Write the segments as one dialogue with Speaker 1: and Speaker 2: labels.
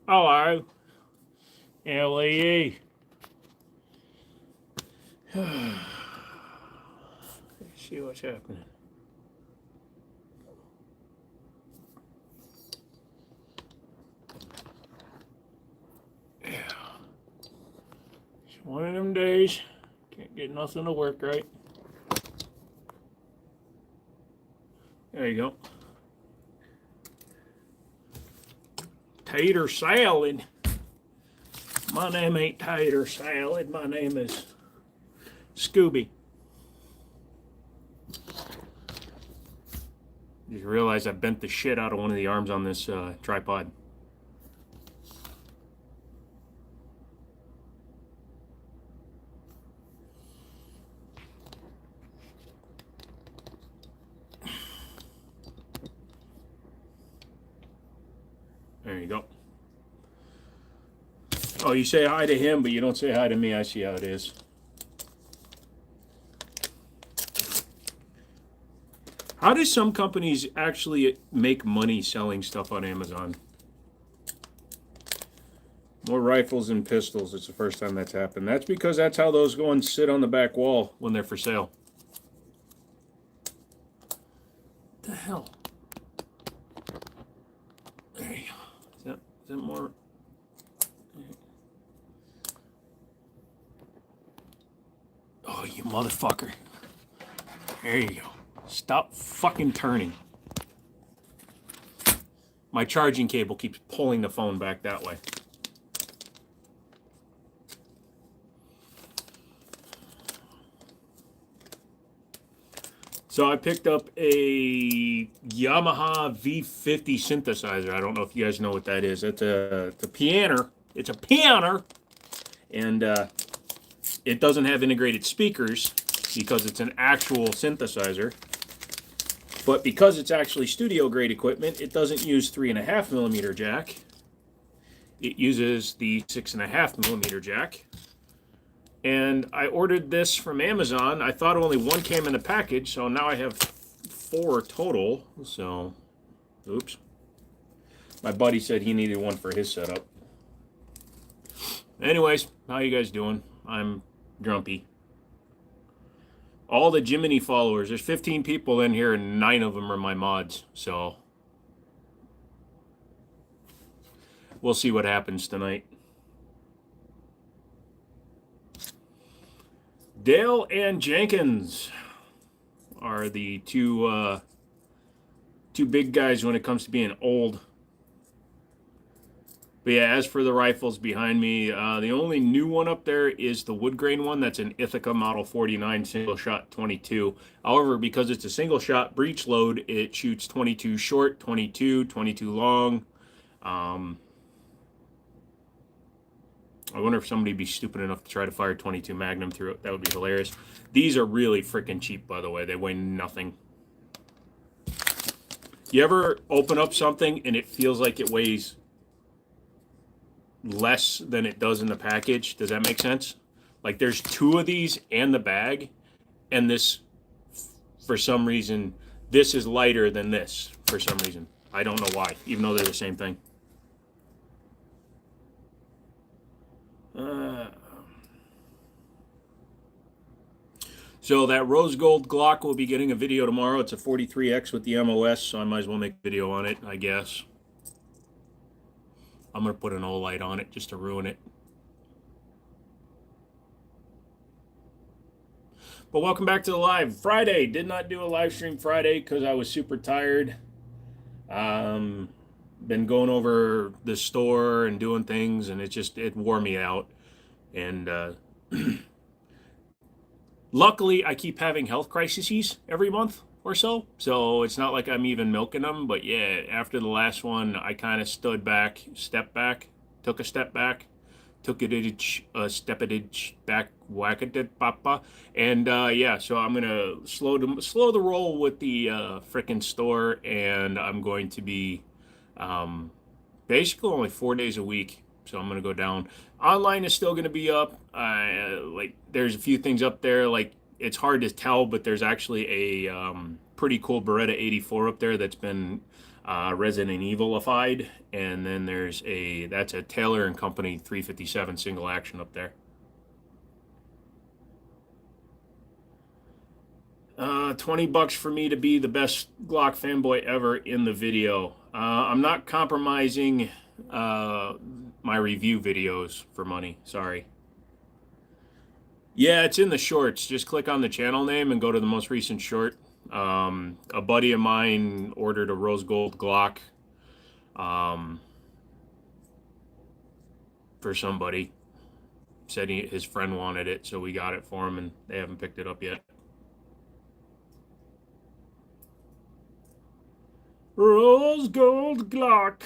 Speaker 1: Hello, LAE. Let's see what's happening. Yeah. It's one of them days. Can't get nothing to work right. There you go. Tater salad. My name ain't Tater Salad. My name is Scooby. Just realized I bent the shit out of one of the arms on this tripod. There you go. Oh, you say hi to him, but you don't say hi to me. I see how it is. How do some companies actually make money selling stuff on Amazon? More rifles and pistols. It's the first time that's happened. That's because that's how those go and sit on the back wall when they're for sale. What the hell? There you go. Is that more? Oh, you motherfucker. There you go. Stop fucking turning. My charging cable keeps pulling the phone back that way. So I picked up a Yamaha V50 synthesizer. I don't know if you guys know what that is. It's a pianer. It's a pianer. And it doesn't have integrated speakers because it's an actual synthesizer. But because it's actually studio grade equipment, it doesn't use 3.5mm jack. It uses the 6.5mm jack. And I ordered this from Amazon. I thought only one came in the package, so now I have 4 total. So, oops. My buddy said he needed one for his setup. Anyways, how you guys doing? I'm grumpy. All the Jiminy followers. There's 15 people in here, and 9 of them are my mods. So, we'll see what happens tonight. Dale and Jenkins are the two big guys when it comes to being old. But yeah, as for the rifles behind me, the only new one up there is the wood grain one. That's an Ithaca Model 49 single shot 22. However, because it's a single shot breech load, it shoots 22 short, 22 long. I wonder if somebody would be stupid enough to try to fire 22 Magnum through it. That would be hilarious. These are really freaking cheap, by the way. They weigh nothing. You ever open up something and it feels like it weighs less than it does in the package? Does that make sense? Like there's 2 of these and the bag, and this, for some reason, this is lighter than this for some reason. I don't know why, even though they're the same thing. So that rose gold Glock will be getting a video tomorrow. It's a 43X with the MOS, so I might as well make a video on it, I guess. I'm going to put an Olight on it just to ruin it. But welcome back to the live. Friday, did not do a live stream Friday because I was super tired. Been going over the store and doing things, and it wore me out. And luckily, I keep having health crises every month or so. So it's not like I'm even milking them. But yeah, after the last one, I kind of stepped back, took a step back, took a step back, whack it, papa. And yeah, so I'm going to slow the roll with the frickin' store. And I'm going to be basically only 4 days a week. So I'm going to go down. Online is still going to be up. Like there's a few things up there. Like it's hard to tell, but there's actually a pretty cool Beretta 84 up there that's been Resident Evilified, and then that's a Taylor and Company 357 single action up there. 20 bucks for me to be the best Glock fanboy ever in the video. I'm not compromising my review videos for money. Sorry. Yeah, it's in the shorts. Just click on the channel name and go to the most recent short. A buddy of mine ordered a rose gold Glock for somebody. Said his friend wanted it, so we got it for him, and they haven't picked it up yet. Rose gold Glock.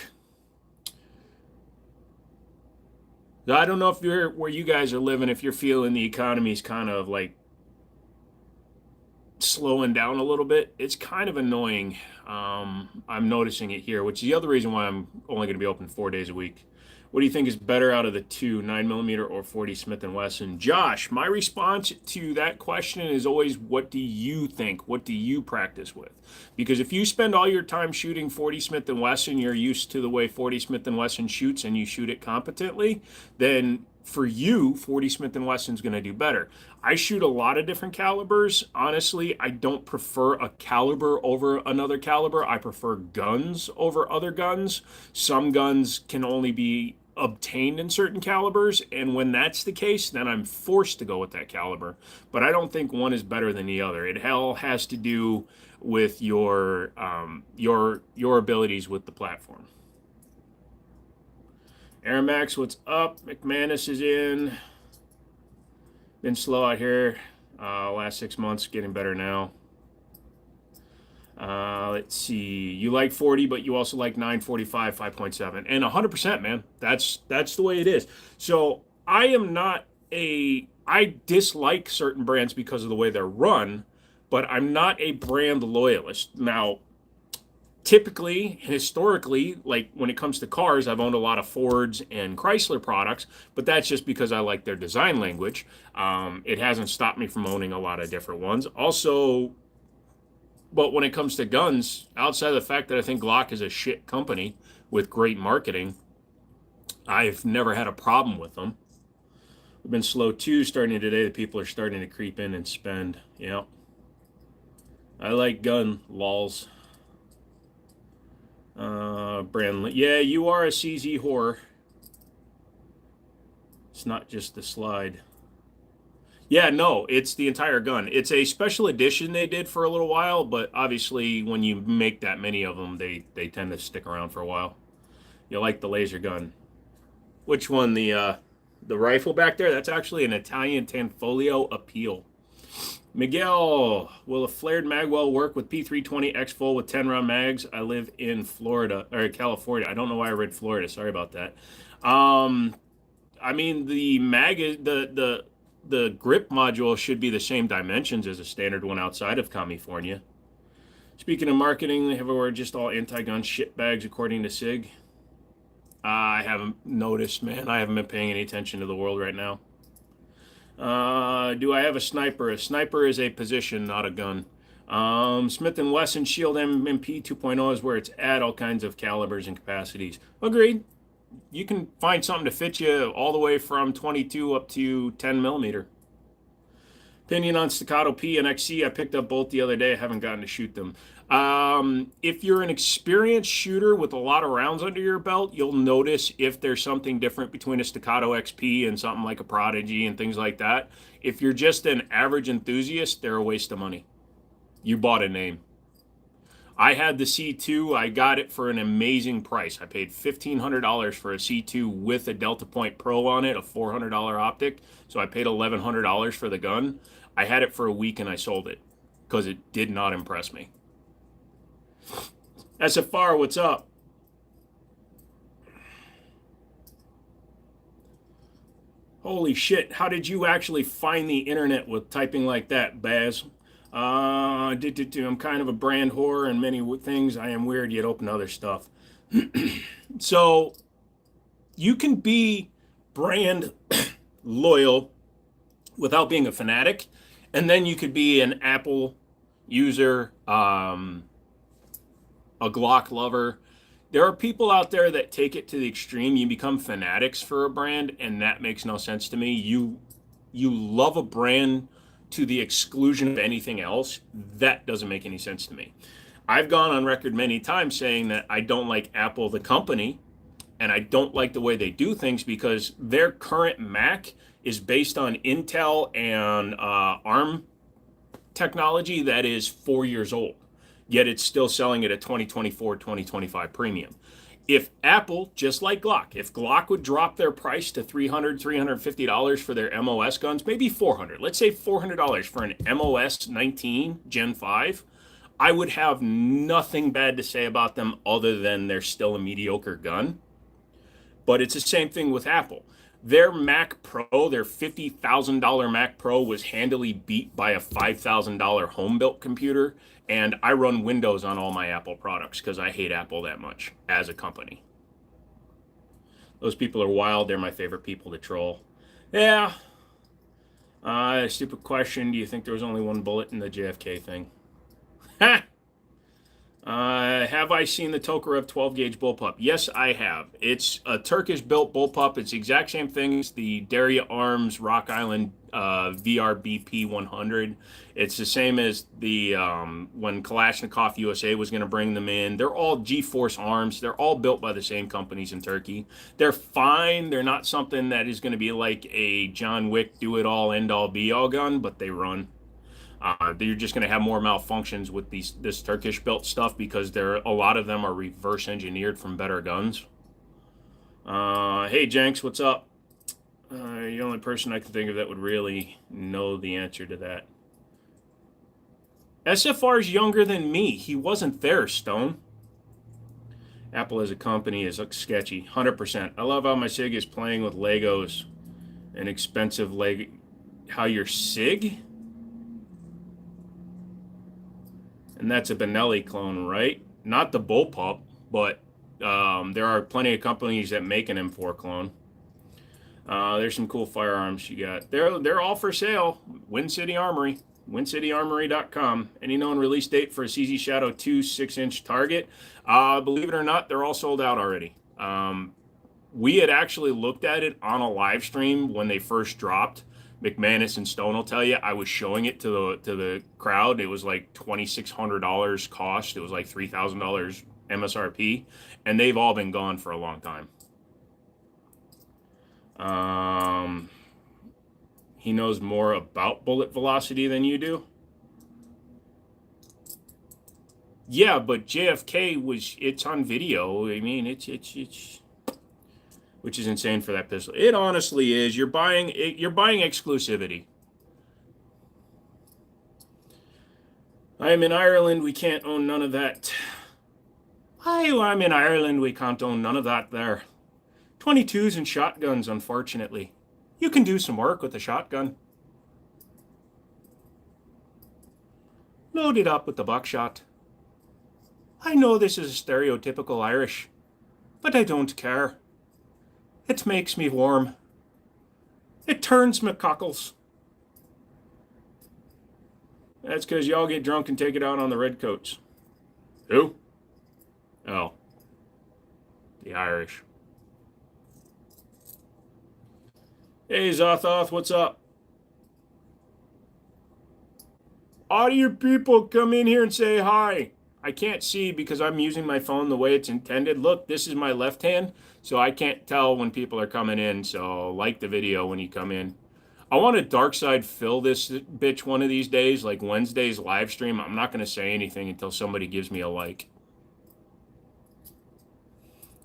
Speaker 1: I don't know if you're where you guys are living, if you're feeling the economy's kind of like slowing down a little bit. It's kind of annoying. I'm noticing it here, which is the other reason why I'm only going to be open 4 days a week. What do you think is better out of the two, 9mm or 40 Smith & Wesson? Josh, my response to that question is always, what do you think? What do you practice with? Because if you spend all your time shooting 40 Smith & Wesson, you're used to the way 40 Smith & Wesson shoots and you shoot it competently, then for you, 40 Smith & Wesson's going to do better. I shoot a lot of different calibers. Honestly, I don't prefer a caliber over another caliber. I prefer guns over other guns. Some guns can only be obtained in certain calibers, and when that's the case, then I'm forced to go with that caliber. But I don't think one is better than the other. It all has to do with your abilities with the platform. Air Max, what's up? McManus is in. Been slow out here. Last 6 months, getting better now. Let's see. You like 40, but you also like 945, 5.7, and 100%, man. That's the way it is. So I dislike certain brands because of the way they're run, but I'm not a brand loyalist. Now, typically, historically, like when it comes to cars, I've owned a lot of Fords and Chrysler products, but that's just because I like their design language. It hasn't stopped me from owning a lot of different ones. Also, but when it comes to guns, outside of the fact that I think Glock is a shit company with great marketing, I've never had a problem with them. We've been slow too, starting today. The people are starting to creep in and spend. Yeah. I like gun, lols. Brandon, yeah, you are a CZ whore. It's not just the slide. Yeah, no, it's the entire gun. It's a special edition they did for a little while, but obviously when you make that many of them, they tend to stick around for a while. You like the laser gun. Which one? The rifle back there? That's actually an Italian Tanfoglio Appeal. Miguel, will a flared magwell work with P320 X full with 10-round mags? I live in Florida or California. I don't know why I read Florida. Sorry about that. I mean, the mag is the grip module should be the same dimensions as a standard one outside of California. Speaking of marketing, they have just all anti-gun shit bags according to SIG. I haven't noticed, man. I haven't been paying any attention to the world right now. Do I have a sniper? A sniper is a position, not a gun. Smith & Wesson Shield MP 2.0 is where it's at, all kinds of calibers and capacities. Agreed. You can find something to fit you all the way from 22 up to 10mm. Opinion on Staccato P and XC. I picked up both the other day. I haven't gotten to shoot them. If you're an experienced shooter with a lot of rounds under your belt, you'll notice if there's something different between a Staccato XP and something like a Prodigy and things like that. If you're just an average enthusiast, they're a waste of money. You bought a name. I had the C2. I got it for an amazing price. I paid $1,500 for a C2 with a Delta Point Pro on it, a $400 optic. So I paid $1,100 for the gun. I had it for a week and I sold it because it did not impress me. SFR, what's up? Holy shit, how did you actually find the internet with typing like that, Baz? I'm kind of a brand whore and many things. I am weird, yet open to other stuff. So you can be brand loyal without being a fanatic, and then you could be an Apple user, a Glock lover. There are people out there that take it to the extreme. You become fanatics for a brand, and that makes no sense to me. You love a brand to the exclusion of anything else. That doesn't make any sense to me. I've gone on record many times saying that I don't like Apple the company, and I don't like the way they do things because their current Mac is based on Intel and ARM technology that is 4 years old, yet it's still selling it at 2024, 2025 premium. If Apple, just like Glock, if Glock would drop their price to $300, $350 for their MOS guns, maybe $400, let's say $400 for an MOS 19 Gen 5, I would have nothing bad to say about them other than they're still a mediocre gun. But it's the same thing with Apple. Their Mac Pro, their $50,000 Mac Pro, was handily beat by a $5,000 home built computer. And I run Windows on all my Apple products because I hate Apple that much as a company. Those people are wild. They're my favorite people to troll. Yeah. Stupid question. Do you think there was only one bullet in the JFK thing? Ha! Have I seen the Tokarev 12 gauge bullpup? Yes, I have. It's a Turkish built bullpup. It's the exact same thing as the Daria Arms Rock Island VRBP 100. It's the same as the when Kalashnikov USA was going to bring them in. They're all G-Force arms. They're all built by the same companies in Turkey. They're fine. They're not something that is going to be like a John Wick do-it-all, end-all, be-all gun, but they run. You're just going to have more malfunctions with this Turkish built stuff because a lot of them are reverse engineered from better guns. Hey Jenks, what's up? The only person I can think of that would really know the answer to that. SFR's younger than me. He wasn't there, Stone. Apple as a company is sketchy, 100%. I love how my SIG is playing with Legos and expensive Lego. How your SIG? And that's a Benelli clone, right? Not the bullpup, but there are plenty of companies that make an M4 clone. There's some cool firearms you got. They're all for sale. Wind City Armory, windcityarmory.com. Any known release date for a CZ Shadow 2 6-inch target? Believe it or not, they're all sold out already. We had actually looked at it on a live stream when they first dropped. McManus and Stone will tell you, I was showing it to the crowd. It was like $2,600 cost. It was like $3,000 MSRP, and they've all been gone for a long time. He knows more about bullet velocity than you do. Yeah, but JFK it's on video. I mean, it's which is insane for that pistol. It honestly is. You're buying exclusivity. I am in Ireland. We can't own none of that. I'm in Ireland. We can't own none of that there. 22s and shotguns, unfortunately. You can do some work with a shotgun. Load it up with the buckshot. I know this is stereotypical Irish, but I don't care. It makes me warm. It turns me cockles. That's because y'all get drunk and take it out on the redcoats. Who? Oh. The Irish. Hey, Zothoth, what's up? All you people come in here and say hi. I can't see because I'm using my phone the way it's intended. Look, this is my left hand, so I can't tell when people are coming in. So like the video when you come in. I want to dark side fill this bitch one of these days, like Wednesday's live stream. I'm not going to say anything until somebody gives me a like.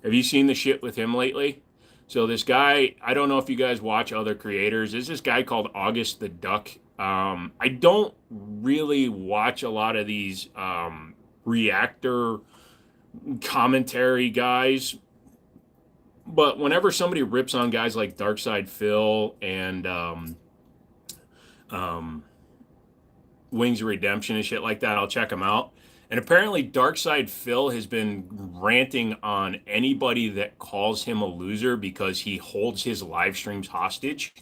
Speaker 1: Have you seen the shit with him lately? So this guy, I don't know if you guys watch other creators. There's this guy called August the Duck. I don't really watch a lot of these reactor commentary guys, but whenever somebody rips on guys like Darkside Phil and Wings of Redemption and shit like that, I'll check them out. And apparently Darkside Phil has been ranting on anybody that calls him a loser because he holds his live streams hostage.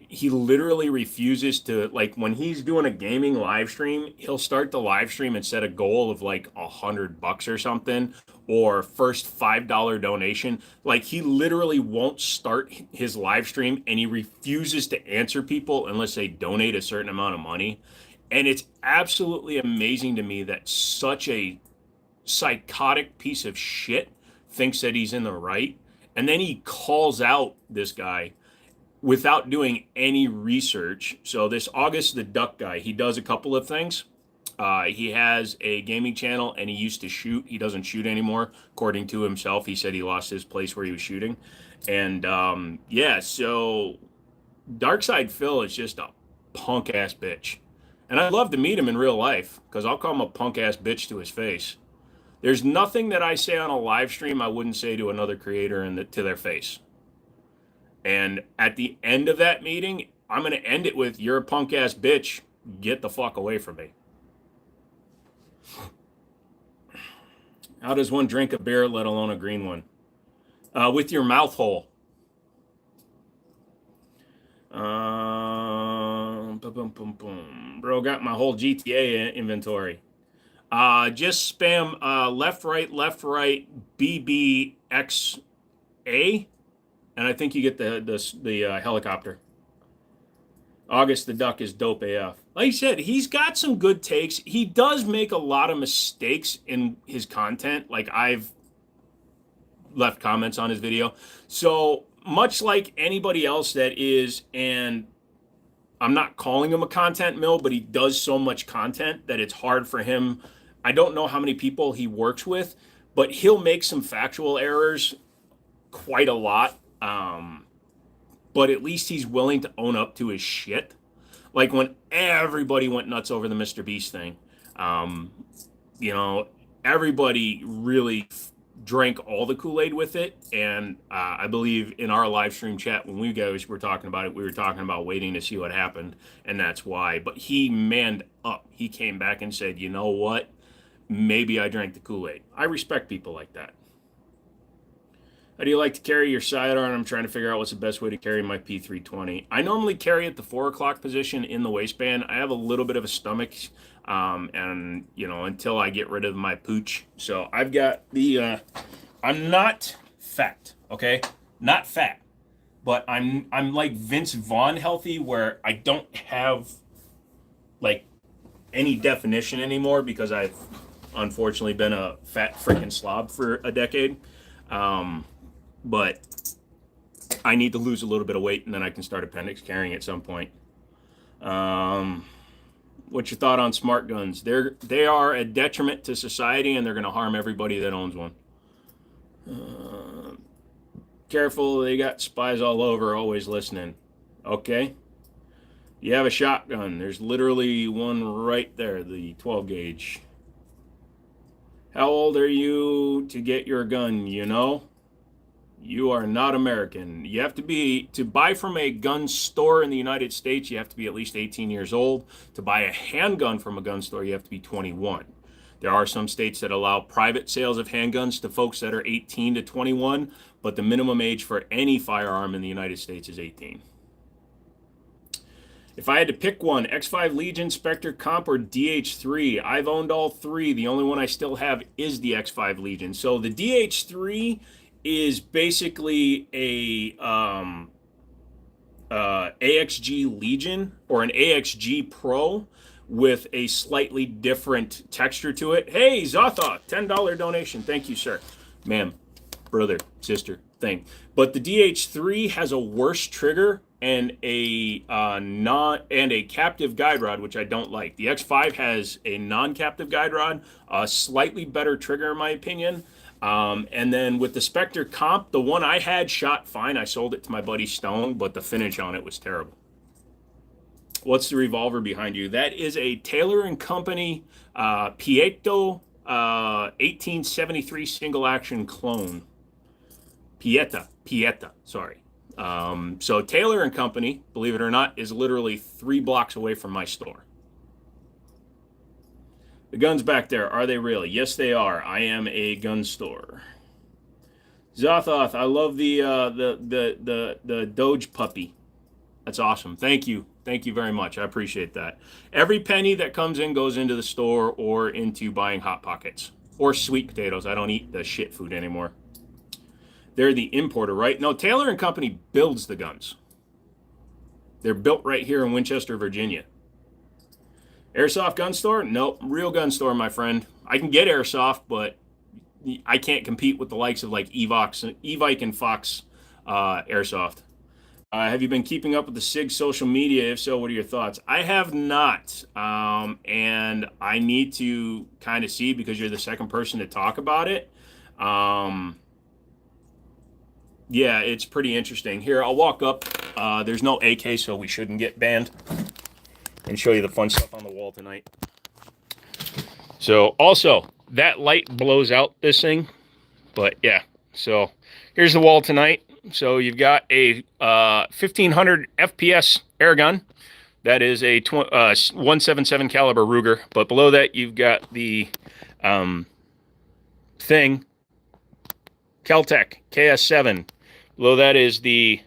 Speaker 1: He literally refuses to, like, when he's doing a gaming live stream, he'll start the live stream and set a goal of like $100 or something, or first $5 donation. Like, he literally won't start his live stream, and he refuses to answer people unless they donate a certain amount of money. And it's absolutely amazing to me that such a psychotic piece of shit thinks that he's in the right. And then he calls out this guy without doing any research. So this August the Duck guy, he does a couple of things. He has a gaming channel, and he used to shoot. He doesn't shoot anymore, according to himself. He said he lost his place where he was shooting. And yeah, so Darkside Phil is just a punk ass bitch. And I'd love to meet him in real life, because I'll call him a punk ass bitch to his face. There's nothing that I say on a live stream I wouldn't say to another creator to their face. And at the end of that meeting, I'm going to end it with, "You're a punk ass bitch. Get the fuck away from me." How does one drink a beer, let alone a green one? With your mouth hole. Bro, got my whole GTA inventory. Just spam left, right, BBXA, and I think you get the helicopter. August the Duck is dope AF. Like I said, he's got some good takes. He does make a lot of mistakes in his content. Like, I've left comments on his video. So much like anybody else that is, and I'm not calling him a content mill, but he does so much content that it's hard for him. I don't know how many people he works with, but he'll make some factual errors quite a lot. But at least he's willing to own up to his shit. Like when everybody went nuts over the Mr. Beast thing, you know, everybody really drank all the Kool-Aid with it. And I believe in our live stream chat, when we guys were talking about it, we were talking about waiting to see what happened. And that's why. But he manned up. He came back and said, "You know what? Maybe I drank the Kool-Aid." I respect people like that. How do you like to carry your sidearm? I'm trying to figure out what's the best way to carry my P320. I normally carry at the 4 o'clock position in the waistband. I have a little bit of a stomach, and you know, until I get rid of my pooch. So I've got the. I'm not fat, okay? Not fat, but I'm like Vince Vaughn healthy, where I don't have like any definition anymore because I've unfortunately been a fat freaking slob for a decade. But I need to lose a little bit of weight, and then I can start appendix carrying at some point. What's your thought on smart guns? They are a detriment to society, and they're going to harm everybody that owns one. Careful, they got spies all over, always listening. Okay. You have a shotgun. There's literally one right there, the 12 gauge. How old are you to get your gun, you know? You are not American. You have to buy from a gun store in the United States, you have to be at least 18 years old. To buy a handgun from a gun store, you have to be 21. There are some states that allow private sales of handguns to folks that are 18 to 21, but the minimum age for any firearm in the United States is 18. If I had to pick one, X5 Legion, Spectre Comp, or DH3, I've owned all three. The only one I still have is the X5 Legion. So the DH3 is basically a AXG Legion or an AXG Pro with a slightly different texture to it. Hey, Zotha, $10 donation. Thank you, sir. Ma'am, brother, sister, thing. But the DH3 has a worse trigger and a captive guide rod, which I don't like. The X5 has a non-captive guide rod, a slightly better trigger in my opinion. And then with the Spectre Comp, the one I had shot fine. I sold it to my buddy Stone, but the finish on it was terrible. What's the revolver behind you? That is a Taylor & Company Pietro 1873 single action clone. Pieta, sorry. So Taylor & Company, believe it or not, is literally 3 blocks away from my store. The guns back there, are they real? Yes, they are. I am a gun store. Zothoth, I love the Doge puppy. That's awesome. Thank you. Thank you very much. I appreciate that. Every penny that comes in goes into the store or into buying Hot Pockets or sweet potatoes. I don't eat the shit food anymore. They're the importer, right? No, Taylor and Company builds the guns. They're built right here in Winchester, Virginia. Airsoft gun store? Nope. Real gun store, my friend. I can get airsoft, but I can't compete with the likes of like Evike and Fox airsoft. Have you been keeping up with the SIG social media? If so, what are your thoughts? I have not. And I need to kind of see because you're the second person to talk about it. Yeah, it's pretty interesting. Here, I'll walk up. There's no AK, so we shouldn't get banned. And show you the fun stuff on the wall tonight. So, also, that light blows out this thing. But, yeah. So, here's the wall tonight. So, you've got a 1500 FPS air gun. That is a 177 caliber Ruger. But below that, you've got the thing, Keltec KS7. Below that is the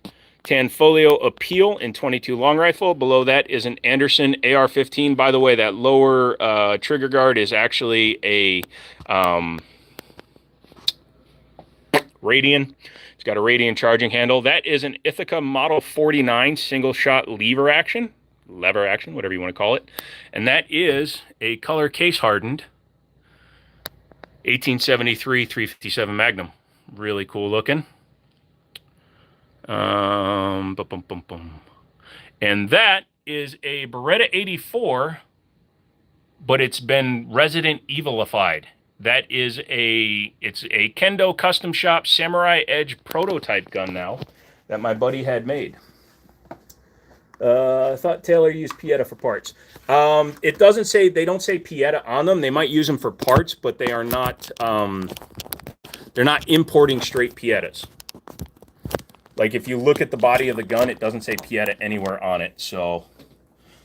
Speaker 1: Tanfolio Appeal in 22 long rifle. Below that is an Anderson AR-15. By the way, that lower trigger guard is actually a Radian. It's got a Radian charging handle. That is an Ithaca Model 49 single shot lever action, whatever you want to call it. And that is a color case hardened 1873 357 Magnum. Really cool looking. And that is a Beretta 84, but it's been Resident Evilified. That is it's a Kendo Custom Shop Samurai Edge prototype gun now that my buddy had made. I thought Taylor used Pieta for parts. It doesn't say, they don't say Pieta on them. They might use them for parts, but they are not, they're not importing straight Pietas. Like if you look at the body of the gun, it doesn't say Pieta anywhere on it. So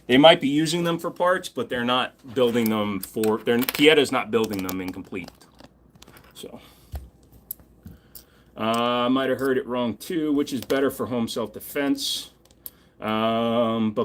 Speaker 1: they might be using them for parts, but they're not building them for, Pieta's not building them incomplete. So I might have heard it wrong too. Which is better for home self-defense? Shotgun.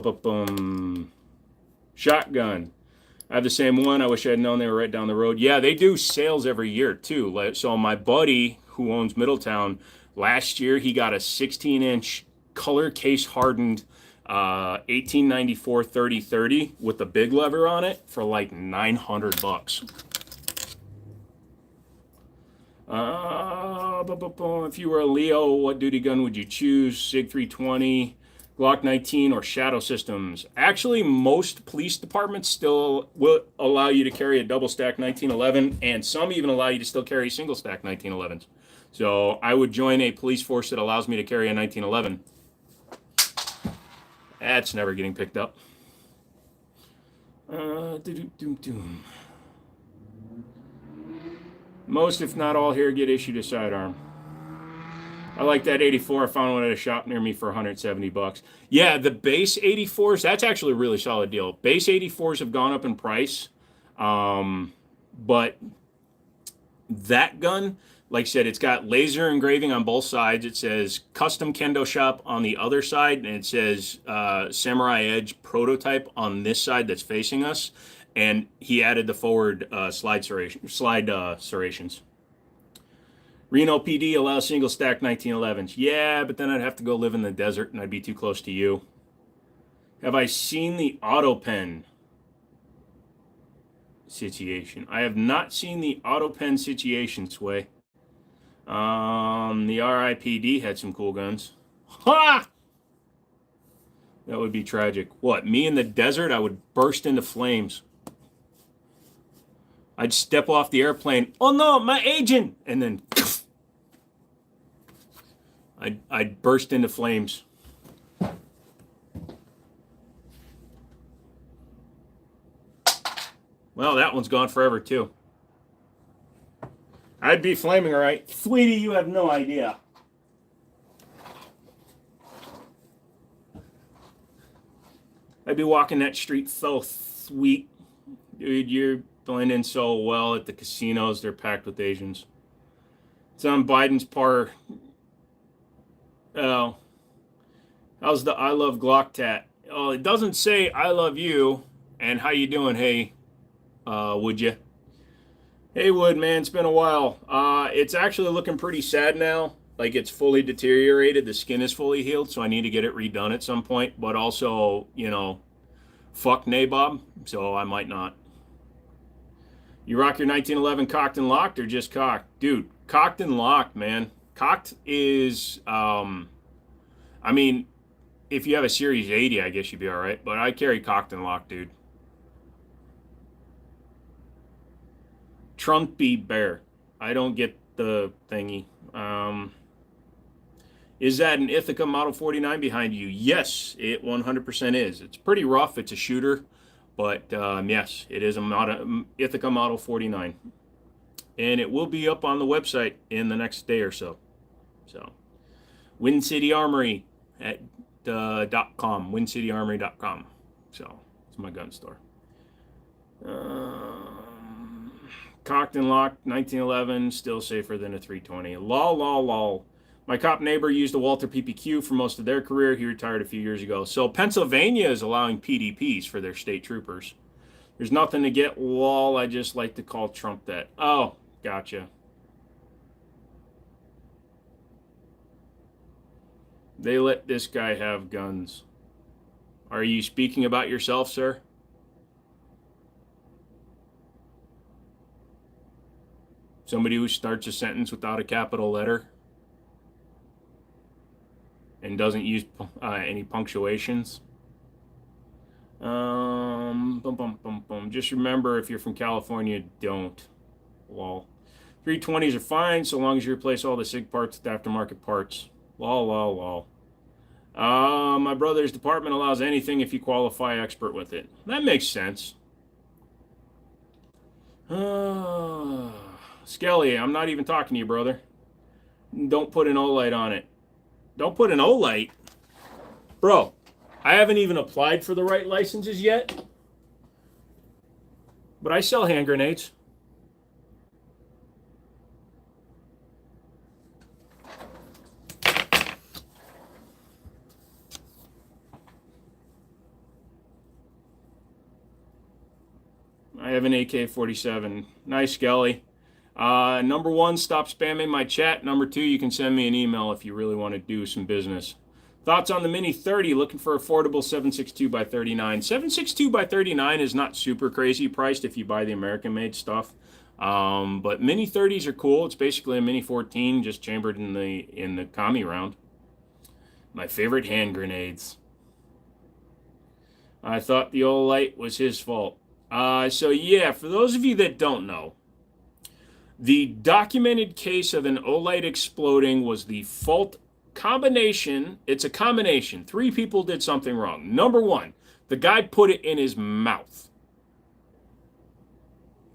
Speaker 1: I have the same one. I wish I had known they were right down the road. Yeah, they do sales every year too. So my buddy who owns Middletown, last year he got a 16-inch color case hardened 1894 3030 with the big lever on it for like $900. If you were a Leo, what duty gun would you choose? SIG 320, Glock 19, or Shadow Systems? Actually, most police departments still will allow you to carry a double stack 1911, and some even allow you to still carry single stack 1911s. So I would join a police force that allows me to carry a 1911. That's never getting picked up. Most, if not all, here get issued a sidearm. I like that 84. I found one at a shop near me for $170. Yeah, the base 84s, that's actually a really solid deal. Base 84s have gone up in price. But that gun, like I said, it's got laser engraving on both sides. It says custom Kendo Shop on the other side, and it says Samurai Edge prototype on this side that's facing us. And he added the forward slide serrations. Reno PD allows single stack 1911s. Yeah, but then I'd have to go live in the desert and I'd be too close to you. Have I seen the auto pen situation? I have not seen the auto pen situation, Sway. The RIPD had some cool guns. Ha! That would be tragic. What, me in the desert? I would burst into flames. I'd step off the airplane. Oh no, my agent! And then I'd burst into flames. Well, that one's gone forever too. I'd be flaming, all right. Sweetie, you have no idea. I'd be walking that street so sweet. Dude, you're blending so well at the casinos. They're packed with Asians. It's on Biden's part. Oh. How's the I love Glock tat? Oh, it doesn't say I love you. And how you doing? Hey, would you? Hey, Wood, man, it's been a while. It's actually looking pretty sad now. Like it's fully deteriorated. The skin is fully healed, so I need to get it redone at some point. But also, fuck Nabob, so I might not. You rock your 1911 cocked and locked or just cocked? Dude, cocked and locked, man. Cocked is, I mean, if you have a Series 80, I guess you'd be all right. But I carry cocked and locked, dude. Trumpy bear. I don't get the thingy. Is that an Ithaca Model 49 behind you? Yes, it 100% is. It's pretty rough. It's a shooter. But yes, it is a Ithaca Model 49. And it will be up on the website in the next day or so. So, Wind City Armory at .com, windcityarmory.com. So, it's my gun store. Cocked and locked, 1911, still safer than a 320. Lol, lol, lol. My cop neighbor used a Walther PPQ for most of their career. He retired a few years ago. So Pennsylvania is allowing PDPs for their state troopers. There's nothing to get, lol. I just like to call Trump that. Oh, gotcha. They let this guy have guns. Are you speaking about yourself, sir? Somebody who starts a sentence without a capital letter and doesn't use any punctuations. Bum, bum, bum, bum. Just remember, if you're from California, don't. Lol. 320s are fine so long as you replace all the SIG parts with aftermarket parts. Lol, lol, lol. My brother's department allows anything if you qualify expert with it. That makes sense. Skelly, I'm not even talking to you, brother. Don't put an Olight on it. Don't put an Olight? Bro, I haven't even applied for the right licenses yet. But I sell hand grenades. I have an AK-47. Nice, Skelly. Number one, stop spamming my chat. Number two, you can send me an email if you really want to do some business. Thoughts on the Mini 30? Looking for affordable 7.62 by 39. 7.62 by 39 is not super crazy priced if you buy the American-made stuff. But Mini 30s are cool. It's basically a Mini 14 just chambered in the commie round. My favorite hand grenades. I thought the old light was his fault. So yeah, for those of you that don't know, the documented case of an Olight exploding was the fault combination. It's a combination. 3 people did something wrong. Number one, the guy put it in his mouth.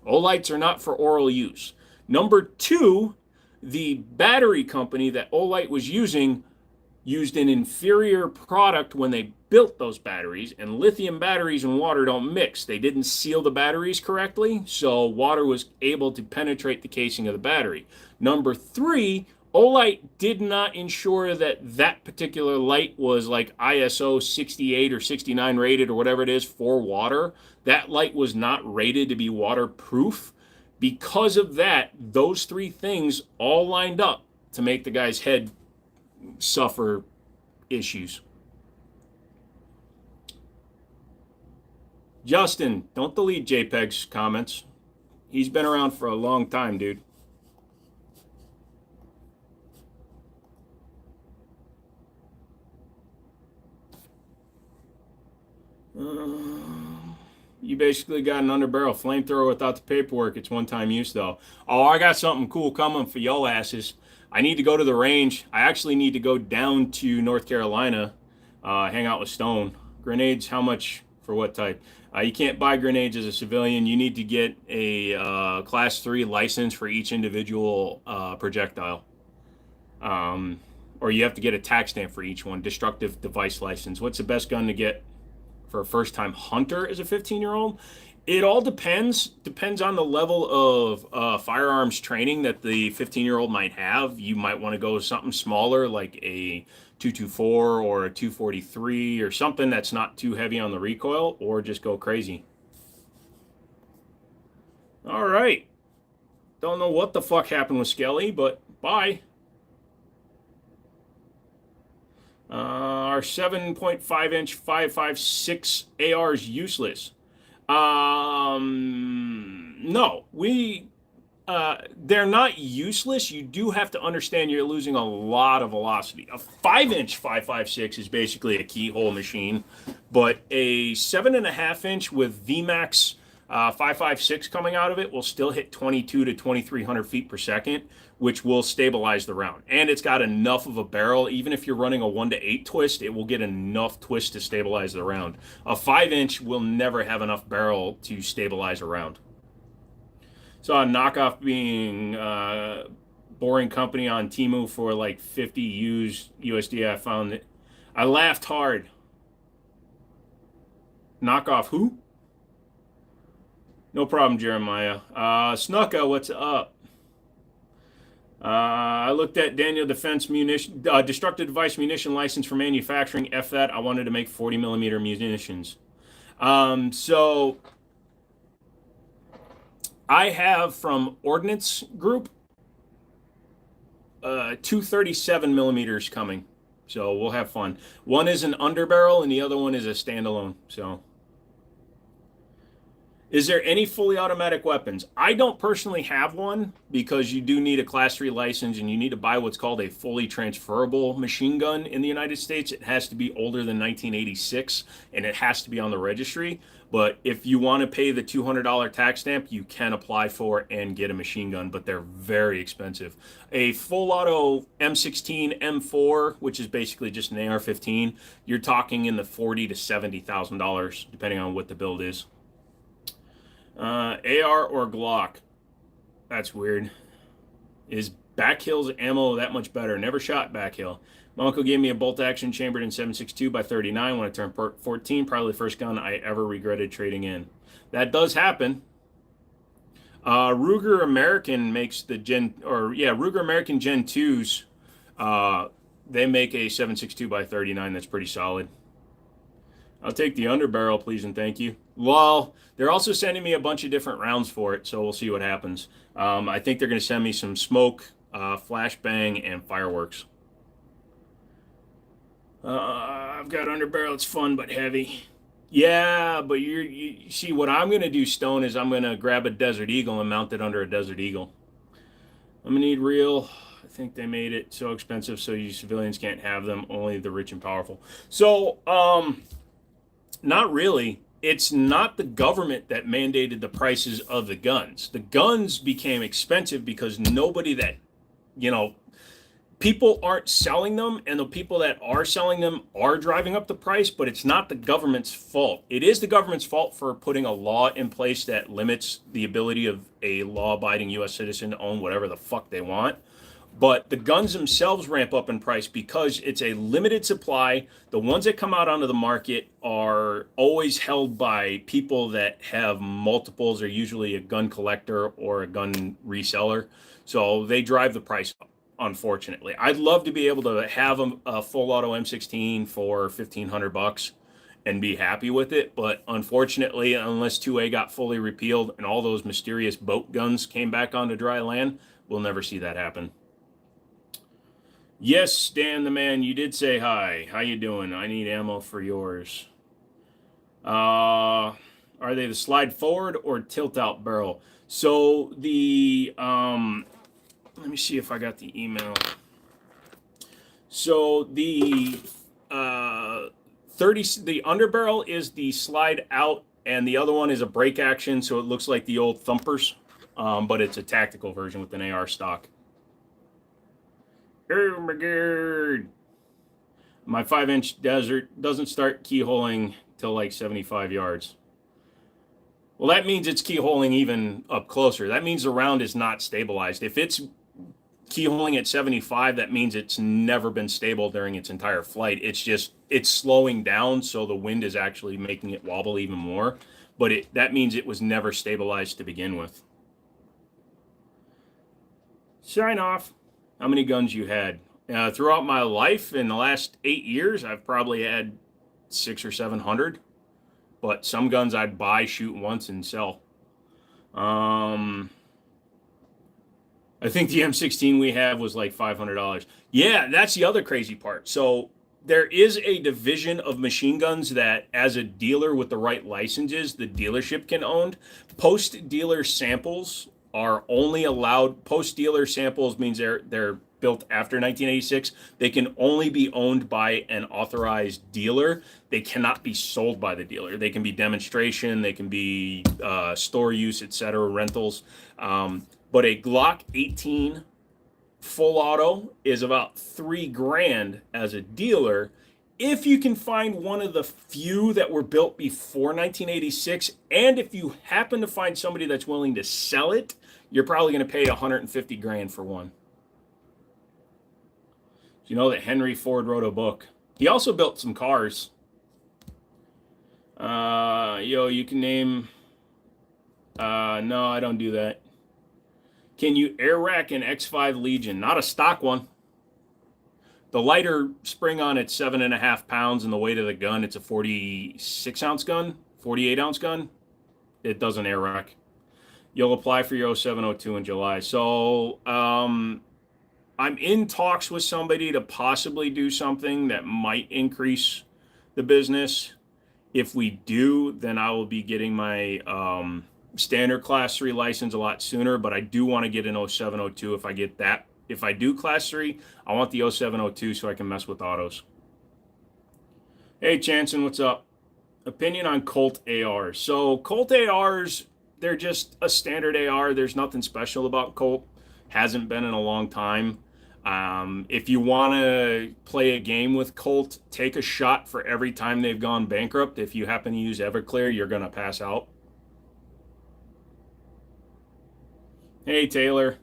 Speaker 1: Olights are not for oral use. Number two, the battery company that Olight was using used an inferior product when they built those batteries, and lithium batteries and water don't mix. They didn't seal the batteries correctly, so water was able to penetrate the casing of the battery. Number three, Olight did not ensure that that particular light was like ISO 68 or 69 rated or whatever it is for water. That light was not rated to be waterproof. Because of that, those 3 things all lined up to make the guy's head suffer issues. Justin, don't delete JPEG's comments. He's been around for a long time, dude. You basically got an underbarrel flamethrower without the paperwork. It's one-time use, though. Oh, I got something cool coming for y'all asses. I need to go to the range. I actually need to go down to North Carolina, hang out with Stone. Grenades, how much for what type? You can't buy grenades as a civilian. You need to get a Class 3 license for each individual projectile. Or you have to get a tax stamp for each one. Destructive device license. What's the best gun to get for a first-time hunter as a 15-year-old? It all depends. Depends on the level of firearms training that the 15-year-old might have. You might want to go with something smaller, like a 224 or a 243 or something that's not too heavy on the recoil, or just go crazy. All right. Don't know what the fuck happened with Skelly, but bye. Our 7.5 inch 5.56 AR is useless. No, they're not useless. You do have to understand you're losing a lot of velocity. A 5-inch 5.56 is basically a keyhole machine, but a 7.5-inch with VMAX 5.56 coming out of it will still hit 22 to 2,300 feet per second, which will stabilize the round. And it's got enough of a barrel. Even if you're running a 1-to-8 twist, it will get enough twist to stabilize the round. A 5-inch will never have enough barrel to stabilize a round. Saw a knockoff being Boring Company on Temu for like 50 used USD. I found it. I laughed hard. Knockoff who? No problem, Jeremiah. Snucka, what's up? I looked at Daniel Defense Munition, Destructive Device Munition License for Manufacturing. F that. I wanted to make 40 millimeter munitions. So I have from Ordnance Group 237 millimeters coming. So we'll have fun. One is an underbarrel and the other one is a standalone. So. Is there any fully automatic weapons? I don't personally have one because you do need a Class 3 license and you need to buy what's called a fully transferable machine gun in the United States. It has to be older than 1986 and it has to be on the registry. But if you want to pay the $200 tax stamp, you can apply for and get a machine gun, but they're very expensive. A full auto M16 M4, which is basically just an AR-15, you're talking in the $40,000 to $70,000 depending on what the build is. AR or Glock? That's weird. Is Backhill's ammo that much better? Never shot Backhill. My uncle gave me a bolt action chambered in 7.62 by 39 when I turned 14. Probably the first gun I ever regretted trading in. That does happen. Ruger American makes the Ruger American Gen 2s. They make a 7.62 by 39 that's pretty solid. I'll take the underbarrel, please and thank you. Well, they're also sending me a bunch of different rounds for it, so we'll see what happens. I think they're going to send me some smoke, flashbang, and fireworks. I've got underbarrel. It's fun but heavy. Yeah, but you see what I'm going to do, Stone, is I'm going to grab a Desert Eagle and mount it under a Desert Eagle. I'm going to need real. I think they made it so expensive so you civilians can't have them, only the rich and powerful. So, not really. It's not the government that mandated the prices of the guns. The guns became expensive because nobody that, people aren't selling them, and the people that are selling them are driving up the price, but it's not the government's fault. It is the government's fault for putting a law in place that limits the ability of a law-abiding U.S. citizen to own whatever the fuck they want. But the guns themselves ramp up in price because it's a limited supply. The ones that come out onto the market are always held by people that have multiples, or usually a gun collector or a gun reseller. So they drive the price up, unfortunately. I'd love to be able to have a full auto M16 for $1,500 and be happy with it. But unfortunately, unless 2A got fully repealed and all those mysterious boat guns came back onto dry land, we'll never see that happen. Yes, Stan the man, you did say hi. How you doing? I need ammo for yours. Are they the slide forward or tilt out barrel? So the let me see if I got the email. So the the underbarrel is the slide out, and the other one is a break action, so it looks like the old thumpers, but it's a tactical version with an AR stock. Oh my god. My 5-inch Desert doesn't start keyholing till like 75 yards. Well, that means it's keyholing even up closer. That means the round is not stabilized. If it's keyholing at 75, that means it's never been stable during its entire flight. It's slowing down, so the wind is actually making it wobble even more. But that means it was never stabilized to begin with. Sign off. How many guns you had? Throughout my life, in the last 8 years, I've probably had 600 or 700. But some guns I'd buy, shoot once, and sell. I think the M16 we have was like $500. Yeah, that's the other crazy part. So there is a division of machine guns that, as a dealer with the right licenses, the dealership can own. Post dealer samples are only allowed. Post dealer samples means they're built after 1986. They can only be owned by an authorized dealer. They cannot be sold by the dealer. They can be demonstration, they can be store use, etc., rentals. But a Glock 18 full auto is about $3,000 as a dealer. If you can find one of the few that were built before 1986, and if you happen to find somebody that's willing to sell it, you're probably going to pay $150,000 for one. You know that Henry Ford wrote a book. He also built some cars. You can name. No, I don't do that. Can you air rack an X5 Legion? Not a stock one. The lighter spring on it's 7.5 pounds, and the weight of the gun, it's a 46-ounce gun, 48-ounce gun. It doesn't air rack. You'll apply for your 0702 in July. So I'm in talks with somebody to possibly do something that might increase the business. If we do, then I will be getting my standard class 3 license a lot sooner, but I do want to get an 0702 if I get that. If I do class 3, I want the 0702 so I can mess with autos. Hey Chanson, what's up? Opinion on Colt ARs. So Colt ARs, they're just a standard AR. There's nothing special about Colt. Hasn't been in a long time. If you want to play a game with Colt, take a shot for every time they've gone bankrupt. If you happen to use Everclear, you're going to pass out. Hey, Taylor.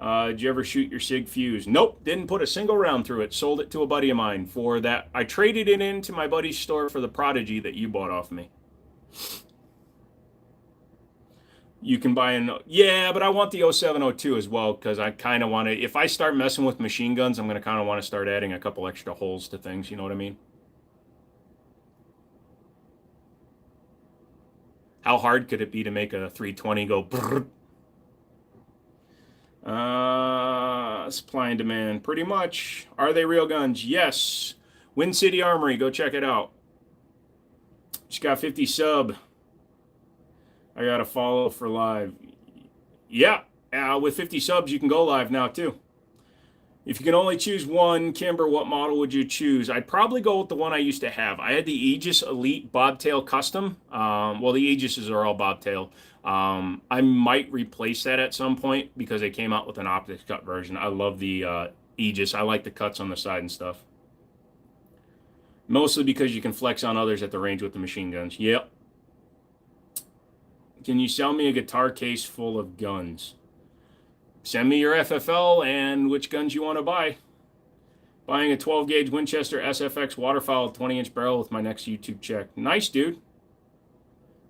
Speaker 1: Did you ever shoot your SIG fuse? Nope, didn't put a single round through it. Sold it to a buddy of mine for that. I traded it into my buddy's store for the Prodigy that you bought off me. You can buy an, yeah, but I want the 0702 as well because I kind of want to, if I start messing with machine guns, I'm going to kind of want to start adding a couple extra holes to things, you know what I mean? How hard could it be to make a 320 go brrr? Supply and demand, pretty much. Are they real guns? Yes. Wind City Armory, go check it out. Just got 50 sub. I got to follow for live. Yeah, with 50 subs, you can go live now, too. If you can only choose one, Kimber, what model would you choose? I'd probably go with the one I used to have. I had the Aegis Elite Bobtail Custom. Well, the Aegises are all Bobtail. I might replace that at some point because they came out with an optics cut version. I love the Aegis. I like the cuts on the side and stuff. Mostly because you can flex on others at the range with the machine guns. Yep. Can you sell me a guitar case full of guns? Send me your FFL and which guns you want to buy. Buying a 12-gauge Winchester SFX waterfowl 20-inch barrel with my next YouTube check. Nice, dude.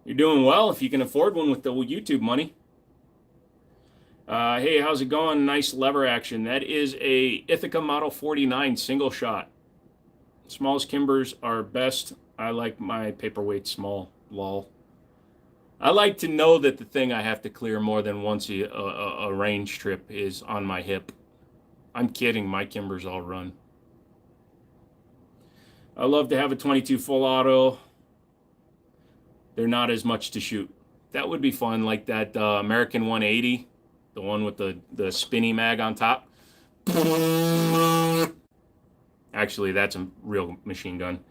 Speaker 1: You're doing well if you can afford one with the YouTube money. Hey, how's it going? Nice lever action. That is a Ithaca Model 49 single shot. Smallest Kimbers are best. I like my paperweight small. Lol. I like to know that the thing I have to clear more than once a range trip is on my hip. I'm kidding. My Kimbers all run. I love to have a 22 full auto. They're not as much to shoot. That would be fun, like that American 180, the one with the spinny mag on top. Actually, that's a real machine gun.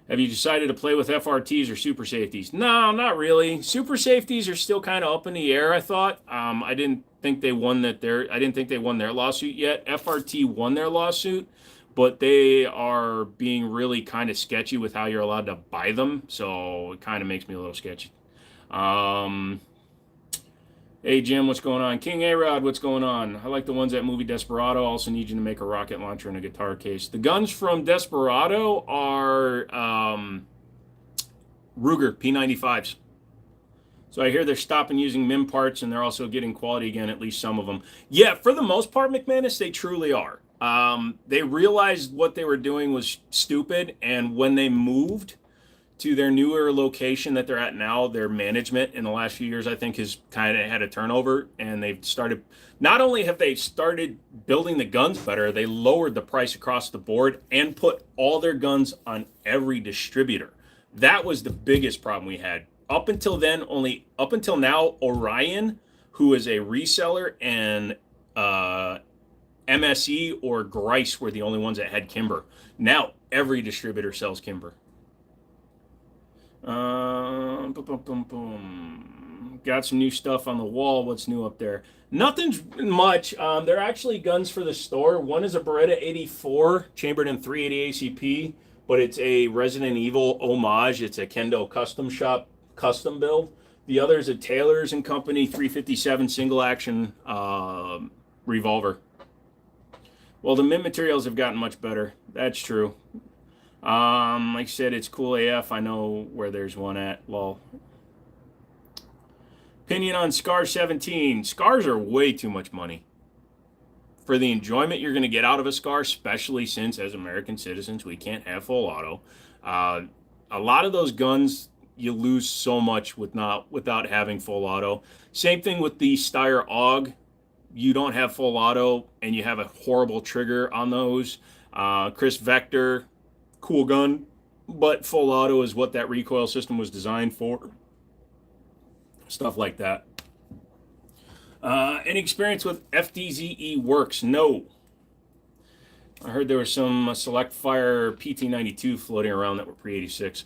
Speaker 1: Have you decided to play with FRTs or super safeties? No, not really. Super safeties are still kind of up in the air, I thought. I didn't think they won their lawsuit yet. FRT won their lawsuit, but they are being really kind of sketchy with how you're allowed to buy them, so it kind of makes me a little sketchy. Hey, Jim, what's going on? King A-Rod, what's going on? I like the ones at Movie Desperado. Also need you to make a rocket launcher and a guitar case. The guns from Desperado are Ruger P95s. So I hear they're stopping using MIM parts, and they're also getting quality again, at least some of them. Yeah, for the most part, McManus, they truly are. They realized what they were doing was stupid, and when they moved to their newer location that they're at now, their management in the last few years, I think, has kind of had a turnover, and they've started. Not only have they started building the guns better, they lowered the price across the board and put all their guns on every distributor. That was the biggest problem we had. Up until then, only up until now, Orion, who is a reseller, and MSE or Grice were the only ones that had Kimber. Now every distributor sells Kimber. Boom, boom, boom, boom. Got some new stuff on the wall. What's new up there? Nothing much. They're actually guns for the store. One is a Beretta 84, chambered in 380 ACP, but it's a Resident Evil homage. It's a Kendo custom shop, custom build. The other is a Taylor's and Company 357 single action revolver. Well, the mint materials have gotten much better. That's true. Like I said, it's cool AF. I know where there's one at. Lol. Opinion on Scar 17. Scars are way too much money for the enjoyment you're going to get out of a Scar, especially since as American citizens we can't have full auto. A lot of those guns you lose so much without having full auto. Same thing with the Steyr AUG. You don't have full auto and you have a horrible trigger on those. Chris Vector, cool gun, but full auto is what that recoil system was designed for. Stuff like that. Any experience with FDZE Works? No. I heard there was some Select Fire PT92 floating around that were pre-86.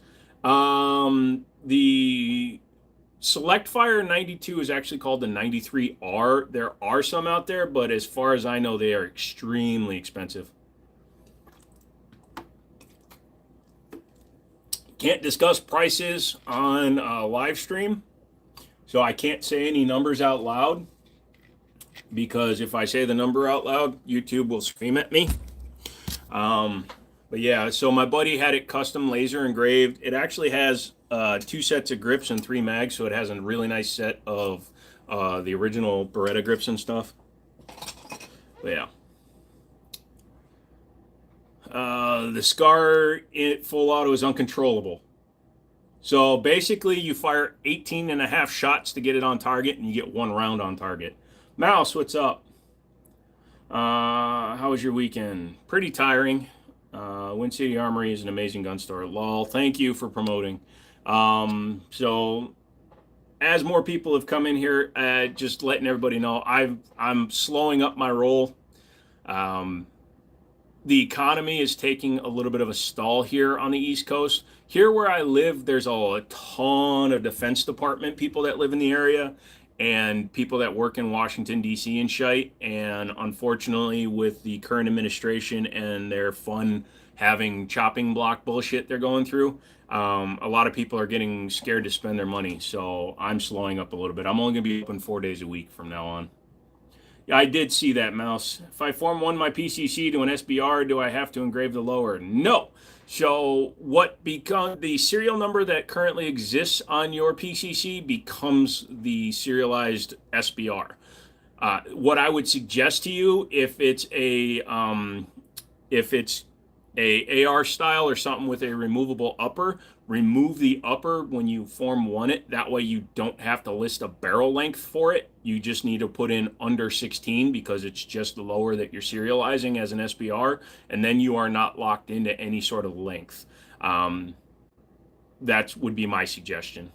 Speaker 1: The Select Fire 92 is actually called the 93R. There are some out there, but as far as I know, they are extremely expensive. Can't discuss prices on a live stream, so I can't say any numbers out loud, because if I say the number out loud, YouTube will scream at me. But yeah, so my buddy had it custom laser engraved. It actually has 2 sets of grips and 3 mags, so it has a really nice set of the original Beretta grips and stuff. But yeah. The Scar full auto is uncontrollable. So basically you fire 18 and a half shots to get it on target, and you get 1 round on target. Mouse, what's up? How was your weekend? Pretty tiring. Wind City Armory is an amazing gun store. Lol, thank you for promoting. So as more people have come in here, just letting everybody know, I'm slowing up my roll. The economy is taking a little bit of a stall here on the East Coast. Here where I live, there's a ton of Defense Department people that live in the area and people that work in Washington, D.C. and shite. And unfortunately, with the current administration and their fun having chopping block bullshit they're going through, a lot of people are getting scared to spend their money. So I'm slowing up a little bit. I'm only going to be open 4 days a week from now on. Yeah, I did see that, Mouse. If I form my PCC to an SBR, do I have to engrave the lower? No. So what becomes the serial number that currently exists on your PCC becomes the serialized SBR. What I would suggest to you, if it's a AR style or something with a removable upper, remove the upper when you form one it. That way you don't have to list a barrel length for it. You just need to put in under 16 because it's just the lower that you're serializing as an SBR, and then you are not locked into any sort of length. That would be my suggestion.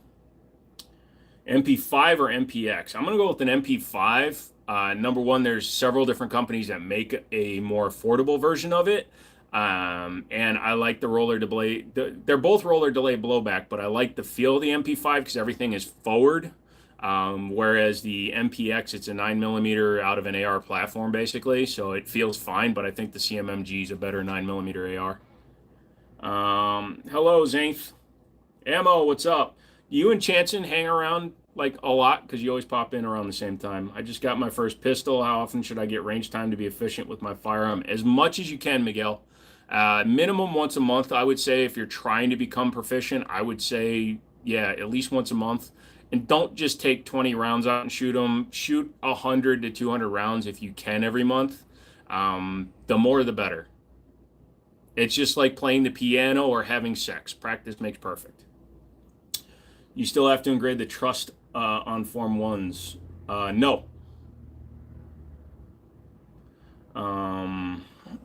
Speaker 1: MP5 or MPX? I'm going to go with an MP5. Number one, there's several different companies that make a more affordable version of it. And I like the roller delay. They're both roller delay blowback, but I like the feel of the MP5 because everything is forward. Whereas the MPX, it's a 9mm out of an AR platform basically, so it feels fine. But I think the CMMG is a better 9mm AR. Hello, Zinth. Ammo, what's up? You and Chanson hang around like a lot because you always pop in around the same time. I just got my first pistol. How often should I get range time to be efficient with my firearm? As much as you can, Miguel. Minimum once a month, I would say. If you're trying to become proficient, I would say, yeah, at least once a month. And don't just take 20 rounds out and shoot them. Shoot 100 to 200 rounds if you can every month. The more the better. It's just like playing the piano or having sex. Practice makes perfect. You still have to engrave the trust on Form 1s. No.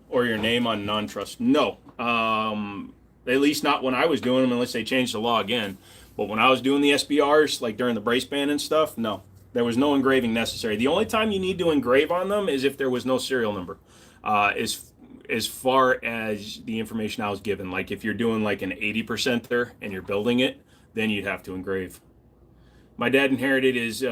Speaker 1: Or your name on non-trust. No. At least not when I was doing them, unless they changed the law again. But when I was doing the SBRs, like during the brace band and stuff, no. There was no engraving necessary. The only time you need to engrave on them is if there was no serial number. As far as the information I was given, like if you're doing like an 80%er and you're building it, then you'd have to engrave. My dad inherited is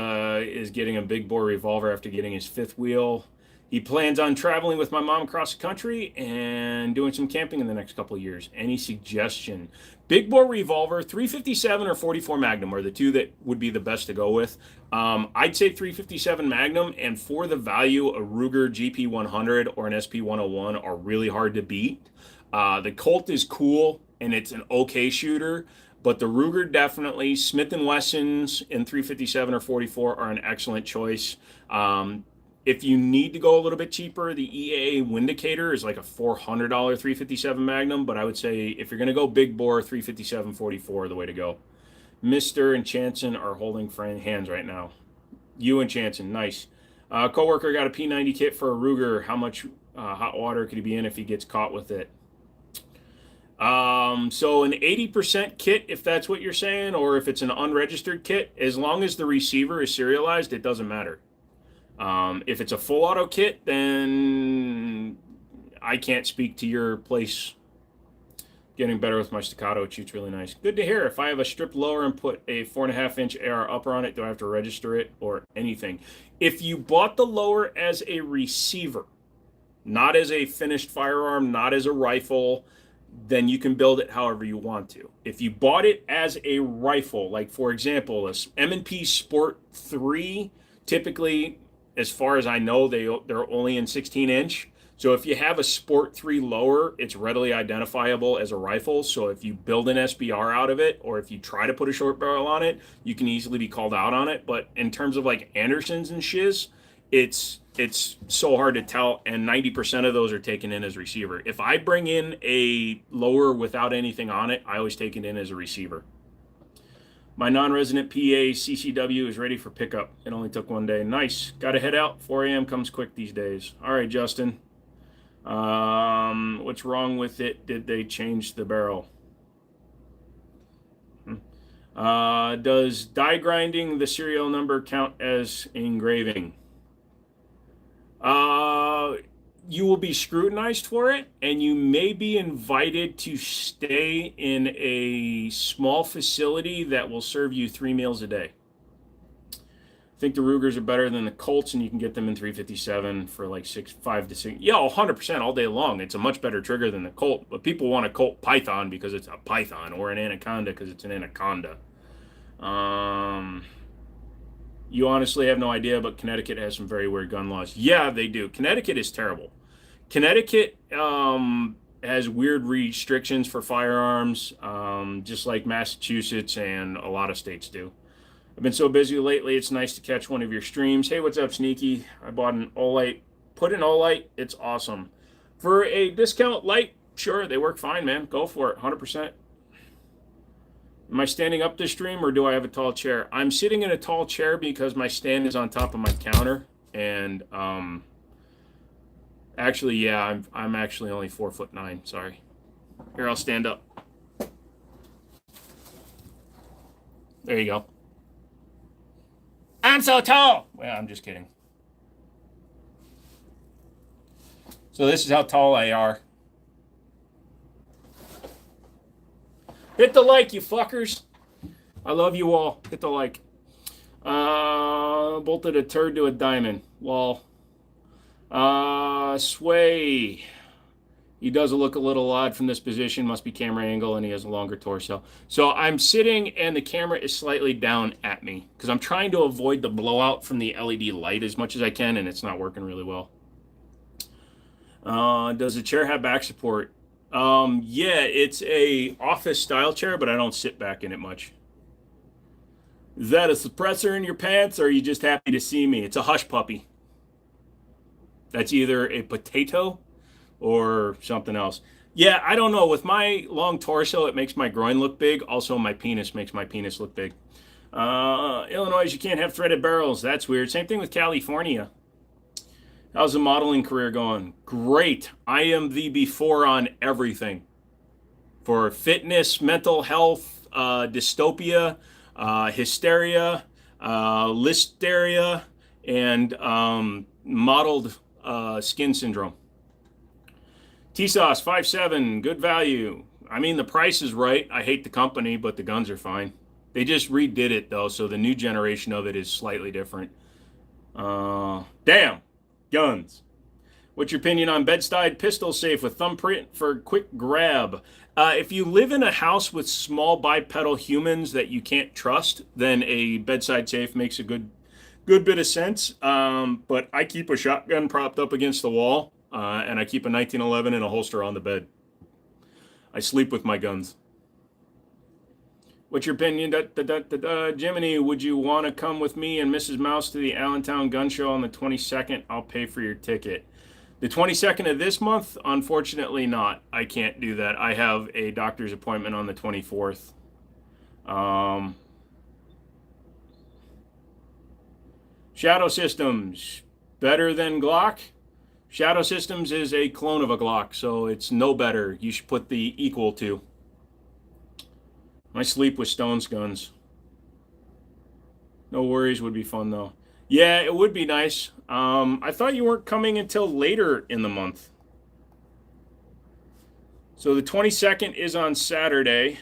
Speaker 1: getting a big bore revolver after getting his fifth wheel. He plans on traveling with my mom across the country and doing some camping in the next couple of years. Any suggestion? Big bore revolver, 357 or 44 Magnum are the two that would be the best to go with. I'd say 357 Magnum, and for the value, a Ruger GP100 or an SP101 are really hard to beat. The Colt is cool and it's an okay shooter, but the Ruger definitely, Smith & Wessons in 357 or 44 are an excellent choice. If you need to go a little bit cheaper, the EAA Windicator is like a $400 357 Magnum, but I would say if you're going to go big bore, 357 44 are the way to go. Mr. and Chanson are holding hands right now. You and Chanson, nice. Coworker got a P90 kit for a Ruger. How much hot water could he be in if he gets caught with it? So an 80% kit, if that's what you're saying, or if it's an unregistered kit, as long as the receiver is serialized, it doesn't matter. If it's a full auto kit, then I can't speak to your place. Getting better with my staccato. It shoots really nice. Good to hear. If I have a stripped lower and put a 4.5-inch AR upper on it, do I have to register it or anything? If you bought the lower as a receiver, not as a finished firearm, not as a rifle, then you can build it however you want to. If you bought it as a rifle, like for example, a M&P Sport 3, typically, as far as I know, they're only in 16-inch. So if you have a Sport 3 lower, it's readily identifiable as a rifle. So if you build an SBR out of it, or if you try to put a short barrel on it, you can easily be called out on it. But in terms of like Andersons and shiz, it's so hard to tell, and 90% of those are taken in as receiver. If I bring in a lower without anything on it, I always take it in as a receiver. My non-resident PA CCW is ready for pickup. It only took one day. Nice. Got to head out. 4 a.m. comes quick these days. All right, Justin. What's wrong with it? Did they change the barrel? Does die grinding the serial number count as engraving? You will be scrutinized for it, and you may be invited to stay in a small facility that will serve you 3 meals a day. I think the Rugers are better than the Colts, and you can get them in 357 for like 5 to 6. Yeah, 100% all day long. It's a much better trigger than the Colt, but people want a Colt Python because it's a Python, or an Anaconda because it's an Anaconda. You honestly have no idea, but Connecticut has some very weird gun laws. Yeah, they do. Connecticut is terrible. Connecticut has weird restrictions for firearms, just like Massachusetts and a lot of states do. I've been so busy lately, it's nice to catch one of your streams. Hey, what's up, Sneaky? I bought an Olight. Put in Olight. It's awesome. For a discount light, sure, they work fine, man. Go for it, 100%. Am I standing up this stream, or do I have a tall chair? I'm sitting in a tall chair because my stand is on top of my counter, and actually, yeah, I'm actually only 4'9". Sorry. Here, I'll stand up. There you go. I'm so tall. Well, I'm just kidding. So this is how tall I are. Hit the like, you fuckers. I love you all. Hit the like. Bolted a turd to a diamond. Lol. Sway. He does look a little odd from this position. Must be camera angle, and he has a longer torso. So I'm sitting, and the camera is slightly down at me because I'm trying to avoid the blowout from the LED light as much as I can, and it's not working really well. Does the chair have back support? Yeah, it's a office style chair, but I don't sit back in it much. Is that a suppressor in your pants, or are you just happy to see me? It's a hush puppy. That's either a potato or something else. Yeah, I don't know. With my long torso, it makes my groin look big. Also, my penis makes my penis look big. Illinois, you can't have threaded barrels. That's weird. Same thing with California. How's the modeling career going? Great. I am the before on everything for fitness, mental health, dystopia, hysteria, listeria, and modeled skin syndrome. T-Sauce 5.7, good value. I mean, the price is right. I hate the company, but the guns are fine. They just redid it, though, so the new generation of it is slightly different. Damn. Guns. What's your opinion on bedside pistol safe with thumbprint for quick grab? If you live in a house with small bipedal humans that you can't trust, then a bedside safe makes a good bit of sense. But I keep a shotgun propped up against the wall, and I keep a 1911 in a holster on the bed. I sleep with my guns. What's your opinion? Jiminy, would you want to come with me and Mrs. Mouse to the Allentown Gun Show on the 22nd? I'll pay for your ticket. The 22nd of this month? Unfortunately not. I can't do that. I have a doctor's appointment on the 24th. Shadow Systems, better than Glock? Shadow Systems is a clone of a Glock, so it's no better. You should put the equal to. I sleep with Stone's guns. No worries would be fun, though. Yeah, it would be nice. I thought you weren't coming until later in the month. So the 22nd is on Saturday.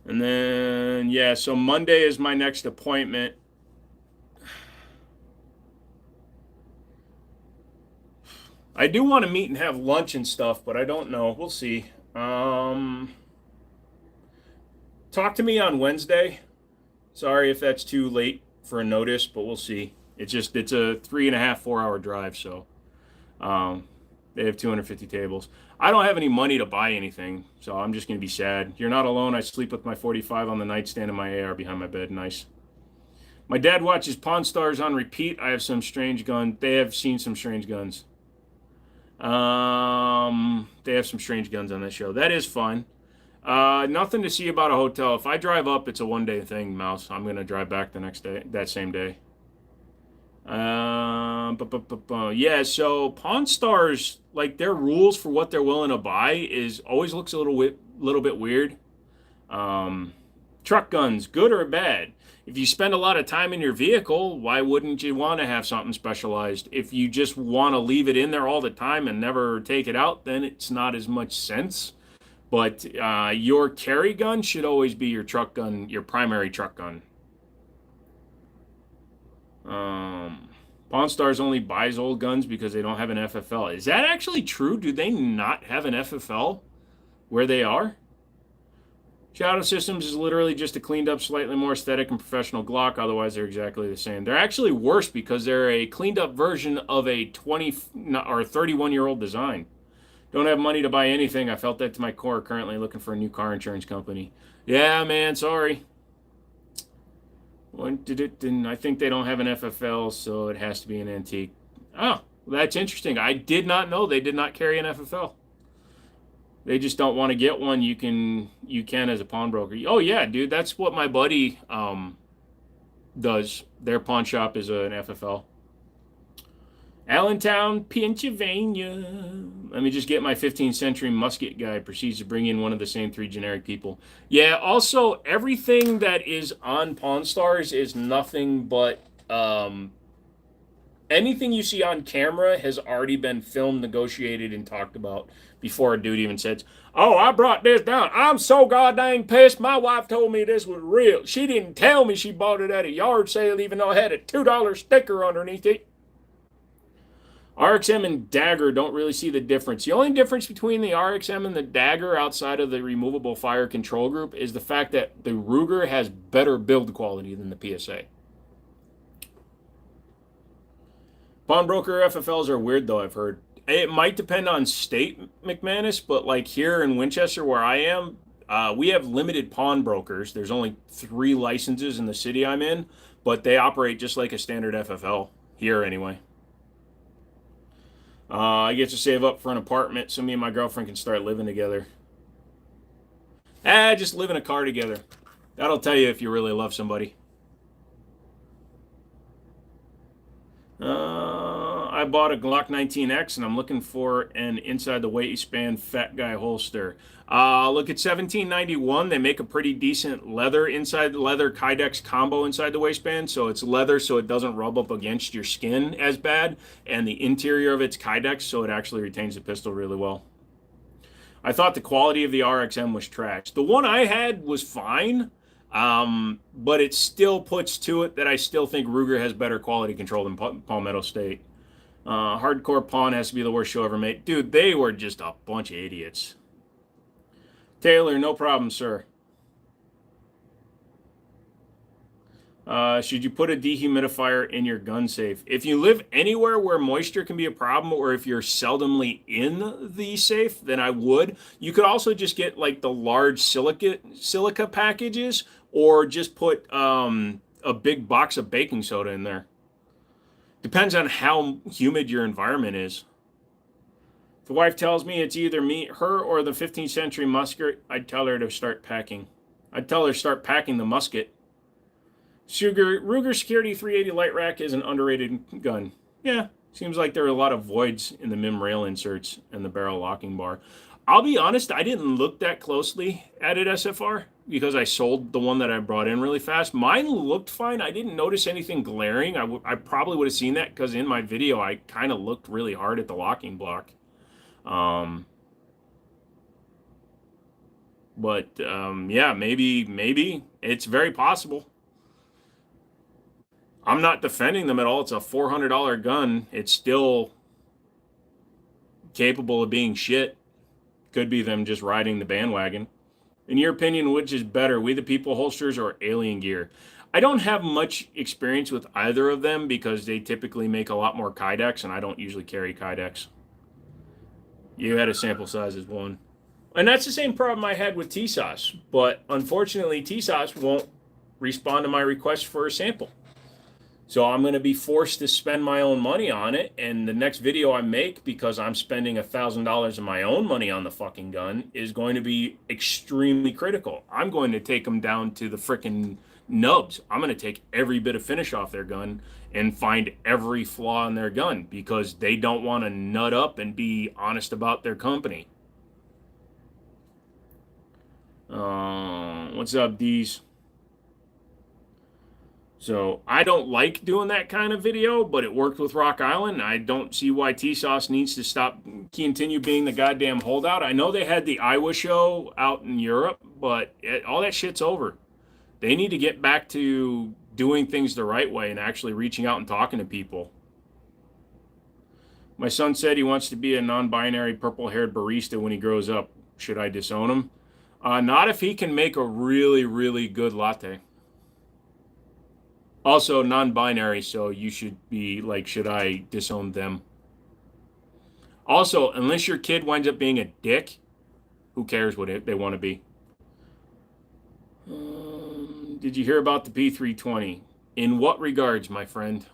Speaker 1: And then, yeah, so Monday is my next appointment. I do want to meet and have lunch and stuff, but I don't know. We'll see. Talk to me on Wednesday. Sorry if that's too late for a notice, but we'll see. It's a 3.5, 4 hour drive, so they have 250 tables. I don't have any money to buy anything, so I'm just going to be sad. You're not alone. I sleep with my 45 on the nightstand and my AR behind my bed. Nice. My dad watches Pawn Stars on repeat. I have some strange guns. They have seen some strange guns. They have some strange guns on this show. That is fun. Nothing to see about a hotel. If I drive up, it's a one-day thing, Mouse. I'm going to drive back the next day, that same day. Yeah, so Pawn Stars, like their rules for what they're willing to buy always looks a little bit weird. Truck guns, good or bad? If you spend a lot of time in your vehicle, why wouldn't you want to have something specialized? If you just want to leave it in there all the time and never take it out, then it's not as much sense. But your carry gun should always be your truck gun, your primary truck gun. Pawn Stars only buys old guns because they don't have an FFL. Is that actually true? Do they not have an FFL where they are? Shadow Systems is literally just a cleaned up, slightly more aesthetic and professional Glock. Otherwise, they're exactly the same. They're actually worse because they're a cleaned up version of a 20 or 31-year-old design. Don't have money to buy anything. I felt that to my core. Currently looking for a new car insurance company. Yeah, man, sorry. When did it? And I think they don't have an FFL, so it has to be an antique. Oh, well, that's interesting. I did not know they did not carry an FFL. They just don't want to get one. You can as a pawnbroker. Oh yeah, dude, that's what my buddy does. Their pawn shop is an FFL. Allentown, Pennsylvania. Let me just get my 15th century musket guy. Proceeds to bring in one of the same three generic people. Yeah, also, everything that is on Pawn Stars is nothing but... anything you see on camera has already been filmed, negotiated, and talked about before a dude even says, oh, I brought this down. I'm so goddamn pissed. My wife told me this was real. She didn't tell me she bought it at a yard sale, even though it had a $2 sticker underneath it. RXM and Dagger don't really see the difference. The only difference between the RXM and the Dagger outside of the removable fire control group is the fact that the Ruger has better build quality than the PSA. Pawnbroker FFLs are weird, though, I've heard. It might depend on state, McManus, but like here in Winchester where I am, we have limited pawnbrokers. There's only 3 licenses in the city I'm in, but they operate just like a standard FFL here anyway. I get to save up for an apartment so me and my girlfriend can start living together. Just live in a car together. That'll tell you if you really love somebody. I bought a Glock 19X and I'm looking for an inside the waistband fat guy holster. Look at 1791. They make a pretty decent leather inside leather Kydex combo inside the waistband. So it's leather so it doesn't rub up against your skin as bad. And the interior of it's Kydex so it actually retains the pistol really well. I thought the quality of the RXM was trash. The one I had was fine. But it still puts to it that I still think Ruger has better quality control than Palmetto State. Hardcore Pawn has to be the worst show ever made. Dude, they were just a bunch of idiots. Taylor, no problem, sir. Should you put a dehumidifier in your gun safe? If you live anywhere where moisture can be a problem, or if you're seldomly in the safe, then I would. You could also just get like the large silica packages, or just put a big box of baking soda in there. Depends on how humid your environment is. If the wife tells me it's either her, or the 15th century musket, I'd tell her to start packing. I'd tell her to start packing the musket. Ruger Security 380 Light Rack is an underrated gun. Yeah, seems like there are a lot of voids in the MIM rail inserts and the barrel locking bar. I'll be honest, I didn't look that closely at it SFR because I sold the one that I brought in really fast. Mine looked fine. I didn't notice anything glaring. I probably would have seen that because in my video I kind of looked really hard at the locking block. Yeah, maybe it's very possible. I'm not defending them at all. It's a $400 gun. It's still capable of being shit. Could be them just riding the bandwagon. In your opinion, which is better, We the People holsters or Alien Gear? I don't have much experience with either of them because they typically make a lot more Kydex, and I don't usually carry Kydex. You had a sample size as 1. And that's the same problem I had with TSOS, but unfortunately TSOS won't respond to my request for a sample. So I'm going to be forced to spend my own money on it, and the next video I make, because I'm spending $1,000 of my own money on the fucking gun, is going to be extremely critical. I'm going to take them down to the frickin' nubs. I'm going to take every bit of finish off their gun and find every flaw in their gun because they don't want to nut up and be honest about their company. What's up, D's? So I don't like doing that kind of video, but it worked with Rock Island. I don't see why TSOS needs to continue being the goddamn holdout. I know they had the Iowa show out in Europe, but all that shit's over. They need to get back to doing things the right way and actually reaching out and talking to people. My son said he wants to be a non-binary purple-haired barista when he grows up. Should I disown him? Not if he can make a really, really good latte. Also non-binary, so you should be like, should I disown them? Also, unless your kid winds up being a dick, who cares what they want to be? Did you hear about the P320? In what regards, my friend?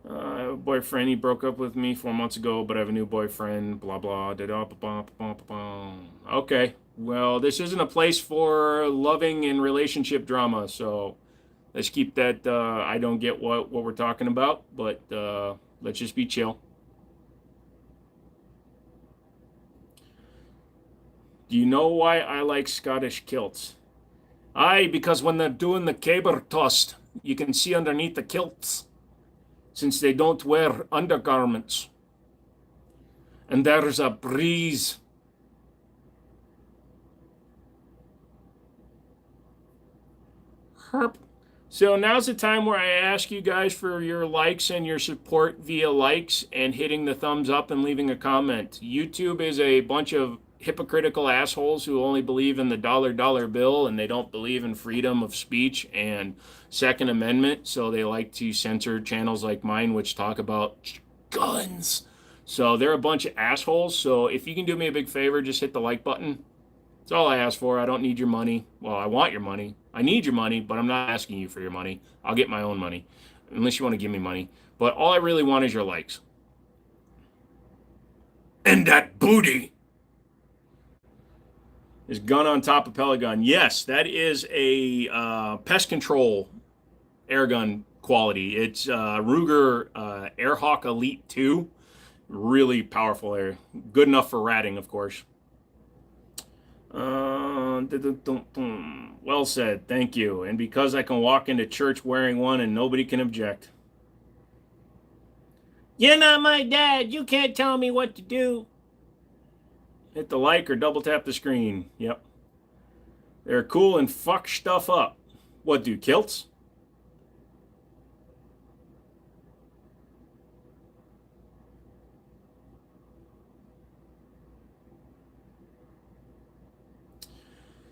Speaker 1: I have a boyfriend. He broke up with me 4 months ago, but I have a new boyfriend. Blah, blah, da, da, ba, ba, ba, ba. Okay. Well, this isn't a place for loving and relationship drama, so let's keep that. I don't get what we're talking about, but let's just be chill. Do you know why I like Scottish kilts? Aye, because when they're doing the caber toast, you can see underneath the kilts, since they don't wear undergarments. And there's a breeze. Herp. So now's the time where I ask you guys for your likes and your support via likes and hitting the thumbs up and leaving a comment. YouTube is a bunch of hypocritical assholes who only believe in the dollar bill and they don't believe in freedom of speech and Second Amendment. So they like to censor channels like mine, which talk about guns. So they're a bunch of assholes. So if you can do me a big favor, just hit the like button. That's all I ask for. I don't need your money. Well, I want your money. I need your money, but I'm not asking you for your money. I'll get my own money. unless you want to give me money. But all I really want is your likes. And that booty. Is gun on top of pellet gun. Yes, that is a pest control air gun quality. It's Ruger Airhawk Elite 2. Really powerful air. Good enough for ratting, of course. Well said. Thank you. And because I can walk into church wearing one and nobody can object. You're not my dad. You can't tell me what to do. Hit the like or double tap the screen. Yep. They're cool and fuck stuff up. What do, kilts?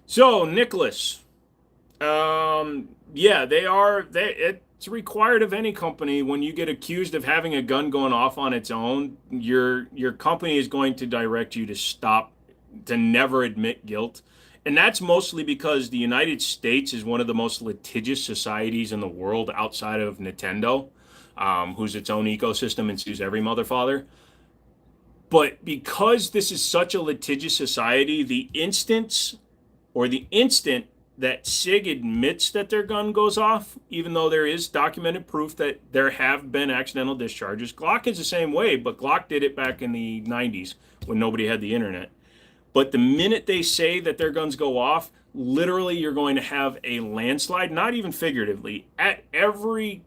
Speaker 1: So, Nicholas. Yeah, they are. It's required of any company when you get accused of having a gun going off on its own. Your company is going to direct you to stop, to never admit guilt, and that's mostly because the United States is one of the most litigious societies in the world outside of Nintendo, who's its own ecosystem and sues every motherfather. But because this is such a litigious society, the instant that SIG admits that their gun goes off, even though there is documented proof that there have been accidental discharges. Glock is the same way, but Glock did it back in the 90s when nobody had the internet. But the minute they say that their guns go off, literally you're going to have a landslide, not even figuratively. At every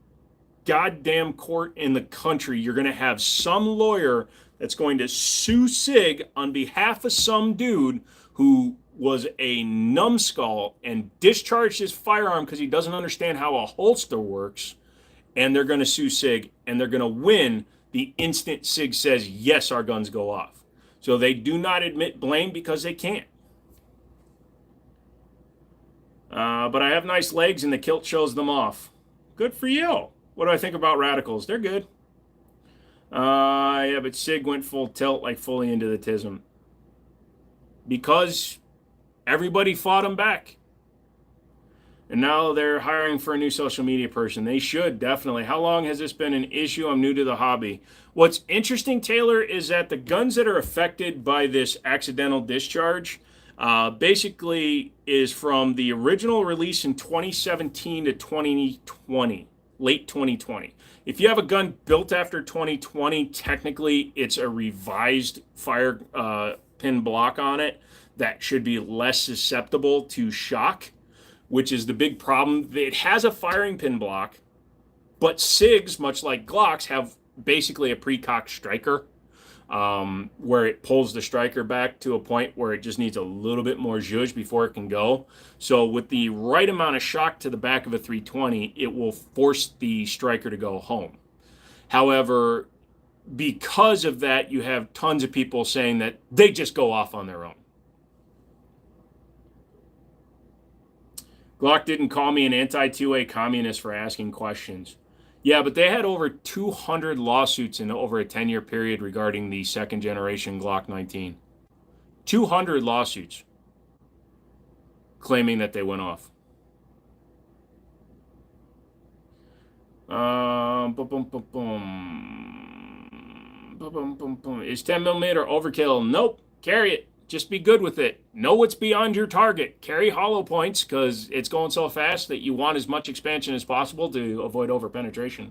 Speaker 1: goddamn court in the country, you're going to have some lawyer that's going to sue SIG on behalf of some dude who was a numbskull and discharged his firearm because he doesn't understand how a holster works. And they're going to sue SIG, and they're going to win the instant SIG says, yes, our guns go off. So they do not admit blame because they can't. But I have nice legs, and the kilt shows them off. Good for you. What do I think about radicals? They're good. Yeah, but SIG went full tilt, like fully into the TISM. Because everybody fought him back. And now they're hiring for a new social media person. They should, definitely. How long has this been an issue? I'm new to the hobby. What's interesting, Taylor, is that the guns that are affected by this accidental discharge basically is from the original release in 2017 to 2020, late 2020. If you have a gun built after 2020, technically it's a revised fire pin block on it that should be less susceptible to shock, which is the big problem. It has a firing pin block, but SIGs, much like Glocks, have basically a pre-cocked striker where it pulls the striker back to a point where it just needs a little bit more zhuzh before it can go. So with the right amount of shock to the back of a 320, it will force the striker to go home. However, because of that, you have tons of people saying that they just go off on their own. Glock didn't call me an anti-2A communist for asking questions. Yeah, but they had over 200 lawsuits in over a 10-year period regarding the second generation Glock 19. 200 lawsuits claiming that they went off. Is 10 millimeter overkill? Nope. Carry it. Just be good with it. Know what's beyond your target. Carry hollow points because it's going so fast that you want as much expansion as possible to avoid overpenetration.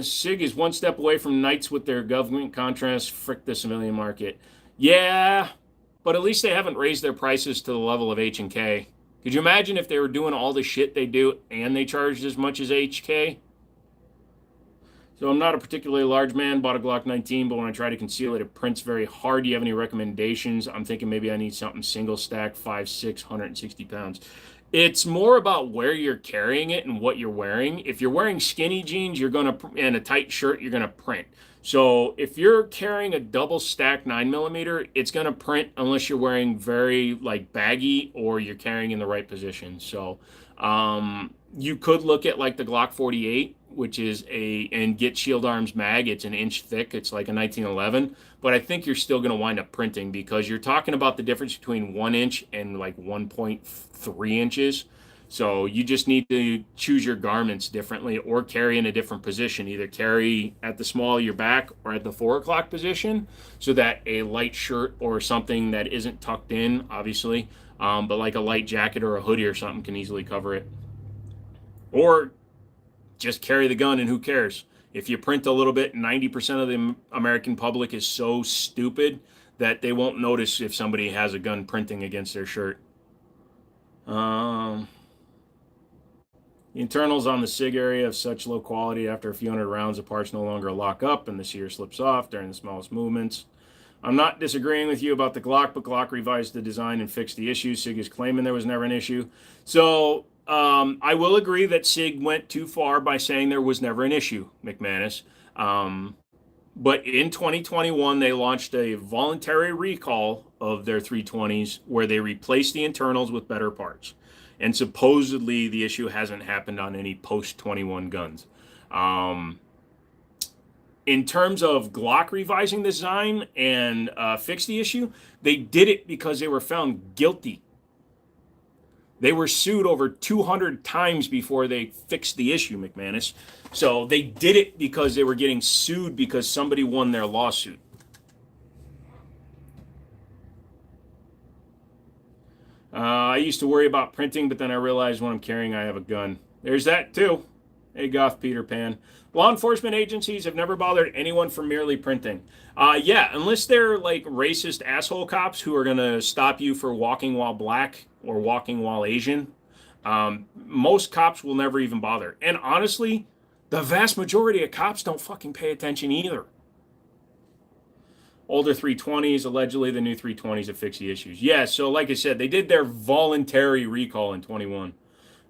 Speaker 1: SIG is one step away from Knights with their government contrast. Frick the civilian market. Yeah, but at least they haven't raised their prices to the level of H&K. Could you imagine if they were doing all the shit they do and they charged as much as HK? So I'm not a particularly large man, bought a Glock 19, but when I try to conceal it, it prints very hard. Do you have any recommendations? I'm thinking maybe I need something single stack, 5.6, 160 pounds. It's more about where you're carrying it and what you're wearing. If you're wearing skinny jeans, you're going to, and a tight shirt, you're going to print. So if you're carrying a double stack 9mm, it's going to print unless you're wearing very like baggy or you're carrying in the right position. So you could look at like the Glock 48, which is and get Shield Arms mag. It's an inch thick. It's like a 1911. But I think you're still going to wind up printing because you're talking about the difference between 1 inch and like 1.3 inches. So you just need to choose your garments differently or carry in a different position. Either carry at the small of your back or at the 4 o'clock position so that a light shirt or something that isn't tucked in, obviously, but like a light jacket or a hoodie or something can easily cover it. Or just carry the gun and who cares? If you print a little bit, 90% of the American public is so stupid that they won't notice if somebody has a gun printing against their shirt. The internals on the SIG area of such low quality after a few hundred rounds, the parts no longer lock up and the sear slips off during the smallest movements. I'm not disagreeing with you about the Glock, but Glock revised the design and fixed the issue. SIG is claiming there was never an issue. So I will agree that SIG went too far by saying there was never an issue, McManus. But in 2021, they launched a voluntary recall of their 320s where they replaced the internals with better parts. And supposedly the issue hasn't happened on any post-21 guns. In terms of Glock revising the design and fix the issue, they did it because they were found guilty. They were sued over 200 times before they fixed the issue, McManus. So they did it because they were getting sued because somebody won their lawsuit. I used to worry about printing, but then I realized when I'm carrying, I have a gun. There's that too. Hey, Goth Peter Pan. Law enforcement agencies have never bothered anyone for merely printing. Yeah, unless they're like racist asshole cops who are going to stop you for walking while black or walking while Asian. Most cops will never even bother. And honestly, the vast majority of cops don't fucking pay attention either. Older 320s, allegedly the new 320s have fixed the issues. Yeah, so like I said, they did their voluntary recall in 21.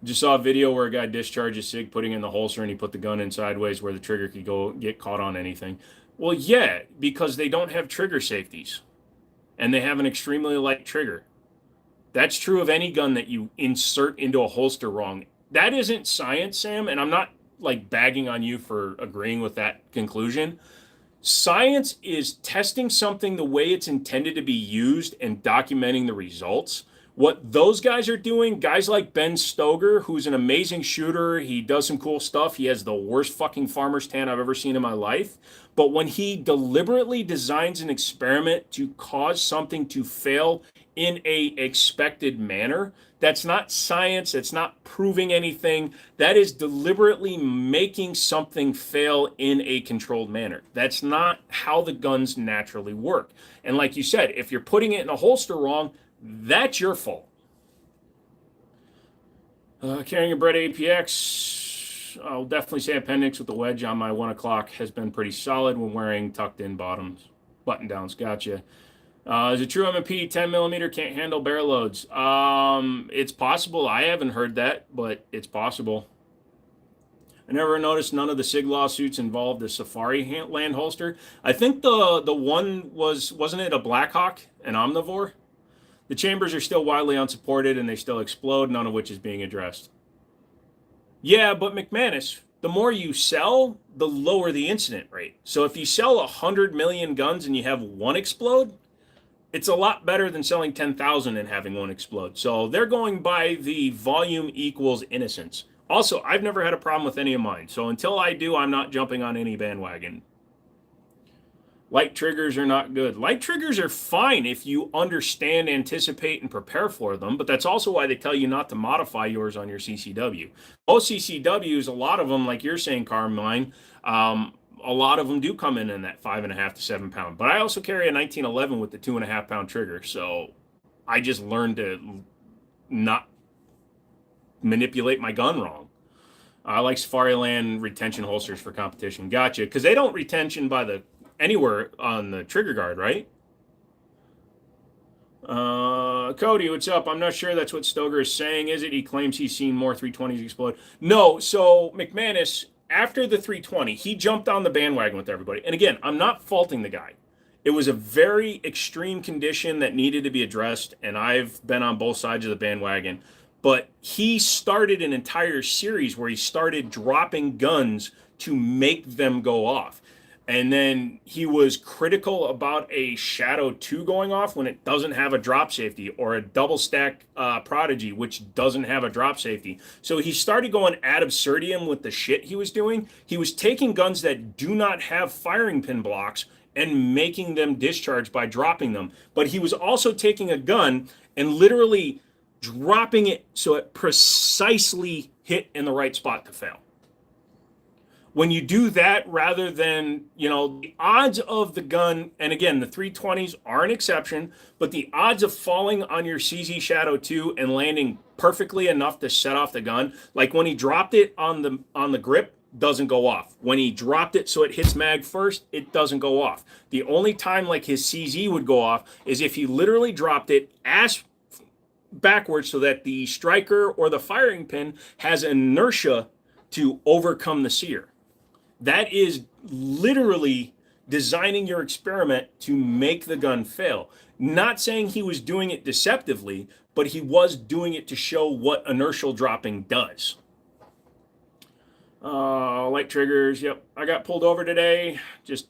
Speaker 1: Just saw a video where a guy discharged a SIG putting in the holster and he put the gun in sideways where the trigger could go get caught on anything. Well, yeah, because they don't have trigger safeties and they have an extremely light trigger. That's true of any gun that you insert into a holster wrong. That isn't science, Sam, and I'm not like bagging on you for agreeing with that conclusion. Science is testing something the way it's intended to be used and documenting the results. What those guys are doing, guys like Ben Stoger, who's an amazing shooter, he does some cool stuff. He has the worst fucking farmer's tan I've ever seen in my life. But when he deliberately designs an experiment to cause something to fail in a expected manner, that's not science. That's not proving anything. That is deliberately making something fail in a controlled manner. That's not how the guns naturally work. And like you said, if you're putting it in a holster wrong, that's your fault. Carrying a Beretta APX, I'll definitely say appendix with the wedge on my 1 o'clock has been pretty solid when wearing tucked in bottoms. Button downs, gotcha. Is it true M&P 10 millimeter can't handle barrel loads? It's possible. I haven't heard that, but it's possible. I never noticed none of the SIG lawsuits involved the Safari land holster. I think the one wasn't it a Blackhawk, an Omnivore? The chambers are still widely unsupported and they still explode, none of which is being addressed. Yeah, but McManus, the more you sell, the lower the incident rate. So if you sell 100 million guns and you have one explode, it's a lot better than selling 10,000 and having one explode. So they're going by the volume equals innocence. Also, I've never had a problem with any of mine. So until I do, I'm not jumping on any bandwagon. Light triggers are not good. Light triggers are fine if you understand, anticipate, and prepare for them, but that's also why they tell you not to modify yours on your CCW. Most CCWs, a lot of them, like you're saying, Carmine, a lot of them do come in that 5.5 to 7 pound. But I also carry a 1911 with the 2.5 pound trigger, so I just learned to not manipulate my gun wrong. I like Safariland retention holsters for competition. Gotcha, because they don't retention by the anywhere on the trigger guard, right? Cody, what's up? I'm not sure that's what Stoger is saying, is it? He claims he's seen more 320s explode. No, so McManus, after the 320, he jumped on the bandwagon with everybody. And again, I'm not faulting the guy. It was a very extreme condition that needed to be addressed, and I've been on both sides of the bandwagon. But he started an entire series where he started dropping guns to make them go off. And then he was critical about a Shadow 2 going off when it doesn't have a drop safety, or a double stack Prodigy, which doesn't have a drop safety. So he started going ad absurdum with the shit he was doing. He was taking guns that do not have firing pin blocks and making them discharge by dropping them. But he was also taking a gun and literally dropping it so it precisely hit in the right spot to fail. When you do that, rather than, the odds of the gun, and again, the 320s are an exception, but the odds of falling on your CZ Shadow 2 and landing perfectly enough to set off the gun, like when he dropped it on the grip, doesn't go off. When he dropped it so it hits mag first, it doesn't go off. The only time like his CZ would go off is if he literally dropped it ass backwards so that the striker or the firing pin has inertia to overcome the sear. That is literally designing your experiment to make the gun fail. Not saying he was doing it deceptively, but he was doing it to show what inertial dropping does. Light triggers, yep. I got pulled over today. Just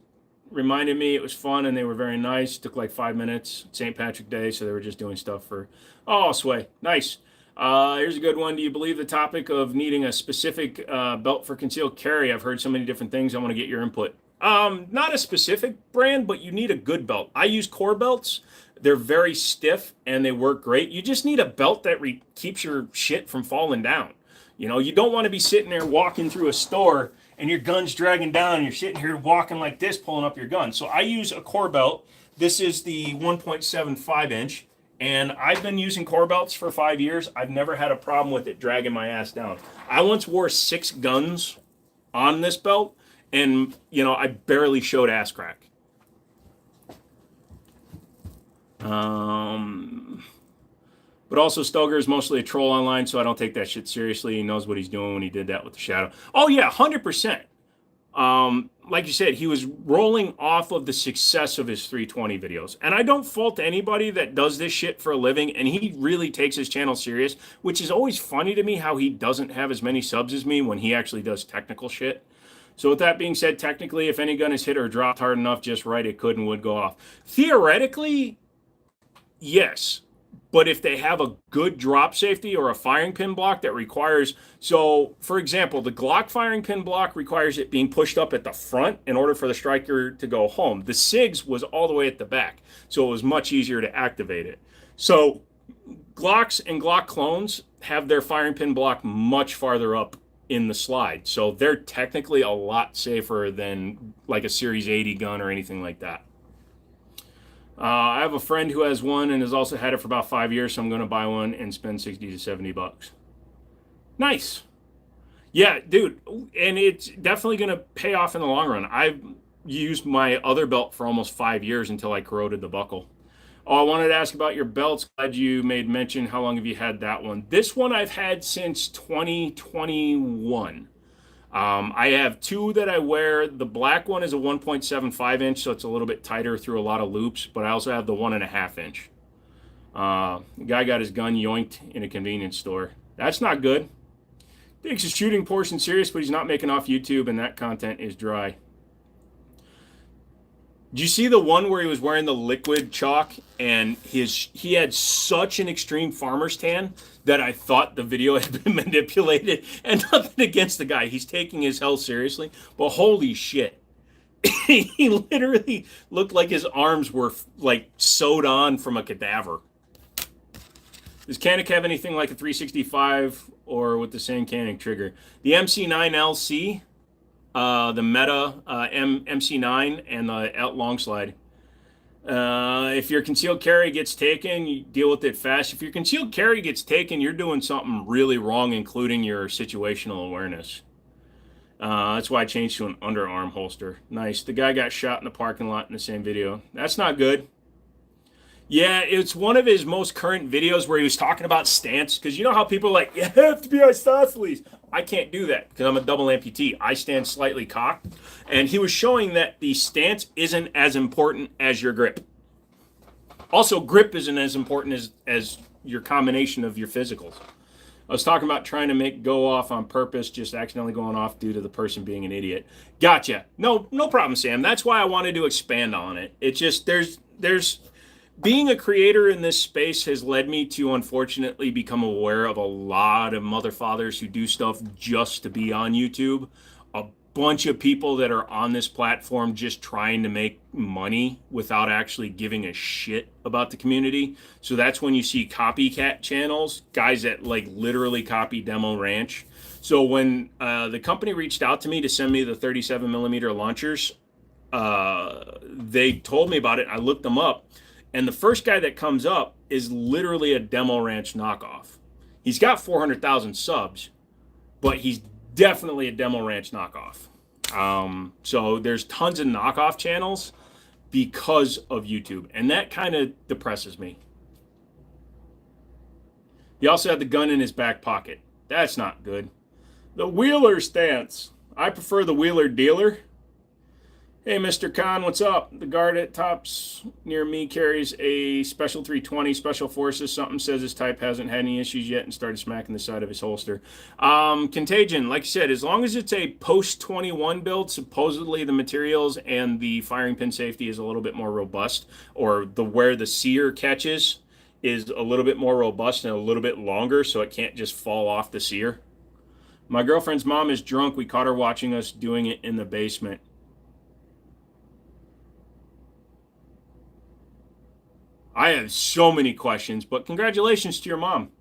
Speaker 1: reminded me it was fun and they were very nice. Took like 5 minutes. St. Patrick's Day, so they were just doing stuff for... Oh, sway. Nice. Here's a good one. Do you believe the topic of needing a specific belt for concealed carry? I've heard so many different things. I want to get your input. Not a specific brand, but you need a good belt. I use core belts. They're very stiff and they work great. You just need a belt that keeps your shit from falling down. You don't want to be sitting there walking through a store and your gun's dragging down and you're sitting here walking like this, pulling up your gun. So I use a core belt. This is the 1.75 inch. And I've been using core belts for 5 years. I've never had a problem with it dragging my ass down. I once wore 6 guns on this belt, and, I barely showed ass crack. But also, Stoger is mostly a troll online, so I don't take that shit seriously. He knows what he's doing when he did that with the Shadow. Oh, yeah, 100%. Like you said, he was rolling off of the success of his 320 videos. And I don't fault anybody that does this shit for a living, and he really takes his channel serious, which is always funny to me how he doesn't have as many subs as me when he actually does technical shit. So with that being said, technically, if any gun is hit or dropped hard enough just right, it could and would go off. Theoretically, yes. But if they have a good drop safety or a firing pin block that requires, so for example, the Glock firing pin block requires it being pushed up at the front in order for the striker to go home. The SIGs was all the way at the back, so it was much easier to activate it. So Glocks and Glock clones have their firing pin block much farther up in the slide. So they're technically a lot safer than like a Series 80 gun or anything like that. I have a friend who has one and has also had it for about 5 years, so I'm going to buy one and spend 60 to 70 bucks. Nice. Yeah, dude, and it's definitely going to pay off in the long run. I've used my other belt for almost 5 years until I corroded the buckle. Oh, I wanted to ask about your belts. Glad you made mention. How long have you had that one? This one I've had since 2021. I have 2 that I wear. The black one is a 1.75 inch, so it's a little bit tighter through a lot of loops, but I also have the 1.5 inch. The guy got his gun yoinked in a convenience store. That's not good. Takes his shooting portion serious, but he's not making off YouTube, and that content is dry. Did you see the one where he was wearing the liquid chalk and he had such an extreme farmer's tan that I thought the video had been manipulated? And nothing against the guy. He's taking his health seriously. But holy shit. He literally looked like his arms were like sewed on from a cadaver. Does Canik have anything like a 365 or with the same Canik trigger? The MC9LC... the Meta MC9 and the long slide. If your concealed carry gets taken, you deal with it fast. If your concealed carry gets taken, you're doing something really wrong, including your situational awareness. That's why I changed to an underarm holster. Nice. The guy got shot in the parking lot in the same video. That's not good. Yeah, it's one of his most current videos where he was talking about stance. Because you know how people are like, you have to be isosceles. I can't do that because I'm a double amputee. I stand slightly cocked. And he was showing that the stance isn't as important as your grip. Also, grip isn't as important as your combination of your physicals. I was talking about trying to make go off on purpose, just accidentally going off due to the person being an idiot. Gotcha. No problem, Sam. That's why I wanted to expand on it. It's just there's being a creator in this space has led me to unfortunately become aware of a lot of mother fathers who do stuff just to be on YouTube. A bunch of people that are on this platform just trying to make money without actually giving a shit about the community. So that's when you see copycat channels, guys that like literally copy Demo Ranch. So when the company reached out to me to send me the 37 millimeter launchers, they told me about it. I looked them up. And the first guy that comes up is literally a Demo Ranch knockoff. He's got 400,000 subs, but he's definitely a Demo Ranch knockoff. So there's tons of knockoff channels because of YouTube, and that kind of depresses me. He also had the gun in his back pocket. That's not good. The Wheeler stance. I prefer the Wheeler dealer. Hey, Mr. Khan, what's up? The guard at tops near me carries a Special 320 Special Forces. Something says his type hasn't had any issues yet and started smacking the side of his holster. Contagion, like I said, as long as it's a post-21 build, supposedly the materials and the firing pin safety is a little bit more robust, or where the sear catches is a little bit more robust and a little bit longer, so it can't just fall off the sear. My girlfriend's mom is drunk. We caught her watching us doing it in the basement. I have so many questions, but congratulations to your mom.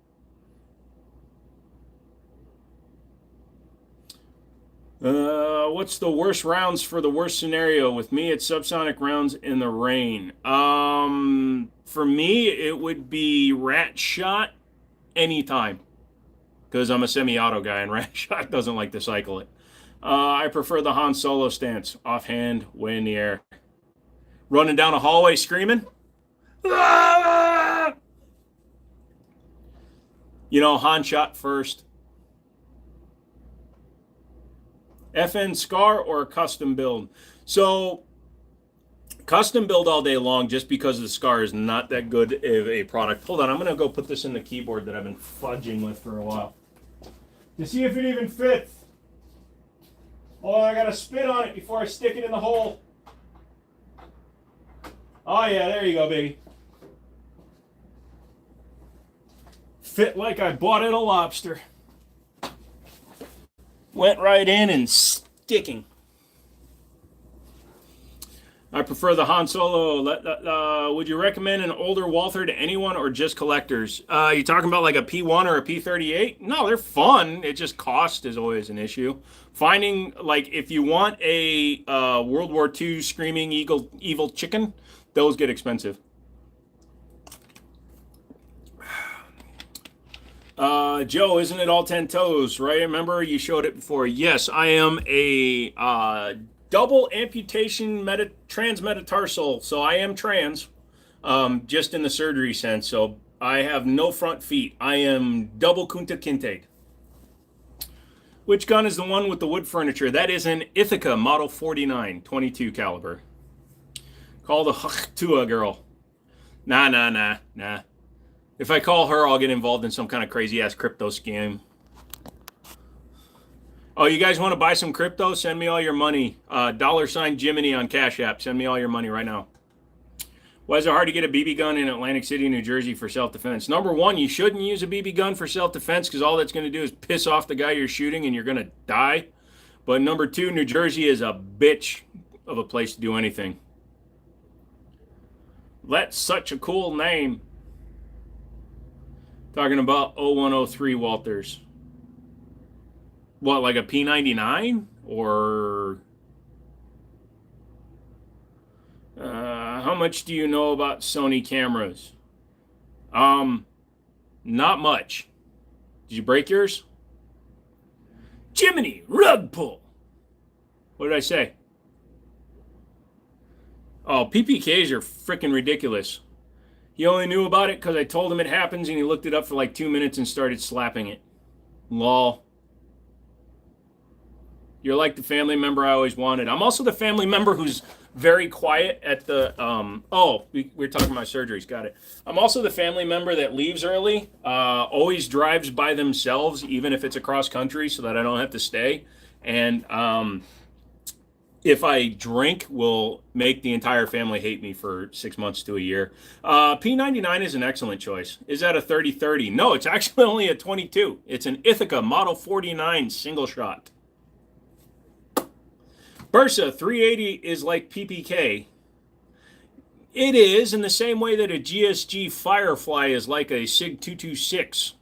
Speaker 1: What's the worst rounds for the worst scenario? With me, it's subsonic rounds in the rain. For me, it would be rat shot anytime, because I'm a semi-auto guy and rat shot doesn't like to cycle it. I prefer the Han Solo stance, offhand, way in the air. Running down a hallway screaming. Ah! You know, Han shot first. FN Scar or a custom build? So, custom build all day long just because the Scar is not that good of a product. Hold on, I'm going to go put this in the keyboard that I've been fudging with for a while to see if it even fits. Oh, I got to spit on it before I stick it in the hole. Oh, yeah, there you go, baby. Fit like I bought at a lobster. Went right in and sticking. I prefer the Han Solo. Would you recommend an older Walther to anyone or just collectors? You talking about like a P1 or a P38? No, they're fun. It just cost is always an issue. Finding, like, if you want a World War II screaming evil chicken, those get expensive. Joe, isn't it all 10 toes, right? Remember you showed it before. Yes, I am a double amputation transmetatarsal, so I am trans, just in the surgery sense. So I have no front feet. I am double Kunta Kinte. Which gun is the one with the wood furniture? That is an Ithaca Model 49, 22 caliber. Call the Hachtua girl. Nah. If I call her, I'll get involved in some kind of crazy-ass crypto scam. Oh, you guys want to buy some crypto? Send me all your money. $sign Jiminy on Cash App. Send me all your money right now. Why is it hard to get a BB gun in Atlantic City, New Jersey for self-defense? Number one, you shouldn't use a BB gun for self-defense because all that's going to do is piss off the guy you're shooting and you're going to die. But number two, New Jersey is a bitch of a place to do anything. That's such a cool name. Talking about 0103 Walters. What, like a P99? Or how much do you know about Sony cameras? Not much. Did you break yours? Jiminy, rug pull. What did I say? Oh, PPKs are freaking ridiculous. He only knew about it because I told him it happens and he looked it up for like 2 minutes and started slapping it. Lol. You're like the family member I always wanted. I'm also the family member who's very quiet at the we're talking about surgeries. Got it. I'm also the family member that leaves early, always drives by themselves, even if it's across country, so that I don't have to stay. And if I drink, will make the entire family hate me for 6 months to a year. P99 is an excellent choice. Is that a 30-30? No, it's actually only a 22. It's an Ithaca Model 49 single shot. Bursa 380 is like PPK. It is in the same way that a GSG Firefly is like a SIG 226.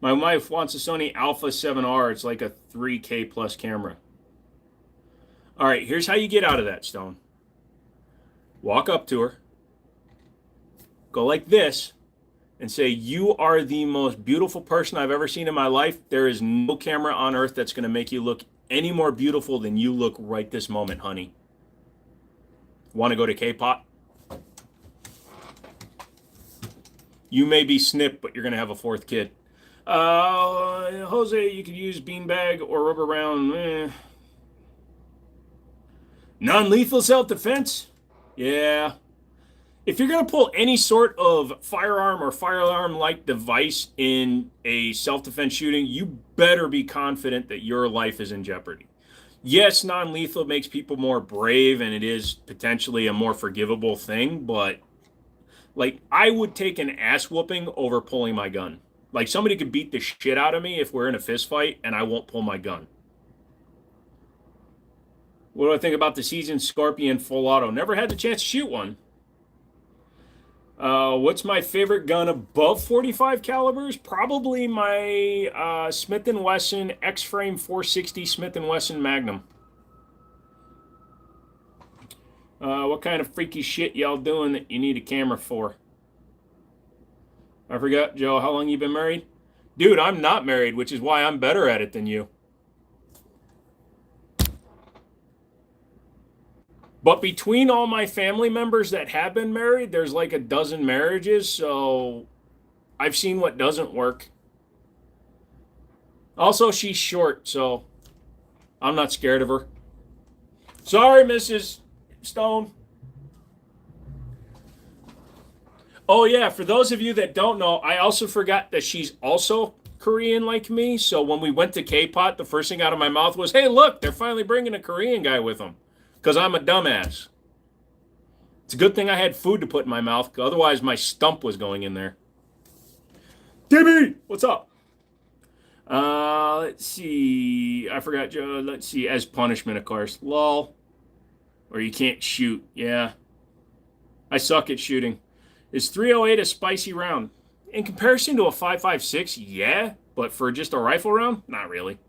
Speaker 1: My wife wants a Sony Alpha 7R. It's like a 3K plus camera. All right, here's how you get out of that, Stone. Walk up to her. Go like this and say, "You are the most beautiful person I've ever seen in my life. There is no camera on earth that's going to make you look any more beautiful than you look right this moment, honey. Want to go to K-pop? You may be snipped, but you're going to have a fourth kid. Jose, you could use beanbag or rubber round. Non-lethal self-defense? Yeah. If you're going to pull any sort of firearm or firearm-like device in a self-defense shooting, you better be confident that your life is in jeopardy. Yes, non-lethal makes people more brave, and it is potentially a more forgivable thing, but like, I would take an ass whooping over pulling my gun. Like, somebody could beat the shit out of me if we're in a fist fight, and I won't pull my gun. What do I think about the Seasoned Scorpion full auto? Never had the chance to shoot one. What's my favorite gun above 45 calibers? Probably my Smith & Wesson X-Frame 460 Smith & Wesson Magnum. What kind of freaky shit y'all doing that you need a camera for? I forgot, Joe, how long you been married? Dude, I'm not married, which is why I'm better at it than you. But between all my family members that have been married, there's like a dozen marriages, so I've seen what doesn't work. Also, she's short, so I'm not scared of her. Sorry, Mrs. Stone. Oh, yeah, for those of you that don't know, I also forgot that she's also Korean like me. So when we went to K-Pot, the first thing out of my mouth was, "Hey, look, they're finally bringing a Korean guy with them." Because I'm a dumbass. It's a good thing I had food to put in my mouth, otherwise my stump was going in there. DB, what's up? Let's see. I forgot, Joe. Let's see. As punishment, of course. Lol. Or you can't shoot. Yeah. I suck at shooting. Is 308 a spicy round? In comparison to a 5.56, yeah. But for just a rifle round, not really.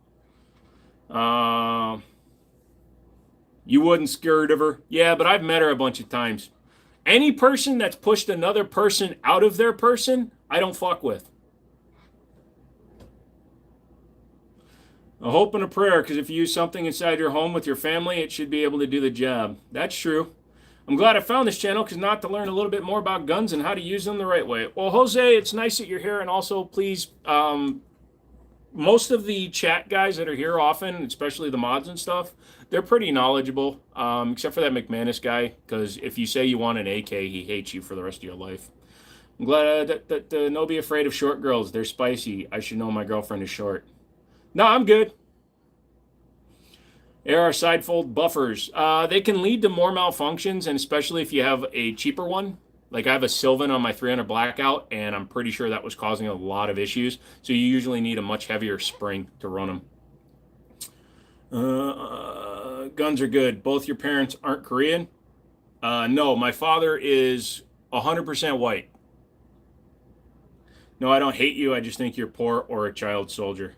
Speaker 1: You wasn't scared of her? Yeah, but I've met her a bunch of times. Any person that's pushed another person out of their person, I don't fuck with. A hope and a prayer, because if you use something inside your home with your family, it should be able to do the job. That's true. I'm glad I found this channel, because not to learn a little bit more about guns and how to use them the right way. Well, Jose, it's nice that you're here, and also please, most of the chat guys that are here often, especially the mods and stuff, they're pretty knowledgeable, except for that McManus guy, because if you say you want an AK, he hates you for the rest of your life. I'm glad that no be afraid of short girls. They're spicy. I should know my girlfriend is short. No, I'm good. AR side fold buffers. They can lead to more malfunctions, and especially if you have a cheaper one. Like I have a Sylvan on my 300 Blackout, and I'm pretty sure that was causing a lot of issues. So you usually need a much heavier spring to run them. Guns are good. Both your parents aren't Korean? No, my father is 100% white. No, I don't hate you. I just think you're poor or a child soldier.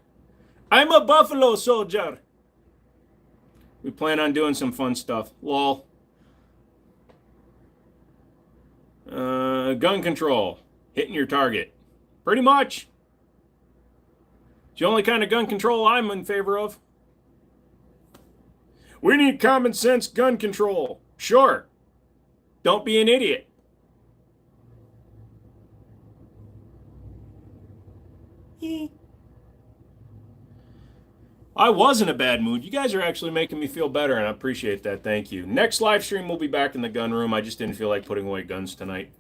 Speaker 1: I'm a Buffalo soldier. We plan on doing some fun stuff. Lol. Gun control. Hitting your target. Pretty much. It's the only kind of gun control I'm in favor of. We need common sense gun control. Sure. Don't be an idiot. I was in a bad mood. You guys are actually making me feel better, and I appreciate that. Thank you. Next live stream, we'll be back in the gun room. I just didn't feel like putting away guns tonight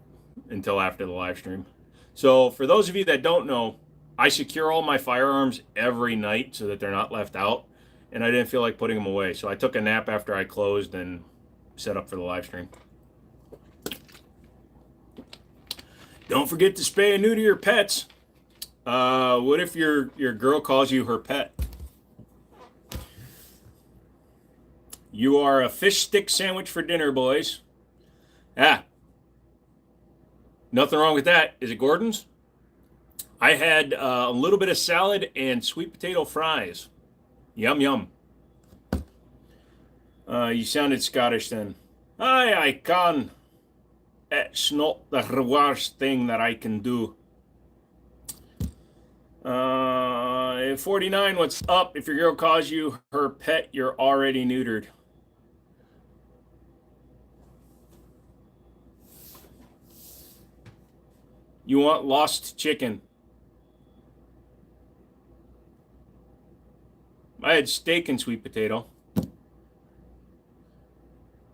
Speaker 1: until after the live stream. So, for those of you that don't know, I secure all my firearms every night so that they're not left out, and I didn't feel like putting them away. So, I took a nap after I closed and set up for the live stream. Don't forget to spay and neuter your pets. What if your girl calls you her pet? You are a fish stick sandwich for dinner, boys. Ah, nothing wrong with that. Is it Gordon's? I had a little bit of salad and sweet potato fries. Yum, yum. You sounded Scottish then. I can. It's not the worst thing that I can do. 49, what's up? If your girl calls you her pet, you're already neutered. You want lost chicken. I had steak and sweet potato.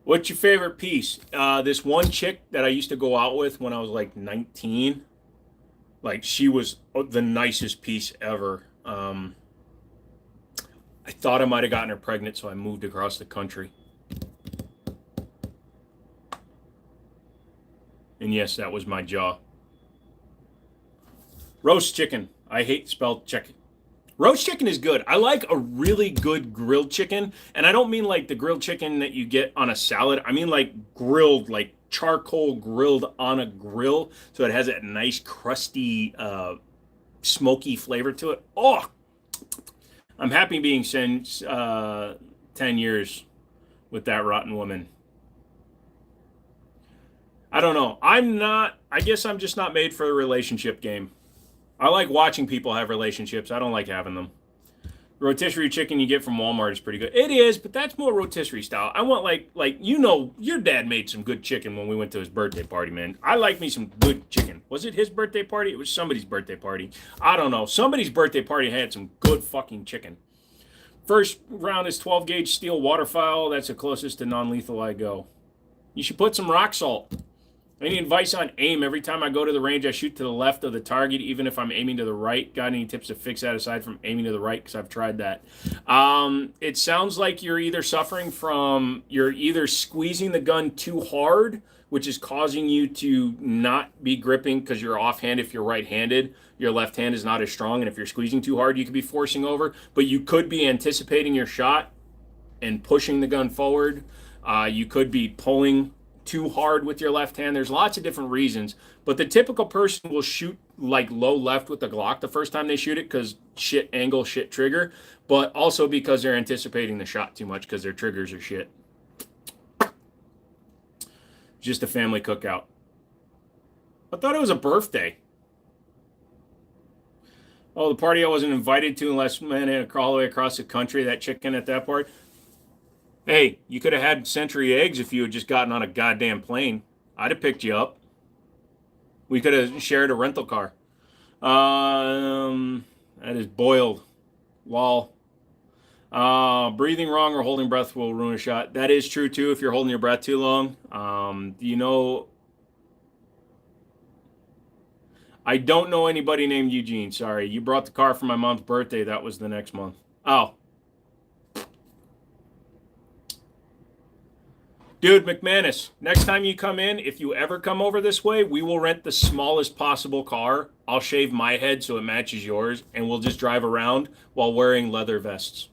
Speaker 1: What's your favorite piece? This one chick that I used to go out with when I was like 19. Like, she was the nicest piece ever. I thought I might have gotten her pregnant, so I moved across the country. And yes, that was my jaw. Roast chicken. I hate spelled chicken. Roast chicken is good. I like a really good grilled chicken. And I don't mean like the grilled chicken that you get on a salad. I mean like grilled, like charcoal grilled on a grill. So it has that nice crusty, smoky flavor to it. Oh, I'm happy being since 10 years with that rotten woman. I don't know. I guess I'm just not made for a relationship game. I like watching people have relationships. I don't like having them. Rotisserie chicken you get from Walmart is pretty good. It is, but that's more rotisserie style. I want like your dad made some good chicken when we went to his birthday party, man. I like me some good chicken. Was it his birthday party? It was somebody's birthday party. I don't know. Somebody's birthday party had some good fucking chicken. First round is 12 gauge steel waterfowl. That's the closest to non-lethal I go. You should put some rock salt. Any advice on aim? Every time I go to the range, I shoot to the left of the target, even if I'm aiming to the right. Got any tips to fix that aside from aiming to the right? Because I've tried that. It sounds like you're either squeezing the gun too hard, which is causing you to not be gripping because you're offhand. If you're right-handed, your left hand is not as strong. And if you're squeezing too hard, you could be forcing over. But you could be anticipating your shot and pushing the gun forward. You could be pulling too hard with your left hand. There's lots of different reasons, but the typical person will shoot like low left with the Glock the first time they shoot it because shit angle, shit trigger, but also because they're anticipating the shot too much because their triggers are shit. Just a family cookout. I thought it was a birthday. Oh, the party I wasn't invited to unless man had to all the way across the country. That chicken at that party. Hey, you could have had Century eggs if you had just gotten on a goddamn plane. I'd have picked you up. We could have shared a rental car. That is boiled. Lol. Breathing wrong or holding breath will ruin a shot. That is true, too, if you're holding your breath too long. I don't know anybody named Eugene. Sorry. You brought the car for my mom's birthday. That was the next month. Oh. Dude, McManus, next time you come in, if you ever come over this way, we will rent the smallest possible car. I'll shave my head so it matches yours, and we'll just drive around while wearing leather vests.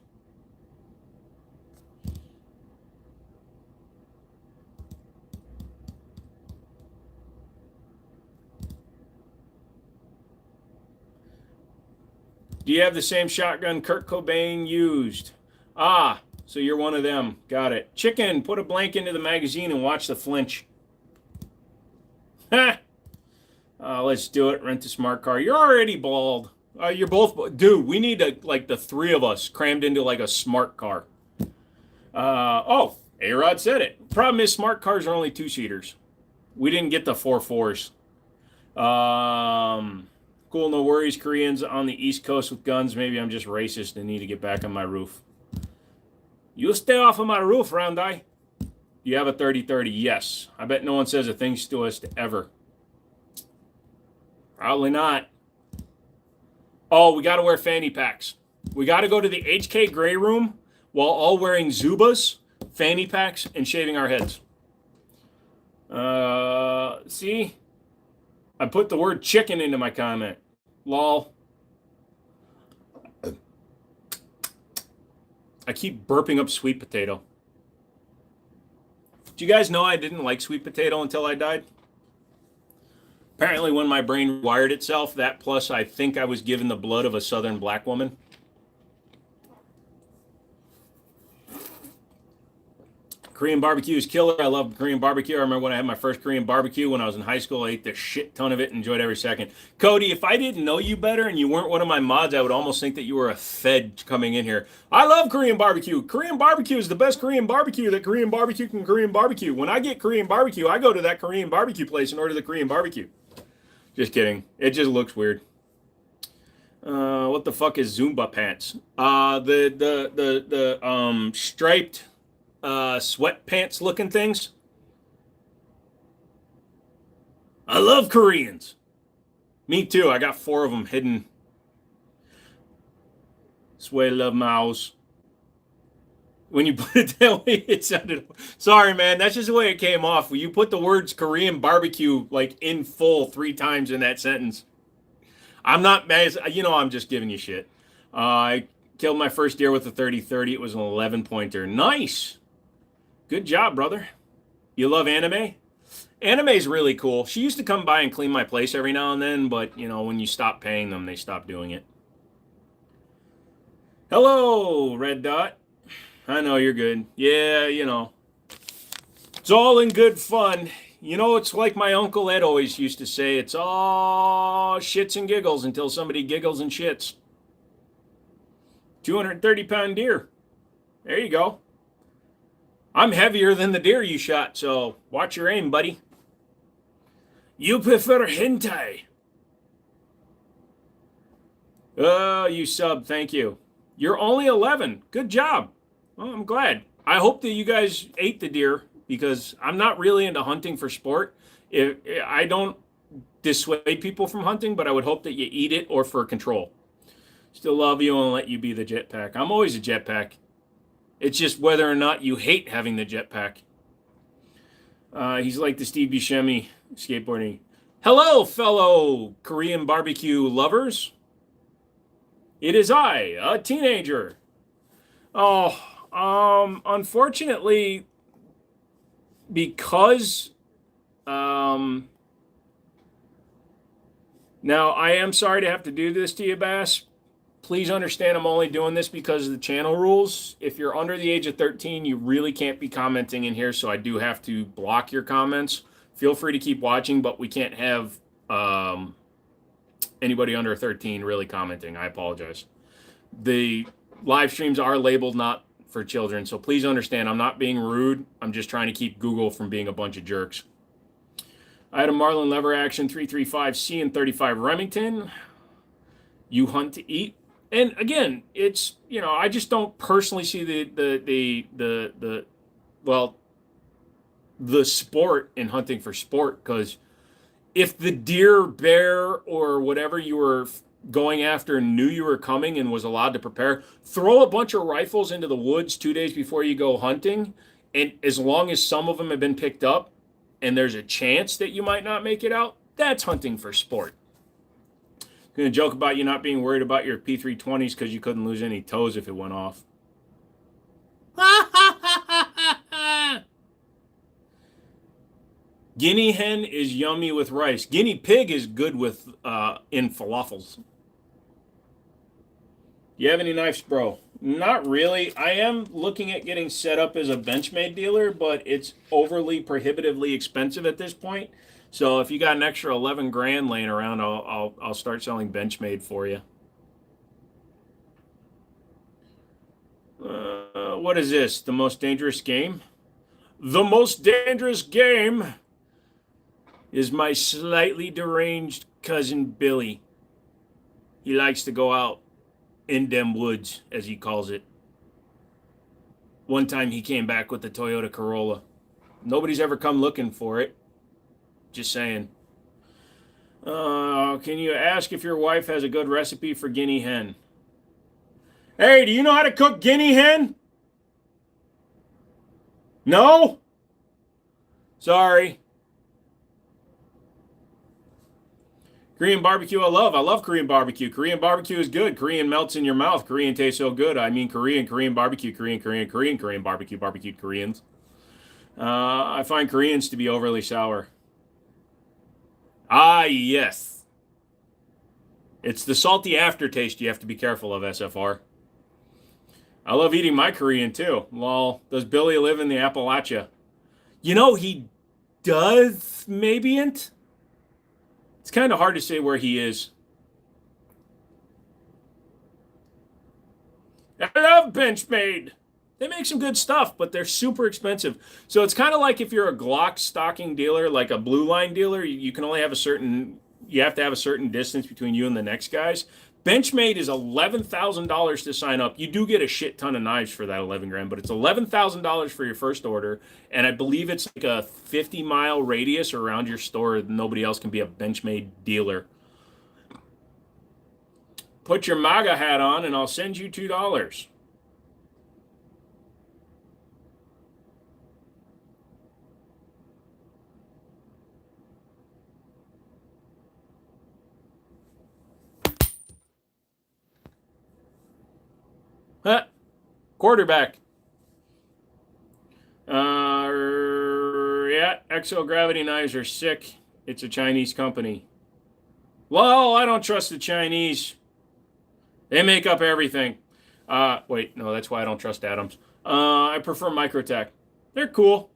Speaker 1: Do you have the same shotgun Kurt Cobain used? Ah. So you're one of them. Got it. Chicken, put a blank into the magazine and watch the flinch. Let's do it. Rent a smart car. You're already bald. You're both... Dude, we need the three of us crammed into like a smart car. A-Rod said it. Problem is smart cars are only two-seaters. We didn't get the 4.4s. Cool, no worries. Koreans on the East Coast with guns. Maybe I'm just racist and need to get back on my roof. You stay off of my roof, round eye. You have a 30-30. Yes. I bet no one says a thing to us ever. Probably not. Oh, we got to wear fanny packs. We got to go to the HK Gray Room while all wearing Zubas, fanny packs, and shaving our heads. See? I put the word chicken into my comment. Lol. I keep burping up sweet potato. Do you guys know I didn't like sweet potato until I died? Apparently when my brain wired itself, that plus I think I was given the blood of a southern black woman. Korean barbecue is killer. I love Korean barbecue. I remember when I had my first Korean barbecue when I was in high school. I ate the shit ton of it and enjoyed every second. Cody, if I didn't know you better and you weren't one of my mods, I would almost think that you were a fed coming in here. I love Korean barbecue. Korean barbecue is the best Korean barbecue that Korean barbecue can Korean barbecue. When I get Korean barbecue, I go to that Korean barbecue place and order the Korean barbecue. Just kidding. It just looks weird. What the fuck is Zumba pants? The striped sweatpants looking things. I love Koreans. Me too. I got 4 of them hidden. Sway love mouse. When you put it that way, it sounded. Sorry, man. That's just the way it came off. When you put the words Korean barbecue like in full 3 times in that sentence. I'm not mad. You know, I'm just giving you shit. I killed my first deer with a 30-30. It was an 11-pointer. Nice. Good job, brother. You love anime? Anime's really cool. She used to come by and clean my place every now and then, but, you know, when you stop paying them, they stop doing it. Hello, Red Dot. I know you're good. Yeah, you know. It's all in good fun. You know, it's like my Uncle Ed always used to say, it's all shits and giggles until somebody giggles and shits. 230-pound deer. There you go. I'm heavier than the deer you shot, so watch your aim, buddy. You prefer hentai. Oh, you sub, thank you. You're only 11. Good job. Well, I'm glad. I hope that you guys ate the deer because I'm not really into hunting for sport. I don't dissuade people from hunting, but I would hope that you eat it or for control. Still love you and let you be the jetpack. I'm always a jetpack. It's just whether or not you hate having the jetpack. He's like the Steve Buscemi skateboarding. Hello, fellow Korean barbecue lovers. It is I, a teenager. Oh, unfortunately, because, now I am sorry to have to do this to you, Bass. Please understand I'm only doing this because of the channel rules. If you're under the age of 13, you really can't be commenting in here, so I do have to block your comments. Feel free to keep watching, but we can't have anybody under 13 really commenting. I apologize. The live streams are labeled not for children, so please understand I'm not being rude. I'm just trying to keep Google from being a bunch of jerks. I had a Marlin lever action 335C and 35 Remington. You hunt to eat. And again, it's, you know, I just don't personally see the sport in hunting for sport, because if the deer, bear, or whatever you were going after knew you were coming and was allowed to prepare, throw a bunch of rifles into the woods 2 days before you go hunting, and as long as some of them have been picked up and there's a chance that you might not make it out, that's hunting for sport. Gonna joke about you not being worried about your P320s because you couldn't lose any toes if it went off. Guinea hen is yummy with rice. Guinea pig is good with in falafels. Do you have any knives, bro? Not really. I am looking at getting set up as a Benchmade dealer, but it's overly prohibitively expensive at this point. So if you got an extra 11 grand laying around, I'll start selling Benchmade for you. What is this? The most dangerous game? The most dangerous game is my slightly deranged cousin Billy. He likes to go out in them woods, as he calls it. One time he came back with the Toyota Corolla. Nobody's ever come looking for it. Just saying. Can you ask if your wife has a good recipe for guinea hen? Hey, do you know how to cook guinea hen? No? Sorry. Korean barbecue I love. I love Korean barbecue. Korean barbecue is good. Korean melts in your mouth. Korean tastes so good. I mean Korean barbecue, Korean barbecue, barbecued Koreans. I find Koreans to be overly sour. Ah, yes. It's the salty aftertaste you have to be careful of, SFR. I love eating my Korean too. Well, does Billy live in the Appalachia? You know, he does, maybe. It's kind of hard to say where he is. I love Benchmade. They make some good stuff, but they're super expensive. So it's kind of like if you're a Glock stocking dealer, like a blue line dealer, you can only have you have to have a certain distance between you and the next guys. Benchmade is $11,000 to sign up. You do get a shit ton of knives for that 11 grand, but it's $11,000 for your first order. And I believe it's like a 50-mile radius around your store. Nobody else can be a Benchmade dealer. Put your MAGA hat on and I'll send you $2. Huh. Quarterback. Yeah, exogravity knives are sick. It's a Chinese company. Well, I don't trust the Chinese. They make up everything. Wait, no, that's why I don't trust Adams. I prefer Microtech. They're cool.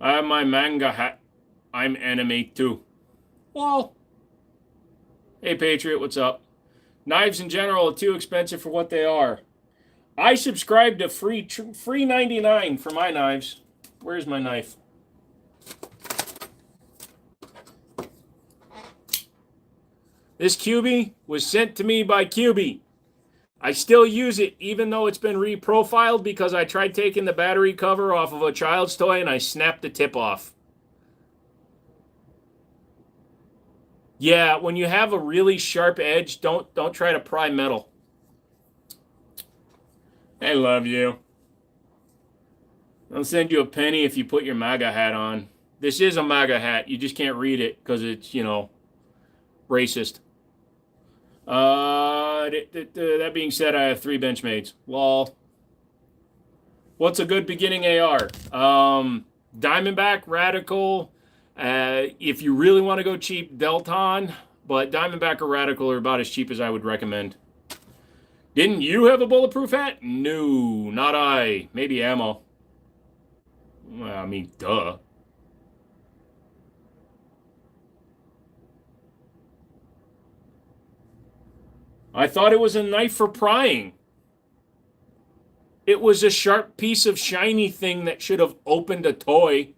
Speaker 1: I have my manga hat. I'm anime too. Well, hey Patriot, what's up? Knives in general are too expensive for what they are. I subscribe to free 99 for my knives. Where's my knife? This QB was sent to me by QB. I still use it even though it's been reprofiled because I tried taking the battery cover off of a child's toy and I snapped the tip off. Yeah, when you have a really sharp edge, don't try to pry metal. I love you. I'll send you a penny if you put your MAGA hat on. This is a MAGA hat. You just can't read it because it's, racist. That being said, I have 3 Benchmades. Lol. What's a good beginning AR? Diamondback, Radical. If you really want to go cheap, Delton. But Diamondback or Radical are about as cheap as I would recommend. Didn't you have a bulletproof hat? No, not I. Maybe ammo. Well, I mean, duh. I thought it was a knife for prying. It was a sharp piece of shiny thing that should have opened a toy.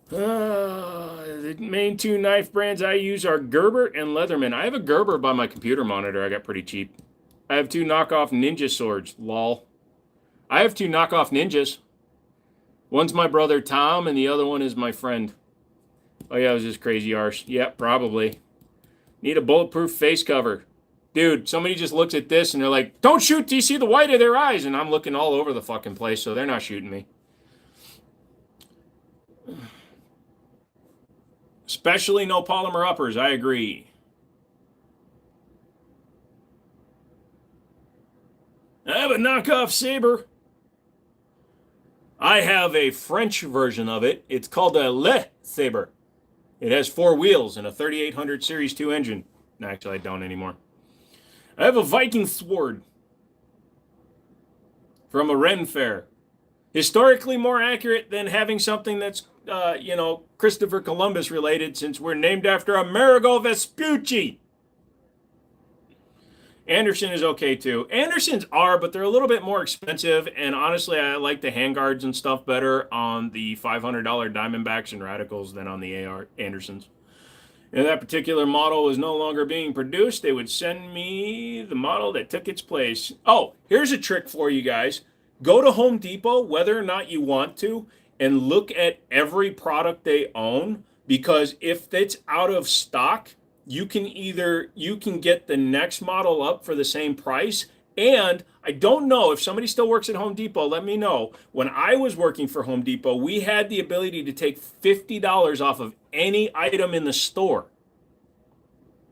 Speaker 1: The main 2 knife brands I use are Gerber and Leatherman. I have a Gerber by my computer monitor I got pretty cheap. I have 2 knockoff ninja swords. Lol. I have 2 knockoff ninjas. One's my brother Tom and the other one is my friend. Oh yeah, it was just crazy arse. Yep, probably. Need a bulletproof face cover. Dude, somebody just looks at this and they're like, don't shoot, do you see the white of their eyes? And I'm looking all over the fucking place, so they're not shooting me. Especially no polymer uppers, I agree. I have a knockoff saber. I have a French version of it. It's called a Le Saber. It has 4 wheels and a 3800 Series 2 engine. Actually, I don't anymore. I have a Viking sword from a Ren fair. Historically more accurate than having something that's, Christopher Columbus related since we're named after Amerigo Vespucci. Anderson is okay too. Andersons are, but they're a little bit more expensive. And honestly, I like the handguards and stuff better on the $500 Diamondbacks and Radicals than on the AR Andersons. If that particular model was no longer being produced, they would send me the model that took its place. Oh, here's a trick for you guys. Go to Home Depot, whether or not you want to, and look at every product they own, because if it's out of stock, you can get the next model up for the same price. And I don't know if somebody still works at Home Depot, let me know. When I was working for Home Depot, we had the ability to take $50 off of any item in the store.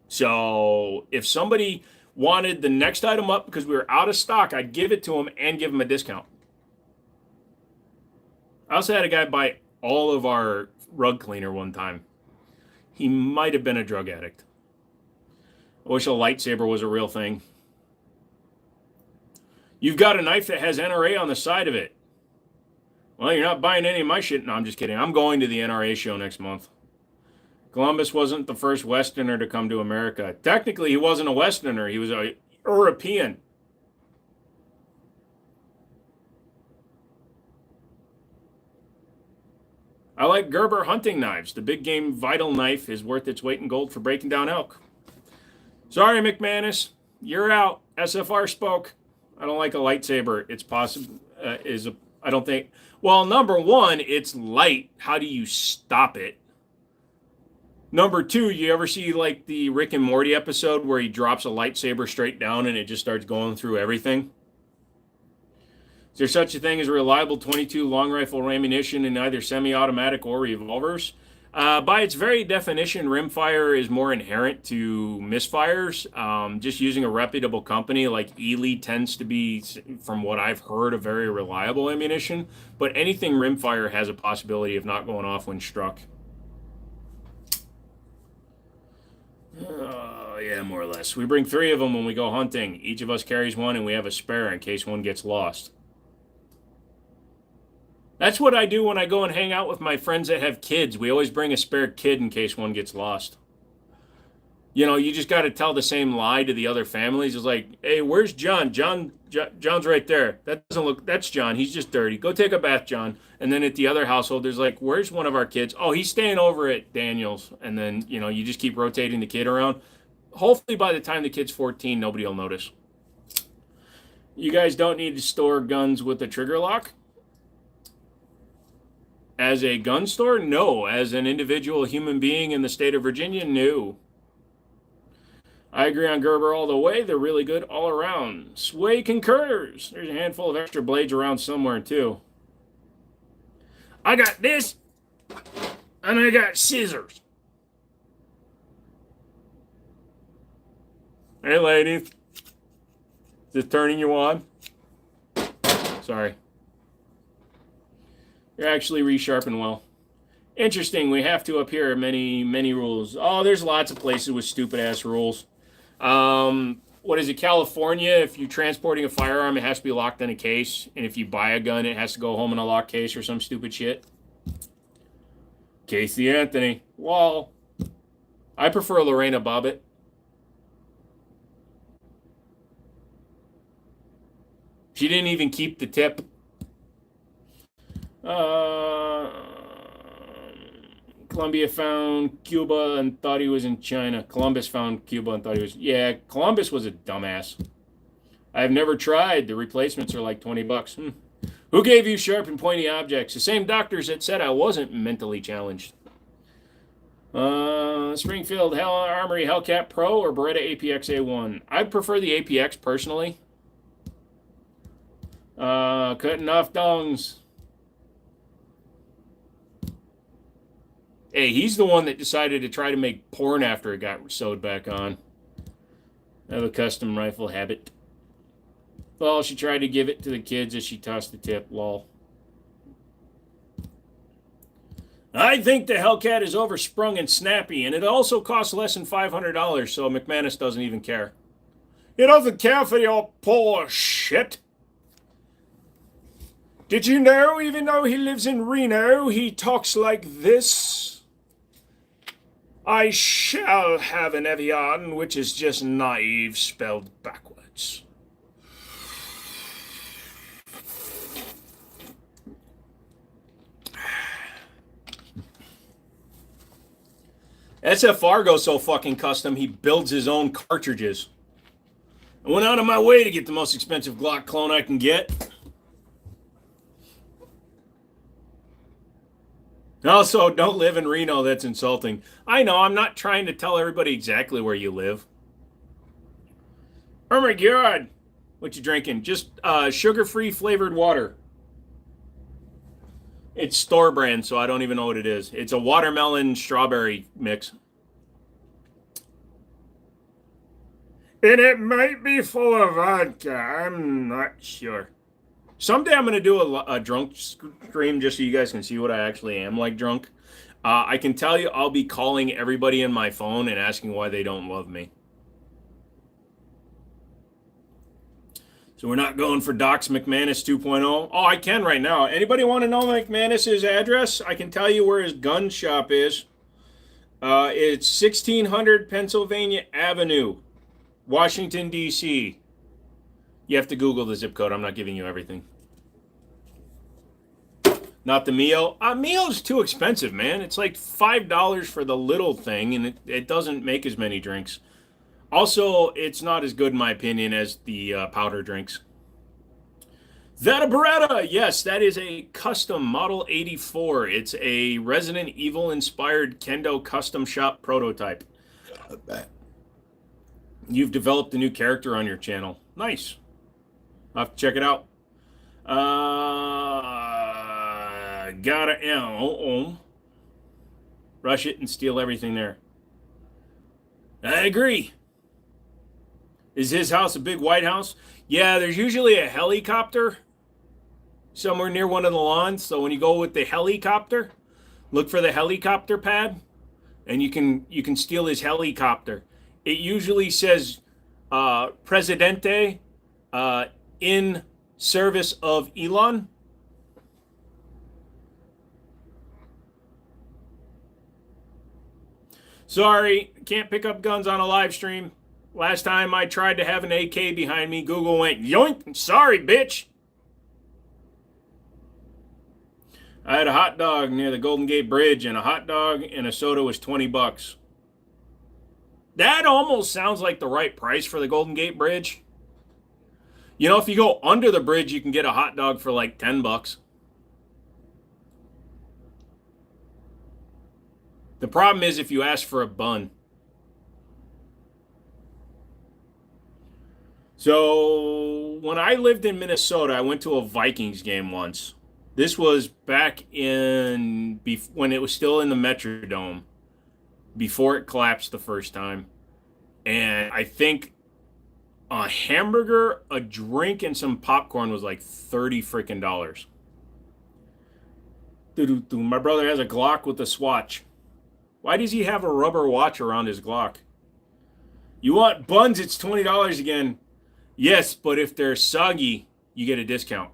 Speaker 1: So if somebody wanted the next item up because we were out of stock, I'd give it to them and give them a discount. I also had a guy buy all of our rug cleaner one time. He might have been a drug addict. I wish a lightsaber was a real thing. You've got a knife that has NRA on the side of it. Well, you're not buying any of my shit. No, I'm just kidding. I'm going to the NRA show next month. Columbus wasn't the first Westerner to come to America. Technically, he wasn't a Westerner. He was a European. I like Gerber hunting knives. The big game Vital knife is worth its weight in gold for breaking down elk. Sorry, McManus. You're out. SFR spoke. I don't like a lightsaber. It's possible. I don't think. Well, number one, it's light. How do you stop it? Number two, you ever see like the Rick and Morty episode where he drops a lightsaber straight down and it just starts going through everything? Is there such a thing as a reliable 22 long rifle ammunition in either semi-automatic or revolvers? By its very definition, rimfire is more inherent to misfires. Just using a reputable company like Ely tends to be, from what I've heard, a very reliable ammunition. But anything rimfire has a possibility of not going off when struck. Yeah, more or less. We bring 3 of them when we go hunting. Each of us carries one, and we have a spare in case one gets lost. That's what I do when I go and hang out with my friends that have kids. We always bring a spare kid in case one gets lost. You know, you just got to tell the same lie to the other families. It's like, hey, where's John? John's right there. That doesn't look, that's John. He's just dirty. Go take a bath, John. And then at the other household, there's like, where's one of our kids? Oh, he's staying over at Daniel's. And then, you know, you just keep rotating the kid around. Hopefully by the time the kid's 14, nobody will notice. You guys don't need to store guns with a trigger lock. As a gun store? No. As an individual human being in the state of Virginia? No. I agree on Gerber all the way. They're really good all around. Sway concurs. There's a handful of extra blades around somewhere, too. I got this, and I got scissors. Hey, ladies. Is this turning you on? Sorry. You're actually resharpened well. Interesting. We have to up here many rules. Oh, there's lots of places with stupid-ass rules. What is it, California? If you're transporting a firearm, it has to be locked in a case. And if you buy a gun, it has to go home in a locked case or some stupid shit. Casey Anthony. Well, I prefer Lorena Bobbitt. She didn't even keep the tip. Columbia found Cuba and thought he was in China. Columbus found Cuba and thought he was... Yeah, Columbus was a dumbass. I've never tried. The replacements are like $20. Who gave you sharp and pointy objects? The same doctors that said I wasn't mentally challenged. Springfield Armory Hellcat Pro or Beretta APX A1? I'd prefer the APX personally. Cutting off dongs. Hey, he's the one that decided to try to make porn after it got sewed back on. I have a custom rifle habit. Well, she tried to give it to the kids as she tossed the tip. Lol. I think the Hellcat is oversprung and snappy, and it also costs less than $500, so McManus doesn't even care. He doesn't care for your poor shit. Did you know, even though he lives in Reno, he talks like this? I shall have an Evian, which is just naive spelled backwards. Sports. SF Fargo's so fucking custom, he builds his own cartridges. I went out of my way to get the most expensive Glock clone I can get. Also, don't live in Reno. That's insulting. I know. I'm not trying to tell everybody exactly where you live. Oh my God. What you drinking? Just sugar-free flavored water. It's store brand, so I don't even know what it is. It's a watermelon strawberry mix. And it might be full of vodka. I'm not sure. Someday I'm going to do a drunk stream just so you guys can see what I actually am like drunk. I can tell you I'll be calling everybody in my phone and asking why they don't love me. So we're not going for Docs McManus 2.0. Oh, I can right now. Anybody want to know McManus's address? I can tell you where his gun shop is. It's 1600 Pennsylvania Avenue, Washington, D.C. You have to Google the zip code. I'm not giving you everything. Not the Mio. Mio's too expensive, man. It's like $5 for the little thing, and it doesn't make as many drinks. Also, it's not as good, in my opinion, as the powder drinks. That a Beretta. Yes, that is a custom Model 84. It's a Resident Evil-inspired Kendo custom shop prototype. You've developed a new character on your channel. Nice. I'll have to check it out. Gotta rush it and steal everything there. I agree. Is his house a big White House? Yeah, there's usually a helicopter somewhere near one of the lawns. So when you go with the helicopter, look for the helicopter pad, and you can steal his helicopter. It usually says Presidente in service of Elon. Sorry, can't pick up guns on a live stream. Last time I tried to have an AK behind me, Google went, yoink, sorry, bitch. I had a hot dog near the Golden Gate Bridge, and a hot dog and a soda was $20. That almost sounds like the right price for the Golden Gate Bridge. You know, if you go under the bridge, you can get a hot dog for like $10. The problem is if you ask for a bun. So when I lived in Minnesota, I went to a Vikings game once. This was back in when it was still in the Metrodome, before it collapsed the first time. And I think a hamburger, a drink, and some popcorn was like $30 freaking dollars. My brother has a Glock with a swatch. Why does he have a rubber watch around his Glock? You want buns, it's $20 again. Yes, but if they're soggy, you get a discount.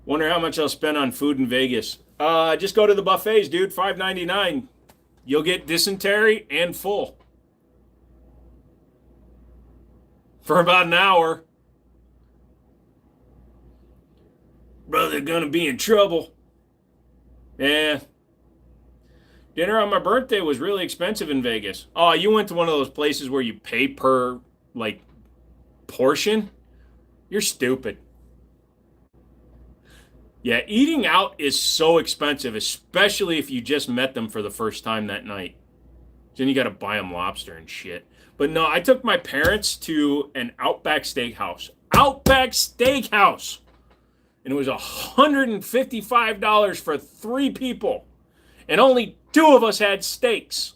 Speaker 1: Wonder how much I'll spend on food in Vegas. Just go to the buffets, dude. $5.99. You'll get dysentery and full. For about an hour. Brother gonna be in trouble. Yeah. Dinner on my birthday was really expensive in Vegas. Oh, you went to one of those places where you pay per, like, portion? You're stupid. Yeah, eating out is so expensive, especially if you just met them for the first time that night. Then you got to buy them lobster and shit. But no, I took my parents to an Outback Steakhouse. Outback Steakhouse! And it was $155 for 3 people. And only 2 of us had steaks.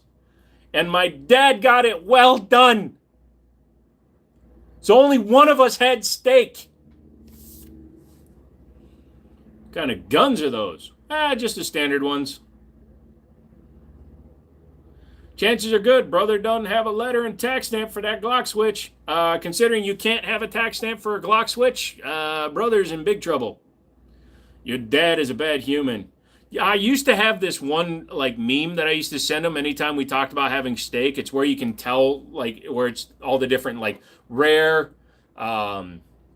Speaker 1: And my dad got it well done. So only one of us had steak. What kind of guns are those? Just the standard ones. Chances are good brother doesn't have a letter and tax stamp for that Glock switch. Considering you can't have a tax stamp for a Glock switch, brother's in big trouble. Your dad is a bad human. Yeah, I used to have this one like meme that I used to send him anytime we talked about having steak. It's where you can tell like where it's all the different like rare,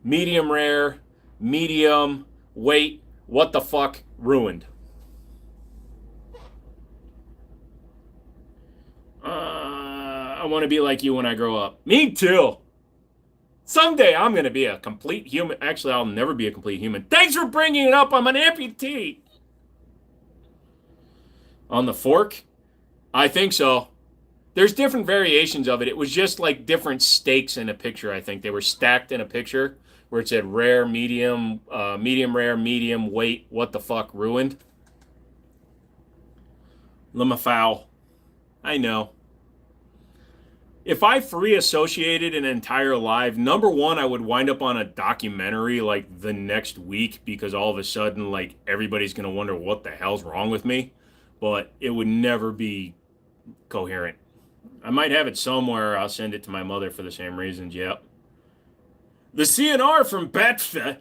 Speaker 1: Medium rare, medium, weight, what the fuck, ruined. I want to be like you when I grow up. Me too. Someday I'm going to be a complete human. Actually, I'll never be a complete human. Thanks for bringing it up. I'm an amputee. On the fork? I think so. There's different variations of it. It was just like different steaks in a picture, I think. They were stacked in a picture where it said rare, medium, medium rare, medium, weight, what the fuck, ruined. Lemafau. I know. If I free associated an entire live, number one, I would wind up on a documentary like the next week because all of a sudden, like, everybody's going to wonder what the hell's wrong with me. But it would never be coherent. I might have it somewhere. I'll send it to my mother for the same reasons. Yep. The CNR from Betfa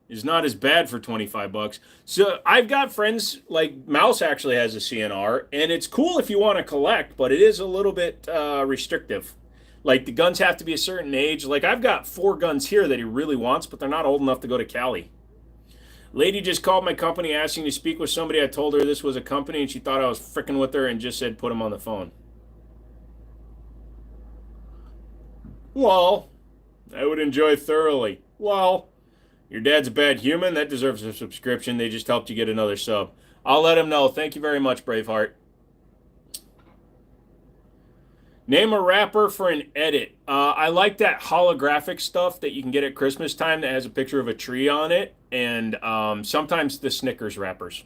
Speaker 1: is not as bad for 25 bucks. So I've got friends, like Mouse actually has a CNR, and it's cool if you want to collect, but it is a little bit restrictive. Like the guns have to be a certain age. Like I've got 4 guns here that he really wants, but they're not old enough to go to Cali. Lady just called my company asking to speak with somebody. I told her this was a company, and she thought I was fricking with her and just said put him on the phone. Well, I would enjoy thoroughly. Well, your dad's a bad human. That deserves a subscription. They just helped you get another sub. I'll let him know. Thank you very much, Braveheart. Name a rapper for an edit. I like that holographic stuff that you can get at Christmas time that has a picture of a tree on it. And sometimes the Snickers wrappers.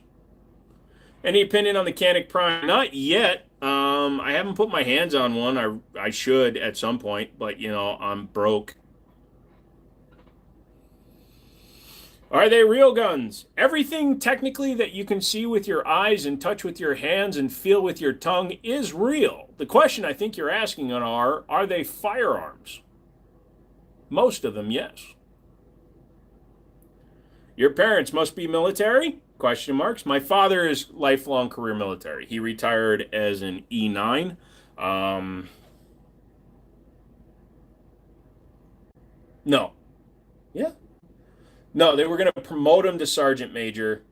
Speaker 1: Any opinion on the Canic Prime? Not yet. I haven't put my hands on one. I should at some point, but you know, I'm broke. Are they real guns? Everything technically that you can see with your eyes and touch with your hands and feel with your tongue is real. The question I think you're asking are they firearms? Most of them, yes. Your parents must be military? Question marks. My father is lifelong career military. He retired as an E9. No. Yeah. No, they were going to promote him to sergeant major,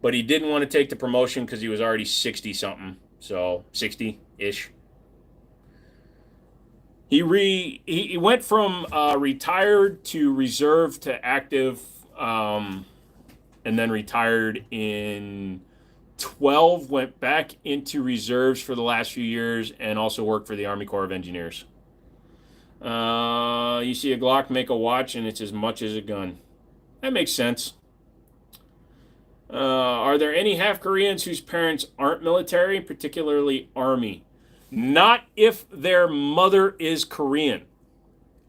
Speaker 1: but he didn't want to take the promotion because he was already 60 something. So 60-ish. He went from retired to reserve to active, and then retired in 12, went back into reserves for the last few years, and also worked for the Army Corps of Engineers. You see a Glock make a watch, and it's as much as a gun. That makes sense. Are there any half Koreans whose parents aren't military, particularly Army? Not if their mother is Korean.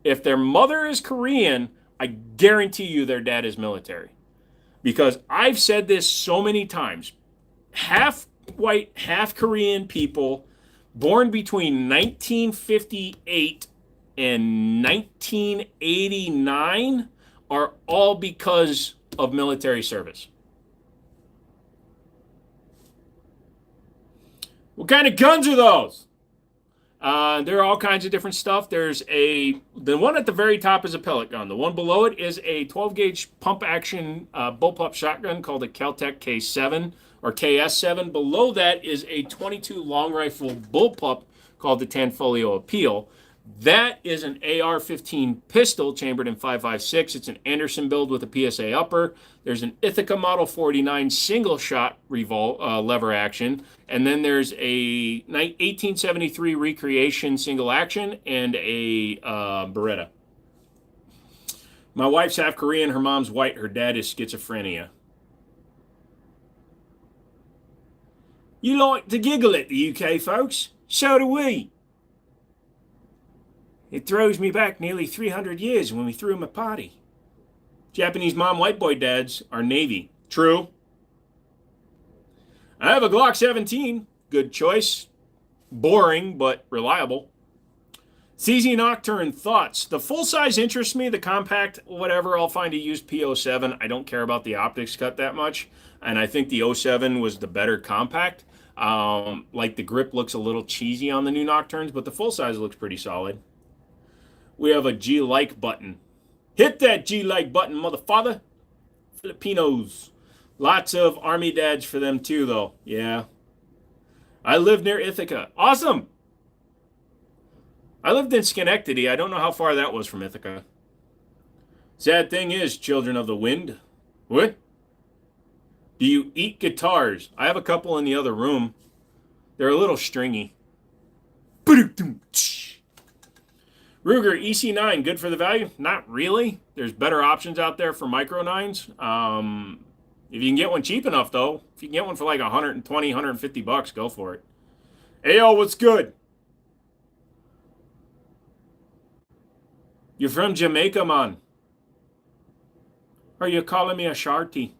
Speaker 1: If their mother is Korean, I guarantee you their dad is military. Because I've said this so many times. Half white, half Korean people born between 1958 and 1989 are all because of military service. What kind of guns are those? There are all kinds of different stuff. The one at the very top is a pellet gun. The one below it is a 12-gauge pump-action bullpup shotgun called a Kel-Tec K7 or KS7. Below that is a 22 long rifle bullpup called the Tanfolio Appeal. That is an AR-15 pistol chambered in 5.56. It's an Anderson build with a PSA upper. There's an Ithaca Model 49 single-shot lever action. And then there's a 1873 Recreation single action and a Beretta. My wife's half Korean. Her mom's white. Her dad is schizophrenia. You like to giggle at the UK, folks? So do we. It throws me back nearly 300 years when we threw him a party. Japanese mom, white boy dads are Navy. True. I have a Glock 17. Good choice. Boring, but reliable. CZ Nocturne thoughts. The full size interests me. The compact, whatever, I'll find a used P07. I don't care about the optics cut that much. And I think the 07 was the better compact. Like the grip looks a little cheesy on the new Nocturnes, but the full size looks pretty solid. We have a G like button. Hit that G like button, motherfather. Filipinos. Lots of army dads for them too, though. Yeah. I live near Ithaca. Awesome. I lived in Schenectady. I don't know how far that was from Ithaca. Sad thing is, children of the wind. What? Do you eat guitars? I have a couple in the other room. They're a little stringy. Ruger EC9, good for the value? Not really. There's better options out there for micro nines. If you can get one cheap enough, though, if you can get one for like 120, 150 bucks, go for it. Hey, yo, what's good? You're from Jamaica, man. Are you calling me a sharty?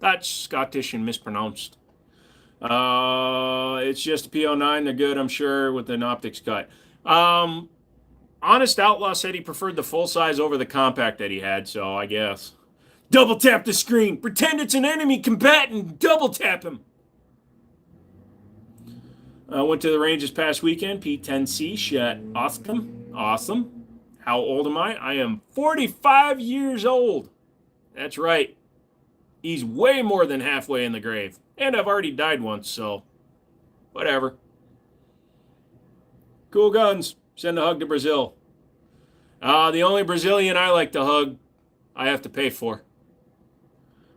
Speaker 1: That's Scottish and mispronounced. It's just a PO9. They're good, I'm sure, with an optics cut. Honest Outlaw said he preferred the full size over the compact that he had, so I guess. Double tap the screen. Pretend it's an enemy combatant. Double tap him. I went to the range this past weekend. P10C shot Awesome. How old am I? I am 45 years old. That's right. He's way more than halfway in the grave. And I've already died once, so whatever. Cool guns. Send a hug to Brazil. The only Brazilian I like to hug, I have to pay for.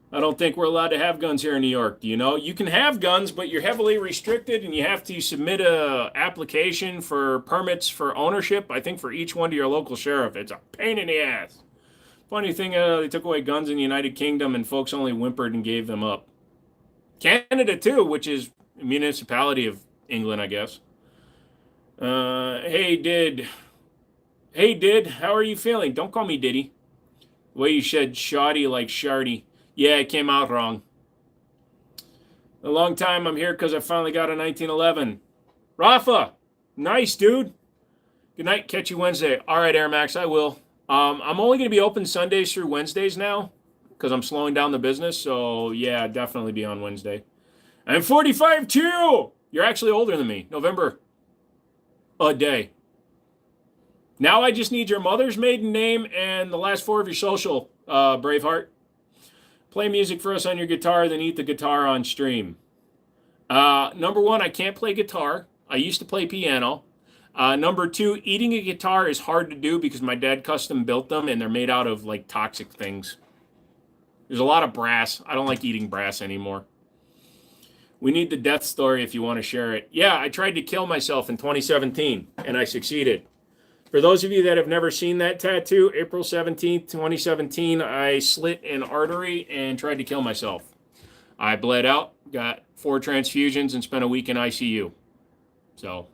Speaker 1: I don't think we're allowed to have guns here in New York. Do you know? You can have guns, but you're heavily restricted, and you have to submit a application for permits for ownership, I think, for each one to your local sheriff. It's a pain in the ass. Funny thing, they took away guns in the United Kingdom, and folks only whimpered and gave them up. Canada, too, which is a municipality of England, I guess. Hey, Did, how are you feeling? Don't call me Diddy. The way you said shoddy like shardy. Yeah, it came out wrong. A long time I'm here because I finally got a 1911. Rafa, nice, dude. Good night. Catch you Wednesday. All right, Air Max, I will. I'm only going to be open Sundays through Wednesdays now because I'm slowing down the business. So, yeah, definitely be on Wednesday. I'm 45 too. You're actually older than me. November a day. Now I just need your mother's maiden name and the last four of your social, Braveheart. Play music for us on your guitar, then eat the guitar on stream. Number one, I can't play guitar. I used to play piano. Number two, eating a guitar is hard to do because my dad custom built them and they're made out of like toxic things. There's a lot of brass. I don't like eating brass anymore. We need the death story if you want to share it. Yeah, I tried to kill myself in 2017 and I succeeded. For those of you that have never seen that tattoo, April 17th, 2017, I slit an artery and tried to kill myself. I bled out, got 4 transfusions, and spent a week in ICU. So,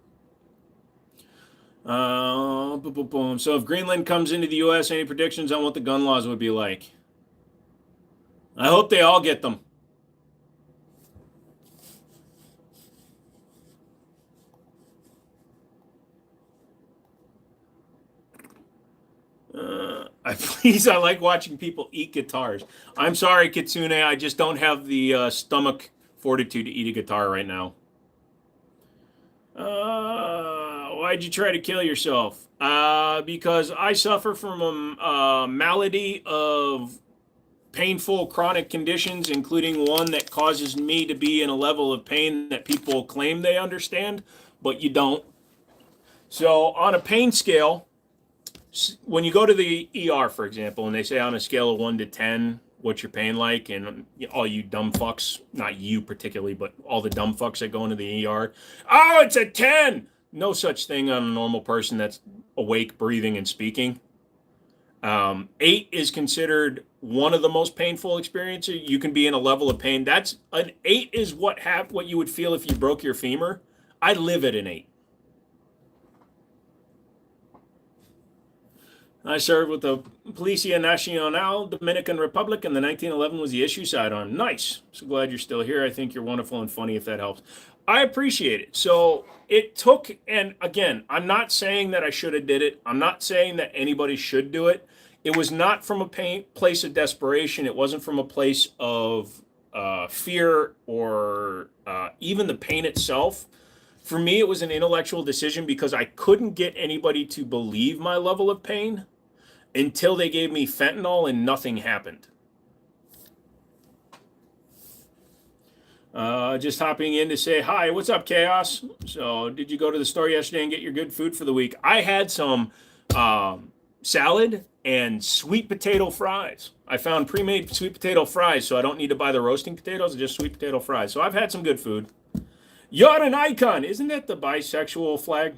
Speaker 1: So if Greenland comes into the U.S., any predictions on what the gun laws would be like? I hope they all get them. I like watching people eat guitars. I'm sorry, Kitsune. I just don't have the stomach fortitude to eat a guitar right now. Why'd you try to kill yourself? Because I suffer from a malady of painful chronic conditions, including one that causes me to be in a level of pain that people claim they understand, but you don't. So on a pain scale, when you go to the ER, for example, and they say on a scale of 1 to 10, what's your pain like? And all you dumb fucks, not you particularly, but all the dumb fucks that go into the ER, oh, it's a 10. No such thing on a normal person that's awake, breathing, and speaking. 8 is considered one of the most painful experiences. You can be in a level of pain. That's an 8 is what you would feel if you broke your femur. I live at an 8. I served with the Policia Nacional Dominican Republic, and the 1911 was the issue sidearm. Nice. So glad you're still here. I think you're wonderful and funny if that helps. I appreciate it. So it took, and again, I'm not saying that I should have did it. I'm not saying that anybody should do it. It was not from a place of desperation. It wasn't from a place of fear or even the pain itself. For me, it was an intellectual decision because I couldn't get anybody to believe my level of pain. until they gave me fentanyl and nothing happened. Just hopping in to say hi. What's up, Chaos? So, did you go to the store yesterday and get your good food for the week? I had some salad and sweet potato fries. I found pre-made sweet potato fries, so I don't need to buy the roasting potatoes, just sweet potato fries. So I've had some good food. You're an icon. Isn't that the bisexual flag?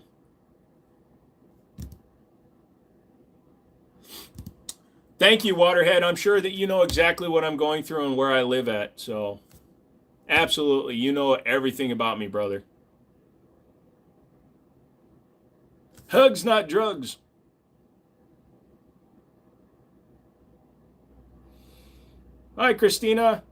Speaker 1: Thank you, Waterhead. I'm sure that you know exactly what I'm going through and where I live at. So, absolutely. You know everything about me, brother. Hugs, not drugs. Hi, Christina.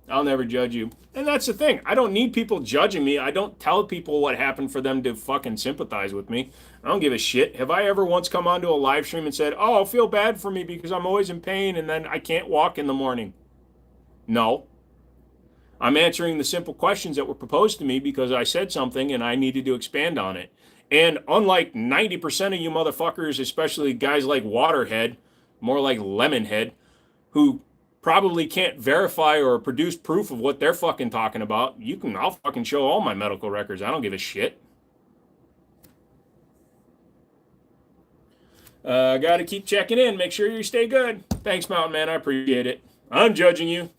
Speaker 1: I'll never judge you. And that's the thing. I don't need people judging me. I don't tell people what happened for them to fucking sympathize with me. I don't give a shit. Have I ever once come onto a live stream and said, oh, feel bad for me because I'm always in pain and then I can't walk in the morning? No. I'm answering the simple questions that were proposed to me because I said something and I needed to expand on it. And unlike 90% of you motherfuckers, especially guys like Waterhead, more like Lemonhead, who probably can't verify or produce proof of what they're fucking talking about, I'll fucking show all my medical records. I don't give a shit. Got to keep checking in. Make sure you stay good. Thanks, Mountain Man. I appreciate it. I'm judging you.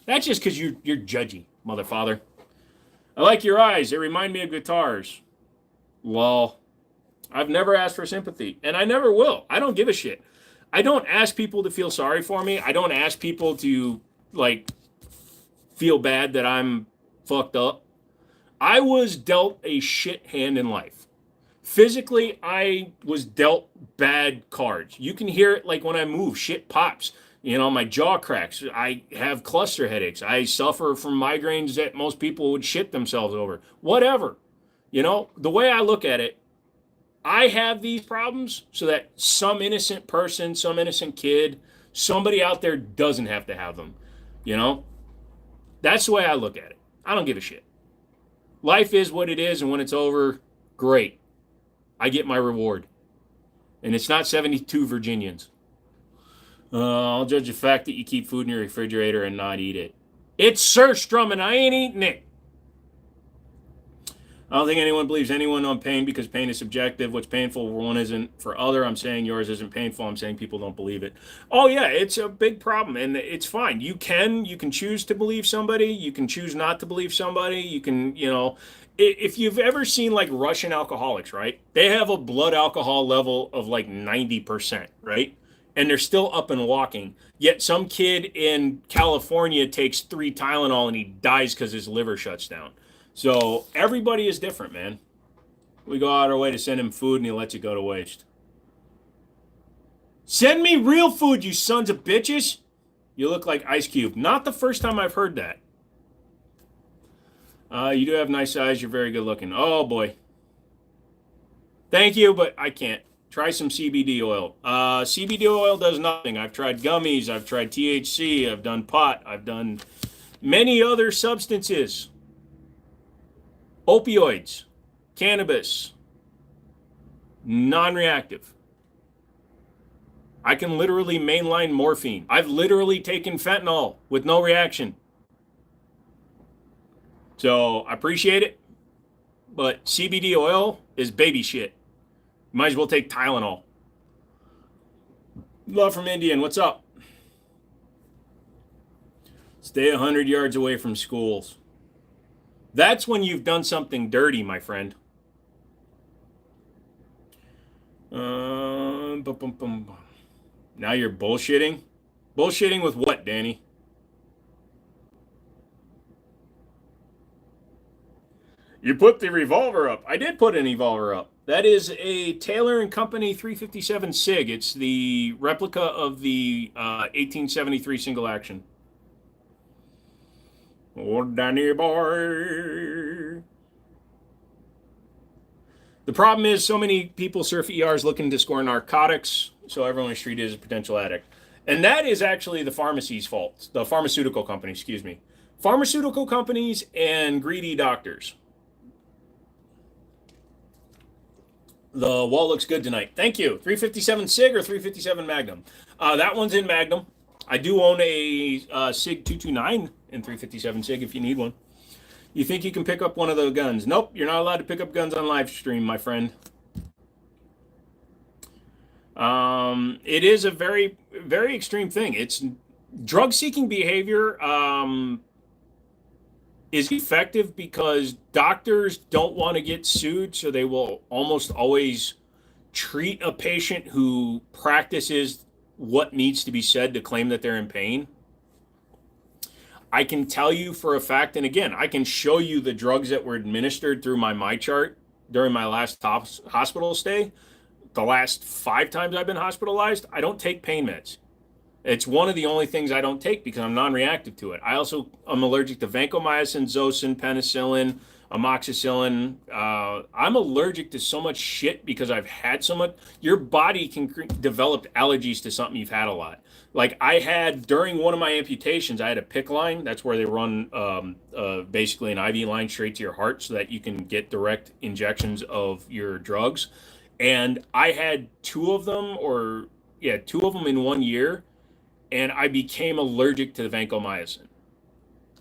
Speaker 1: That's just because you're judgy, motherfather. I like your eyes. They remind me of guitars. Lol. I've never asked for sympathy, and I never will. I don't give a shit. I don't ask people to feel sorry for me. I don't ask people to, feel bad that I'm fucked up. I was dealt a shit hand in life. Physically, I was dealt bad cards. You can hear it like when I move, shit pops. You know, my jaw cracks. I have cluster headaches. I suffer from migraines that most people would shit themselves over. Whatever. You know, the way I look at it, I have these problems so that some innocent person, some innocent kid, somebody out there doesn't have to have them. You know? That's the way I look at it. I don't give a shit. Life is what it is, and when it's over, great. I get my reward. And it's not 72 Virginians. I'll judge the fact that you keep food in your refrigerator and not eat it. It's Surstrom, and I ain't eating it. I don't think anyone believes anyone on pain because pain is subjective. What's painful for one isn't for other. I'm saying yours isn't painful. I'm saying people don't believe it. Oh yeah, it's a big problem, and it's fine. You can choose to believe somebody. You can choose not to believe somebody. You can, if you've ever seen like Russian alcoholics, right? They have a blood alcohol level of like 90%, right? And they're still up and walking. Yet some kid in California takes 3 Tylenol and he dies because his liver shuts down. So everybody is different, man. We go out our way to send him food and he lets it go to waste. Send me real food, you sons of bitches. You look like Ice Cube. Not the first time I've heard that. You do have nice eyes. You're very good looking. Oh, boy. Thank you, but I can't. Try some CBD oil. CBD oil does nothing. I've tried gummies. I've tried THC. I've done pot. I've done many other substances. Opioids, cannabis, non-reactive. I can literally mainline morphine. I've literally taken fentanyl with no reaction. So I appreciate it, but CBD oil is baby shit. Might as well take Tylenol. Love from Indian, what's up? Stay 100 yards away from schools. That's when you've done something dirty, my friend. Now you're bullshitting? Bullshitting with what, Danny? You put the revolver up. I did put an revolver up. That is a Taylor & Company 357 SIG. It's the replica of the 1873 single action. Oh, Danny boy. The problem is so many people surf ERs looking to score narcotics, so everyone is treated as a potential addict. And that is actually the pharmacy's fault. The pharmaceutical company, excuse me. Pharmaceutical companies and greedy doctors. The wall looks good tonight. Thank you. 357 SIG or 357 Magnum? That one's in Magnum. I do own a SIG 229 in 357 SIG if you need one. You think you can pick up one of the guns? Nope, you're not allowed to pick up guns on live stream, my friend. It is a very, very extreme thing. It's drug-seeking behavior is effective because doctors don't want to get sued, so they will almost always treat a patient who practices what needs to be said to claim that they're in pain. I can tell you for a fact, and again, I can show you the drugs that were administered through my chart during my last hospital stay. The last 5 times I've been hospitalized, I don't take pain meds. It's one of the only things I don't take because I'm non-reactive to it. I also am allergic to vancomycin, Zosyn, penicillin, amoxicillin. I'm allergic to so much shit because I've had so much. Your body can develop allergies to something you've had a lot. Like I had during one of my amputations, I had a PICC line. That's where they run basically an IV line straight to your heart so that you can get direct injections of your drugs. And I had 2 of them, or 2 of them in 1 year. And I became allergic to the vancomycin.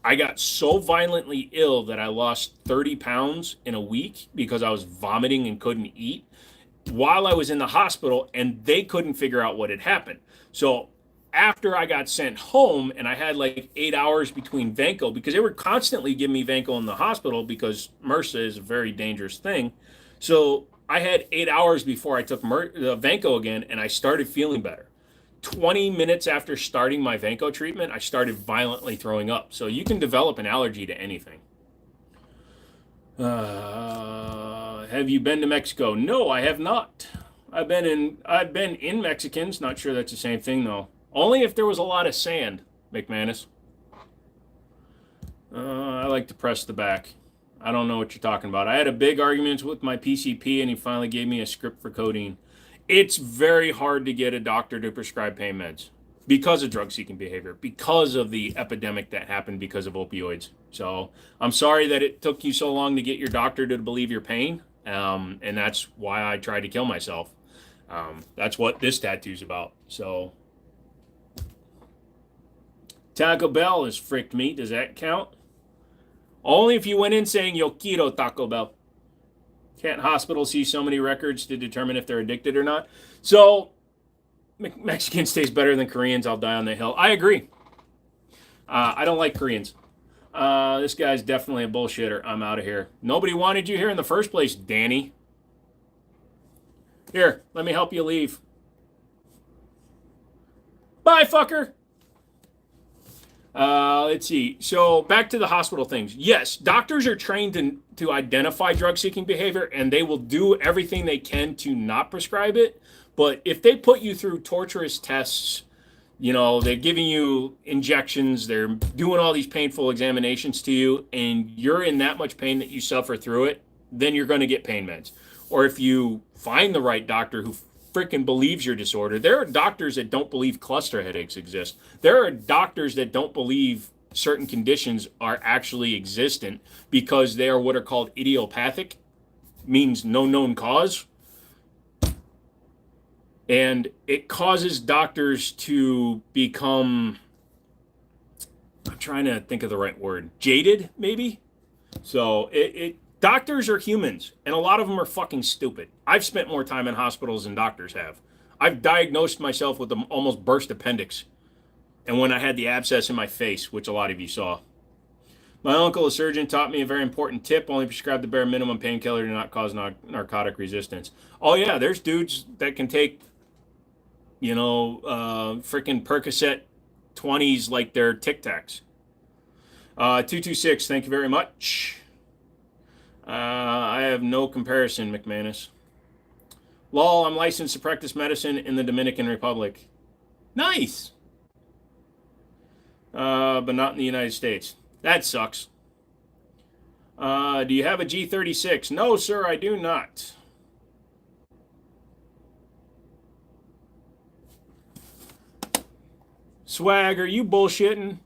Speaker 1: I got so violently ill that I lost 30 pounds in a week because I was vomiting and couldn't eat while I was in the hospital, and they couldn't figure out what had happened. So after I got sent home and I had like 8 hours between vanco, because they were constantly giving me vanco in the hospital because MRSA is a very dangerous thing. So I had 8 hours before I took the vanco again, and I started feeling better. 20 minutes after starting my vanco treatment, I started violently throwing up. So you can develop an allergy to anything. Have you been to Mexico? No, I have not. I've been in Mexicans. Not sure that's the same thing though. Only if there was a lot of sand, McManus. I like to press the back. I don't know what you're talking about. I had a big argument with my PCP, and he finally gave me a script for codeine. It's very hard to get a doctor to prescribe pain meds because of drug-seeking behavior, because of the epidemic that happened because of opioids. So I'm sorry that it took you so long to get your doctor to believe your pain, and that's why I tried to kill myself. That's what this tattoo's about. So Taco Bell is fricked meat. Does that count? Only if you went in saying, yo quiero Taco Bell. Can't hospitals see so many records to determine if they're addicted or not? So, Mexicans taste better than Koreans. I'll die on the hill. I agree. I don't like Koreans. This guy's definitely a bullshitter. I'm out of here. Nobody wanted you here in the first place, Danny. Here, let me help you leave. Bye, fucker. Let's see. So back to the hospital things. Yes, doctors are trained to identify drug-seeking behavior, and they will do everything they can to not prescribe it. But if they put you through torturous tests, they're giving you injections, they're doing all these painful examinations to you, and you're in that much pain that you suffer through it, then you're going to get pain meds. Or if you find the right doctor who freaking believes your disorder. There are doctors that don't believe cluster headaches exist. There are doctors that don't believe certain conditions are actually existent because they are what are called idiopathic, means no known cause. And it causes doctors to become, I'm trying to think of the right word, jaded maybe? So doctors are humans, and a lot of them are fucking stupid. I've spent more time in hospitals than doctors have. I've diagnosed myself with an almost burst appendix, and when I had the abscess in my face, which a lot of you saw. My uncle, a surgeon, taught me a very important tip: only prescribe the bare minimum painkiller to not cause narcotic resistance. Oh yeah, there's dudes that can take, freaking Percocet 20s like they're Tic Tacs. 226, thank you very much. I have no comparison, McManus. Lol, I'm licensed to practice medicine in the Dominican Republic. Nice. But not in the United States. That sucks. Do you have a G36? No, sir, I do not. Swag, are you bullshitting?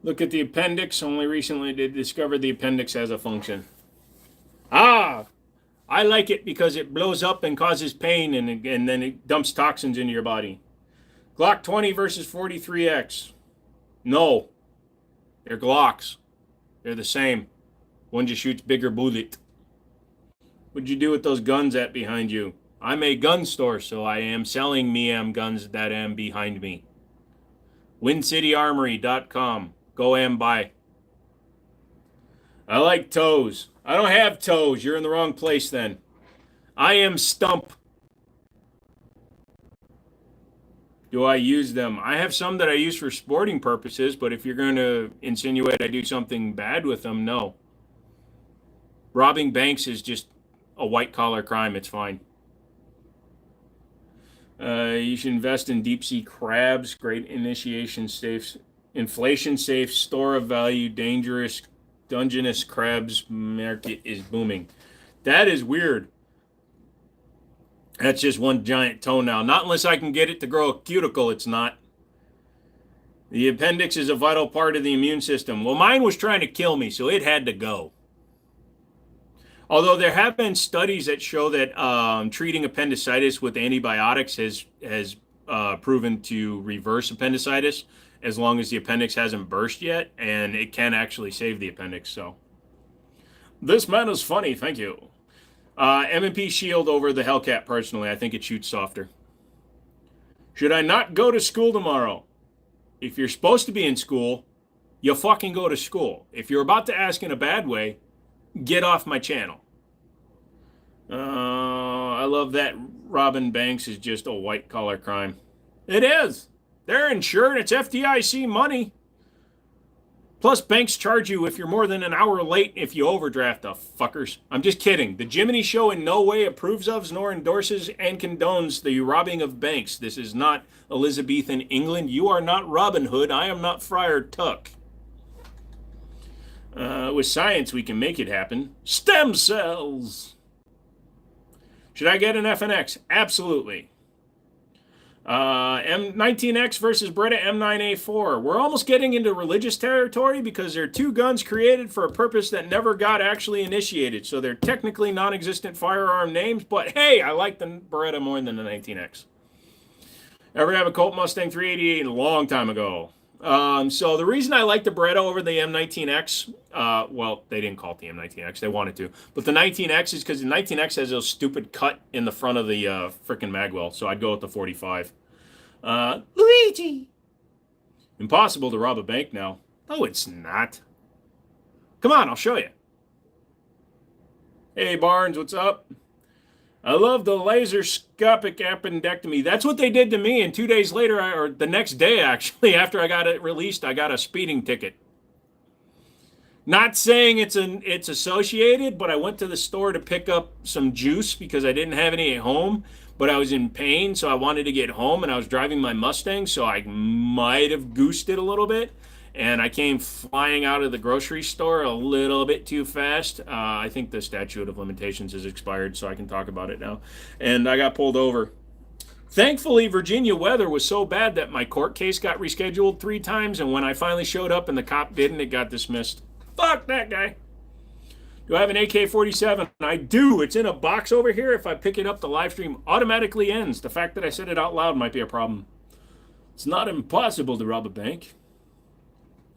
Speaker 1: Look at the appendix. Only recently they discovered the appendix has a function. Ah, I like it because it blows up and causes pain, and then it dumps toxins into your body. Glock 20 versus 43X. No, they're Glocks. They're the same. One just shoots bigger bullet. What'd you do with those guns at behind you? I'm a gun store, so I am selling guns that am behind me. WinCityArmory.com. Go and buy. I like toes. I don't have toes. You're in the wrong place then. I am Stump. Do I use them? I have some that I use for sporting purposes, but if you're going to insinuate I do something bad with them, no. Robbing banks is just a white-collar crime. It's fine. You should invest in deep-sea crabs. Great initiation safe, inflation-safe, store of value, dangerous, Dungeness crabs market is booming. That is weird. That's just one giant toenail. Not unless I can get it to grow a cuticle, it's not. The appendix is a vital part of the immune system. Well, mine was trying to kill me, so it had to go. Although there have been studies that show that treating appendicitis with antibiotics has proven to reverse appendicitis as long as the appendix hasn't burst yet, and it can actually save the appendix. So this man is funny. Thank you. M&P Shield over the Hellcat, personally. I think it shoots softer. Should I not go to school tomorrow? If you're supposed to be in school, you fucking go to school. If you're about to ask in a bad way, get off my channel. I love that robbing banks is just a white-collar crime. It is. They're insured. It's FDIC money. Plus, banks charge you if you're more than an hour late if you overdraft, the fuckers. I'm just kidding. The Jiminy Show in no way approves of, nor endorses, and condones the robbing of banks. This is not Elizabethan England. You are not Robin Hood. I am not Friar Tuck. With science, we can make it happen. Stem cells! Should I get an FNX? Absolutely. M19X versus Beretta M9A4. We're almost getting into religious territory because they're two guns created for a purpose that never got actually initiated. So they're technically non-existent firearm names, but hey, I like the Beretta more than the 19X. Ever have a Colt Mustang 388 a long time ago? So the reason I like the Beretta over the M19X, well, they didn't call it the M19X, they wanted to, but the 19X is because the 19X has a stupid cut in the front of the frickin' magwell, so I'd go with the 45. Luigi! Impossible to rob a bank now. No, it's not. Come on, I'll show you. Hey, Barnes, what's up? I love the laseroscopic appendectomy. That's what they did to me, and 2 days later, or the next day, actually, after I got it released, I got a speeding ticket. Not saying it's associated, but I went to the store to pick up some juice because I didn't have any at home, but I was in pain, so I wanted to get home, and I was driving my Mustang, so I might have goosed it a little bit. And I came flying out of the grocery store a little bit too fast. I think the statute of limitations has expired, so I can talk about it now. And I got pulled over. Thankfully, Virginia weather was so bad that my court case got rescheduled 3 times, and when I finally showed up and the cop didn't, it got dismissed. Fuck that guy. Do I have an AK-47? I do. It's in a box over here. If I pick it up, the live stream automatically ends. The fact that I said it out loud might be a problem. It's not impossible to rob a bank.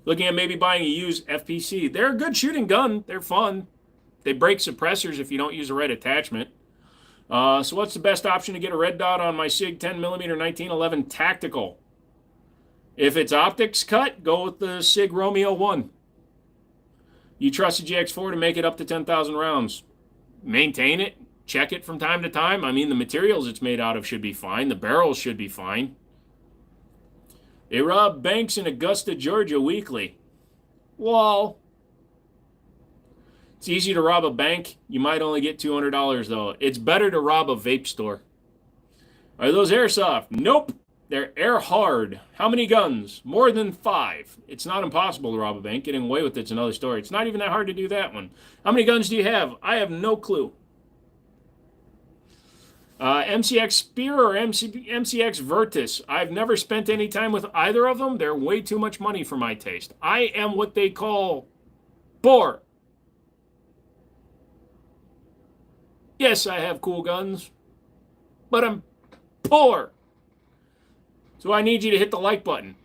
Speaker 1: Looking at maybe buying a used FPC. They're a good shooting gun. They're fun. They break suppressors if you don't use the right attachment. So what's the best option to get a red dot on my SIG 10mm 1911 Tactical? If it's optics cut, go with the SIG Romeo 1. You trust the GX4 to make it up to 10,000 rounds. Maintain it. Check it from time to time. I mean, the materials it's made out of should be fine. The barrels should be fine. They rob banks in Augusta, Georgia weekly. Well, it's easy to rob a bank. You might only get $200, though. It's better to rob a vape store. Are those airsoft? Nope. They're air hard. How many guns? More than 5. It's not impossible to rob a bank. Getting away with it's another story. It's not even that hard to do that one. How many guns do you have? I have no clue. MCX Spear or MCX Virtus. I've never spent any time with either of them. They're way too much money for my taste. I am what they call poor. Yes, I have cool guns, but I'm poor. So I need you to hit the like button.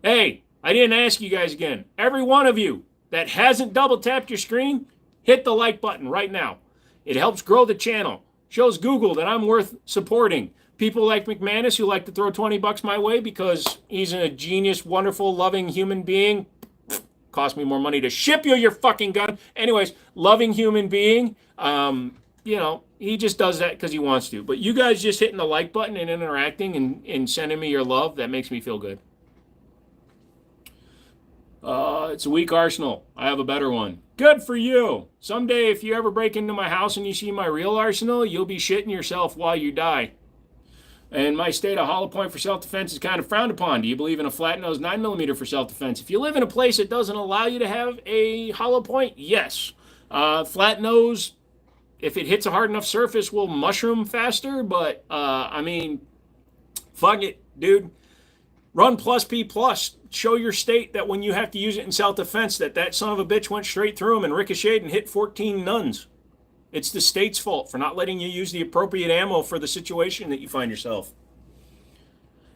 Speaker 1: Hey, I didn't ask you guys again. Every one of you that hasn't double tapped your screen, hit the like button right now. It helps grow the channel. Shows Google that I'm worth supporting. People like McManus who like to throw 20 bucks my way because he's a genius, wonderful, loving human being. Cost me more money to ship you your fucking gun. Anyways, loving human being. He just does that because he wants to. But you guys just hitting the like button and interacting and sending me your love, that makes me feel good. It's a weak arsenal. I have a better one. Good for you. Someday, if you ever break into my house and you see my real arsenal, you'll be shitting yourself while you die. In my state, a hollow point for self-defense is kind of frowned upon. Do you believe in a flat-nosed 9mm for self-defense? If you live in a place that doesn't allow you to have a hollow point, yes. Flat nose, if it hits a hard enough surface, will mushroom faster. But, fuck it, dude. Run plus P plus. Show your state that when you have to use it in self-defense, that son of a bitch went straight through him and ricocheted and hit 14 nuns. It's the state's fault for not letting you use the appropriate ammo for the situation that you find yourself.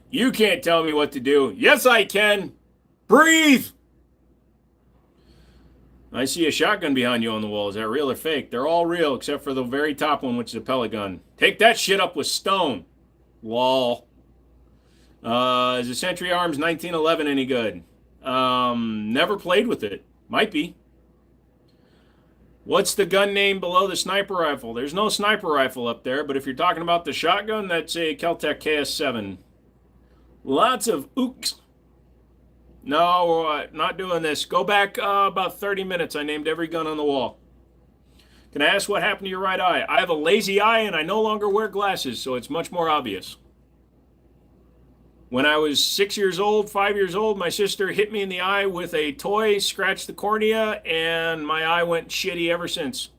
Speaker 1: You can't tell me what to do. Yes, I can. Breathe. I see a shotgun behind you on the wall. Is that real or fake? They're all real except for the very top one, which is a pellet gun. Take that shit up with stone. Lol. Is the Century Arms 1911 any good? Never played with it. Might be. What's the gun name below the sniper rifle? There's no sniper rifle up there, but if you're talking about the shotgun, that's a Kel-Tec KS7. Lots of ooks. No, not doing this. Go back about 30 minutes. I named every gun on the wall. Can I ask what happened to your right eye? I have a lazy eye and I no longer wear glasses, so it's much more obvious. When I was 6 years old, 5 years old, my sister hit me in the eye with a toy, scratched the cornea, and my eye went shitty ever since.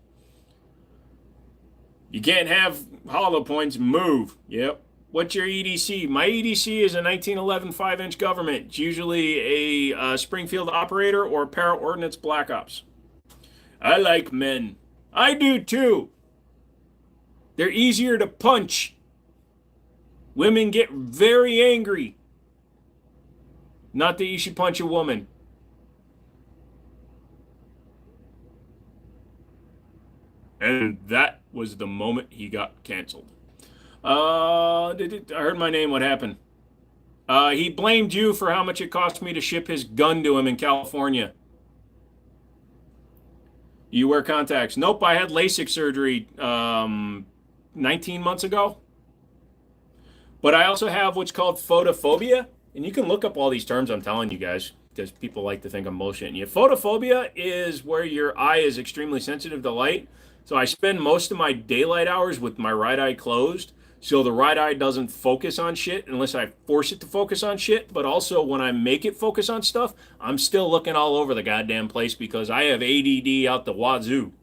Speaker 1: You can't have hollow points. Move. Yep. What's your EDC? My EDC is a 1911 5-inch government. It's usually a Springfield operator or para-ordnance Black Ops. I like men. I do too. They're easier to punch. Women get very angry. Not that you should punch a woman. And that was the moment he got canceled. I heard my name. What happened? He blamed you for how much it cost me to ship his gun to him in California. You wear contacts? Nope, I had LASIK surgery 19 months ago. But I also have what's called photophobia. And you can look up all these terms I'm telling you guys because people like to think I'm bullshitting you. Photophobia is where your eye is extremely sensitive to light. So I spend most of my daylight hours with my right eye closed. So the right eye doesn't focus on shit unless I force it to focus on shit. But also when I make it focus on stuff, I'm still looking all over the goddamn place because I have ADD out the wazoo.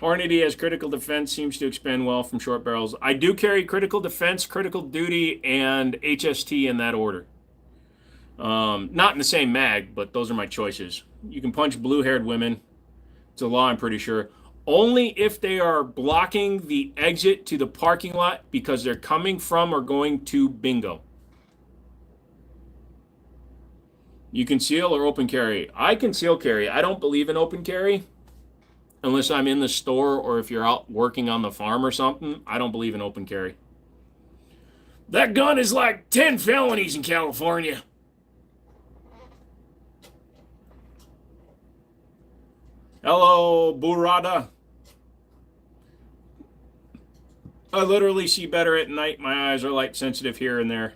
Speaker 1: Hornady has critical defense, seems to expand well from short barrels. I do carry critical defense, critical duty, and HST in that order. Not in the same mag, but those are my choices. You can punch blue-haired women. It's a law, I'm pretty sure. Only if they are blocking the exit to the parking lot because they're coming from or going to bingo. You conceal or open carry? I conceal carry. I don't believe in open carry. Unless I'm in the store or if you're out working on the farm or something, I don't believe in open carry. That gun is like 10 felonies in California. Hello, Burada. I literally see better at night. My eyes are light sensitive here and there.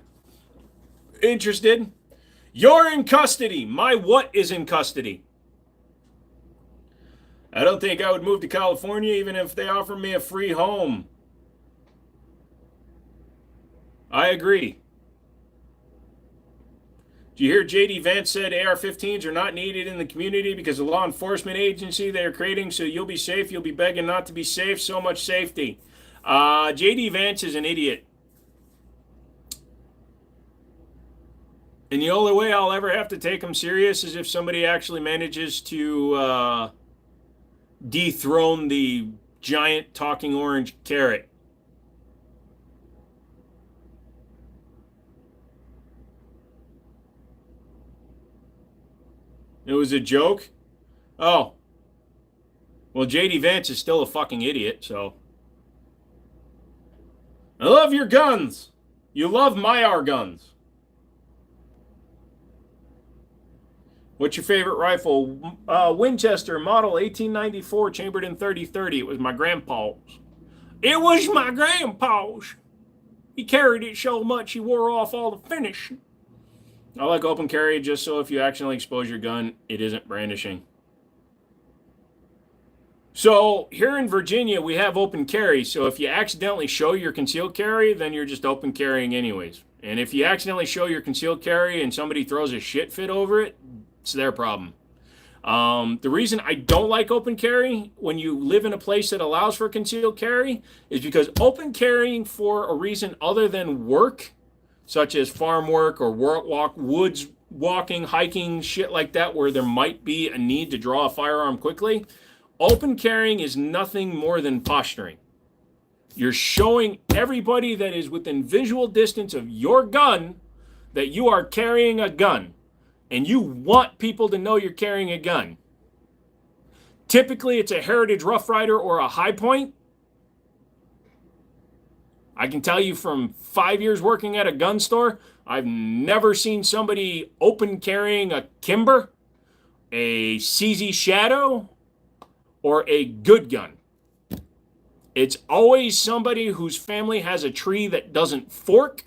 Speaker 1: Interested? You're in custody. My what is in custody? I don't think I would move to California even if they offer me a free home. I agree. Do you hear JD Vance said AR-15s are not needed in the community because the law enforcement agency they are creating, so you'll be safe. You'll be begging not to be safe. So much safety. JD Vance is an idiot. And the only way I'll ever have to take him serious is if somebody actually manages to dethrone the giant talking orange carrot. It was a joke? Oh. Well, JD Vance is still a fucking idiot, so. I love your guns. You love my guns. What's your favorite rifle? Winchester, model 1894, chambered in 30-30. It was my grandpa's. It was my grandpa's. He carried it so much he wore off all the finish. I like open carry just so if you accidentally expose your gun, it isn't brandishing. So here in Virginia, we have open carry. So if you accidentally show your concealed carry, then you're just open carrying anyways. And if you accidentally show your concealed carry and somebody throws a shit fit over it, it's their problem. The reason I don't like open carry when you live in a place that allows for concealed carry is because open carrying for a reason other than work, such as farm work or woods walking, hiking, shit like that, where there might be a need to draw a firearm quickly, open carrying is nothing more than posturing. You're showing everybody that is within visual distance of your gun that you are carrying a gun. And you want people to know you're carrying a gun. Typically, it's a Heritage Rough Rider or a High Point. I can tell you from 5 years working at a gun store, I've never seen somebody open carrying a Kimber, a CZ Shadow, or a good gun. It's always somebody whose family has a tree that doesn't fork.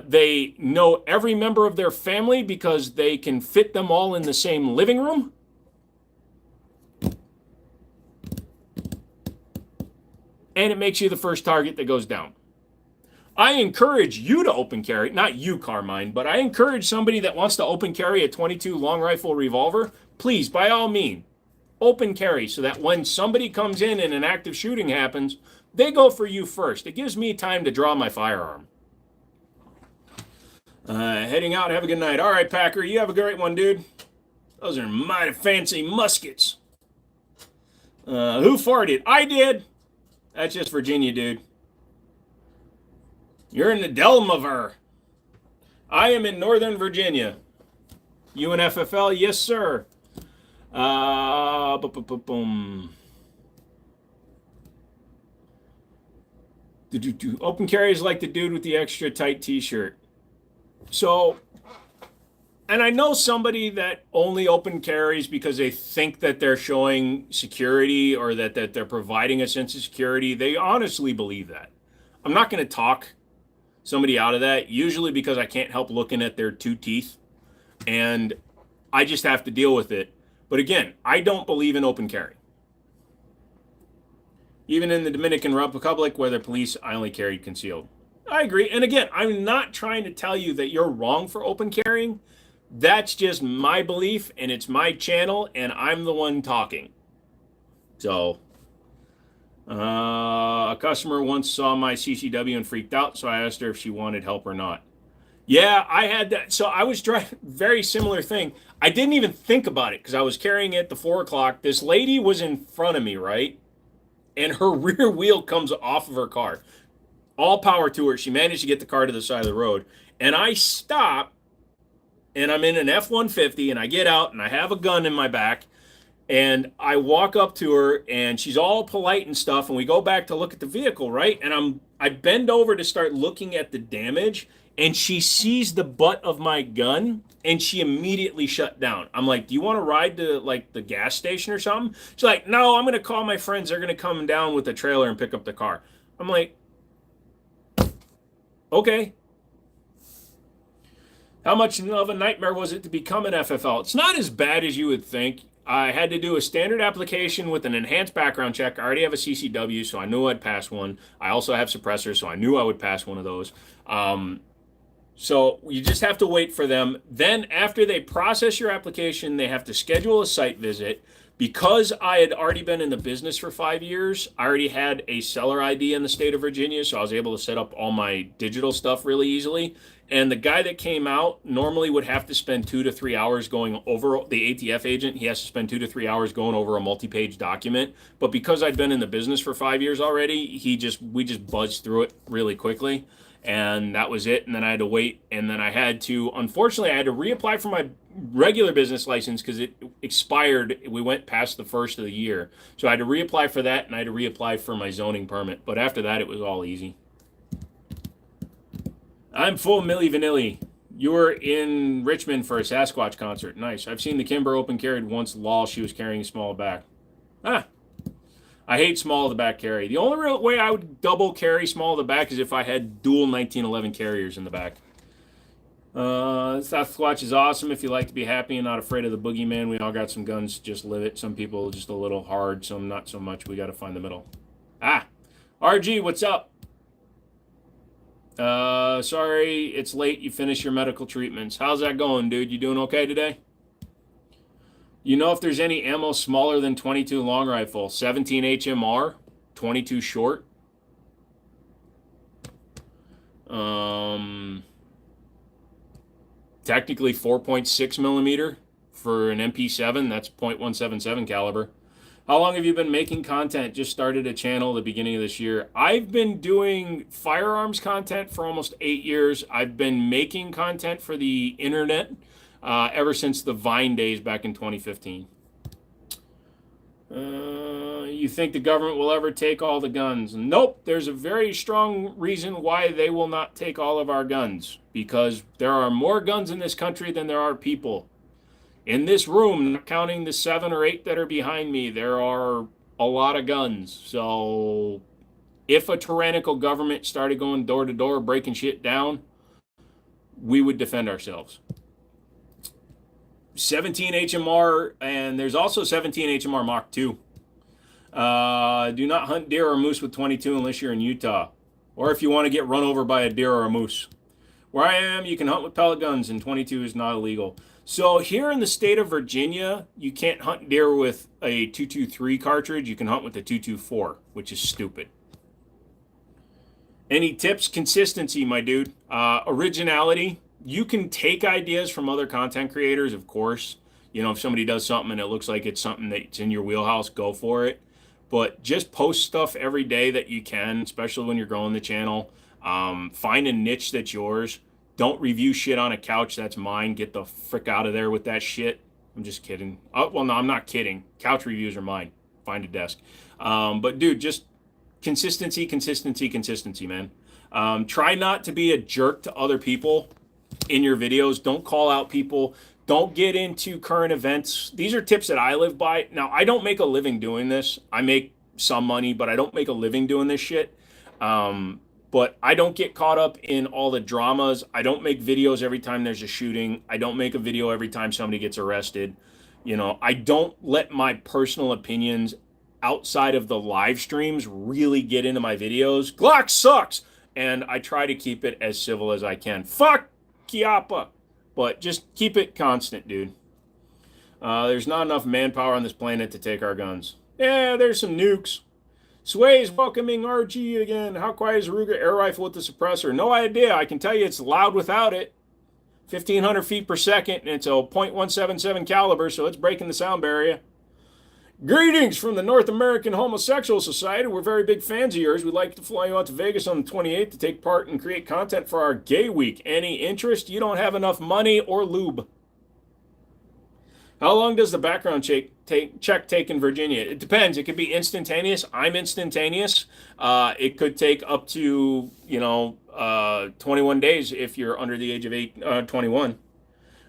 Speaker 1: They know every member of their family because they can fit them all in the same living room. And it makes you the first target that goes down. I encourage you to open carry, not you, Carmine, but I encourage somebody that wants to open carry a .22 long rifle revolver, please, by all means, open carry so that when somebody comes in and an active shooting happens, they go for you first. It gives me time to draw my firearm. Heading out. Have a good night. All right, Packer. You have a great one, dude. Those are mighty fancy muskets. Who farted? I did. That's just Virginia, dude. You're in the Delmaver. I am in Northern Virginia. UNFFL? Yes, sir. Open carry is like the dude with the extra tight t-shirt. So, and I know somebody that only open carries because they think that they're showing security or that they're providing a sense of security. They honestly believe that. I'm not going to talk somebody out of that, usually because I can't help looking at their two teeth, and I just have to deal with it. But again, I don't believe in open carry. Even in the Dominican Republic, where the police, I only carried concealed. I agree. And again, I'm not trying to tell you that you're wrong for open carrying. That's just my belief, and it's my channel, and I'm the one talking. So, a customer once saw my CCW and freaked out, so I asked her if she wanted help or not. Yeah, I had that. So I was trying, very similar thing. I didn't even think about it because I was carrying it at the 4 o'clock. This lady was in front of me, right? And her rear wheel comes off of her car. All power to her. She managed to get the car to the side of the road. And I stop, and I'm in an F-150, and I get out, and I have a gun in my back, and I walk up to her, and she's all polite and stuff, and we go back to look at the vehicle, right? And I bend over to start looking at the damage, and she sees the butt of my gun, and she immediately shut down. I'm like, do you want to ride to, like, the gas station or something? She's like, no, I'm going to call my friends. They're going to come down with the trailer and pick up the car. I'm like, okay. How much of a nightmare was it to become an FFL? It's not as bad as you would think. I had to do a standard application with an enhanced background check. I already have a CCW, so I knew I'd pass one. I also have suppressors, so I knew I would pass one of those. So you just have to wait for them. Then after they process your application, they have to schedule a site visit. Because I had already been in the business for 5 years, I already had a seller ID in the state of Virginia, so I was able to set up all my digital stuff really easily. And the guy that came out normally would have to spend 2 to 3 hours going over the ATF agent. He has to spend 2 to 3 hours going over a multi-page document. But because I'd been in the business for 5 years already, we just buzzed through it really quickly. And that was it. And then I had to wait. And then unfortunately, I had to reapply for my regular business license because it expired. We went past the first of the year. So I had to reapply for that, and I had to reapply for my zoning permit. But after that, it was all easy. I'm full Milli Vanilli. You were in Richmond for a Sasquatch concert. Nice. I've seen the Kimber open carried once. Lol, she was carrying small back. I hate small of the back carry. The only real way I would double carry small of the back is if I had dual 1911 carriers in the back. Sasquatch is awesome if you like to be happy and not afraid of the boogeyman. We all got some guns, just live it. Some people just a little hard, some not so much. We got to find the middle. RG, what's up? Sorry, it's late. You finished your medical treatments. How's that going, dude? You doing okay today? You know if there's any ammo smaller than 22 long rifle? 17 HMR, 22 short. Technically 4.6 millimeter for an MP7. That's .177 caliber. How long have you been making content? Just started a channel at the beginning of this year. I've been doing firearms content for almost 8 years. I've been making content for the internet ever since the Vine days back in 2015. You think the government will ever take all the guns? Nope. There's a very strong reason why they will not take all of our guns. Because there are more guns in this country than there are people. In this room, not counting the 7 or 8 that are behind me, there are a lot of guns. So if a tyrannical government started going door to door, breaking shit down, we would defend ourselves. 17 HMR, and there's also 17 HMR Mach 2. Do not hunt deer or moose with 22 unless you're in Utah. Or if you want to get run over by a deer or a moose. Where I am, you can hunt with pellet guns, and 22 is not illegal. So here in the state of Virginia, you can't hunt deer with a 223 cartridge. You can hunt with a 224, which is stupid. Any tips? Consistency, my dude. Originality. You can take ideas from other content creators, of course. You know, if somebody does something and it looks like it's something that's in your wheelhouse, go for it. But just post stuff every day that you can, especially when you're growing the channel. Find a niche that's yours. Don't review shit on a couch that's mine. Get the frick out of there with that shit. I'm just kidding. Oh, well, no, I'm not kidding. Couch reviews are mine. Find a desk. But dude, just consistency, man. Try not to be a jerk to other people in your videos. Don't call out people. Don't get into current events. These are tips that I live by. Now, I don't make a living doing this. I make some money, but I don't make a living doing this shit. But I don't get caught up in all the dramas. I don't make videos every time there's a shooting. I don't make a video every time somebody gets arrested. You know, I don't let my personal opinions outside of the live streams really get into my videos. Glock sucks! And I try to keep it as civil as I can. Fuck Kiapa! But just keep it constant, dude. There's not enough manpower on this planet to take our guns. Yeah, there's some nukes. Sway's welcoming RG again. How quiet is a Ruger air rifle with the suppressor? No idea. I can tell you it's loud without it. 1,500 feet per second, and it's a .177 caliber, so it's breaking the sound barrier. Greetings from the North American Homosexual Society. We're very big fans of yours. We'd like to fly you out to Vegas on the 28th to take part and create content for our gay week. Any interest? You don't have enough money or lube. How long does the background check take in Virginia? It depends. It could be instantaneous. I'm instantaneous. It could take up to, 21 days if you're under the age of 21.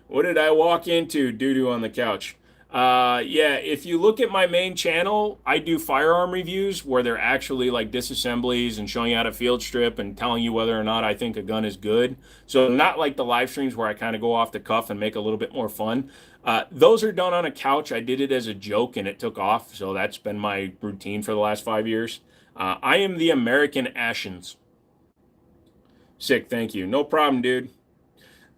Speaker 1: What did I walk into? Doo-doo on the couch. Yeah, if you look at my main channel, I do firearm reviews where they're actually like disassemblies and showing you how to field strip and telling you whether or not I think a gun is good. So not like the live streams where I kind of go off the cuff and make a little bit more fun. Those are done on a couch. I did it as a joke and it took off. So that's been my routine for the last 5 years. I am the American Ashens. Sick, thank you. No problem, dude.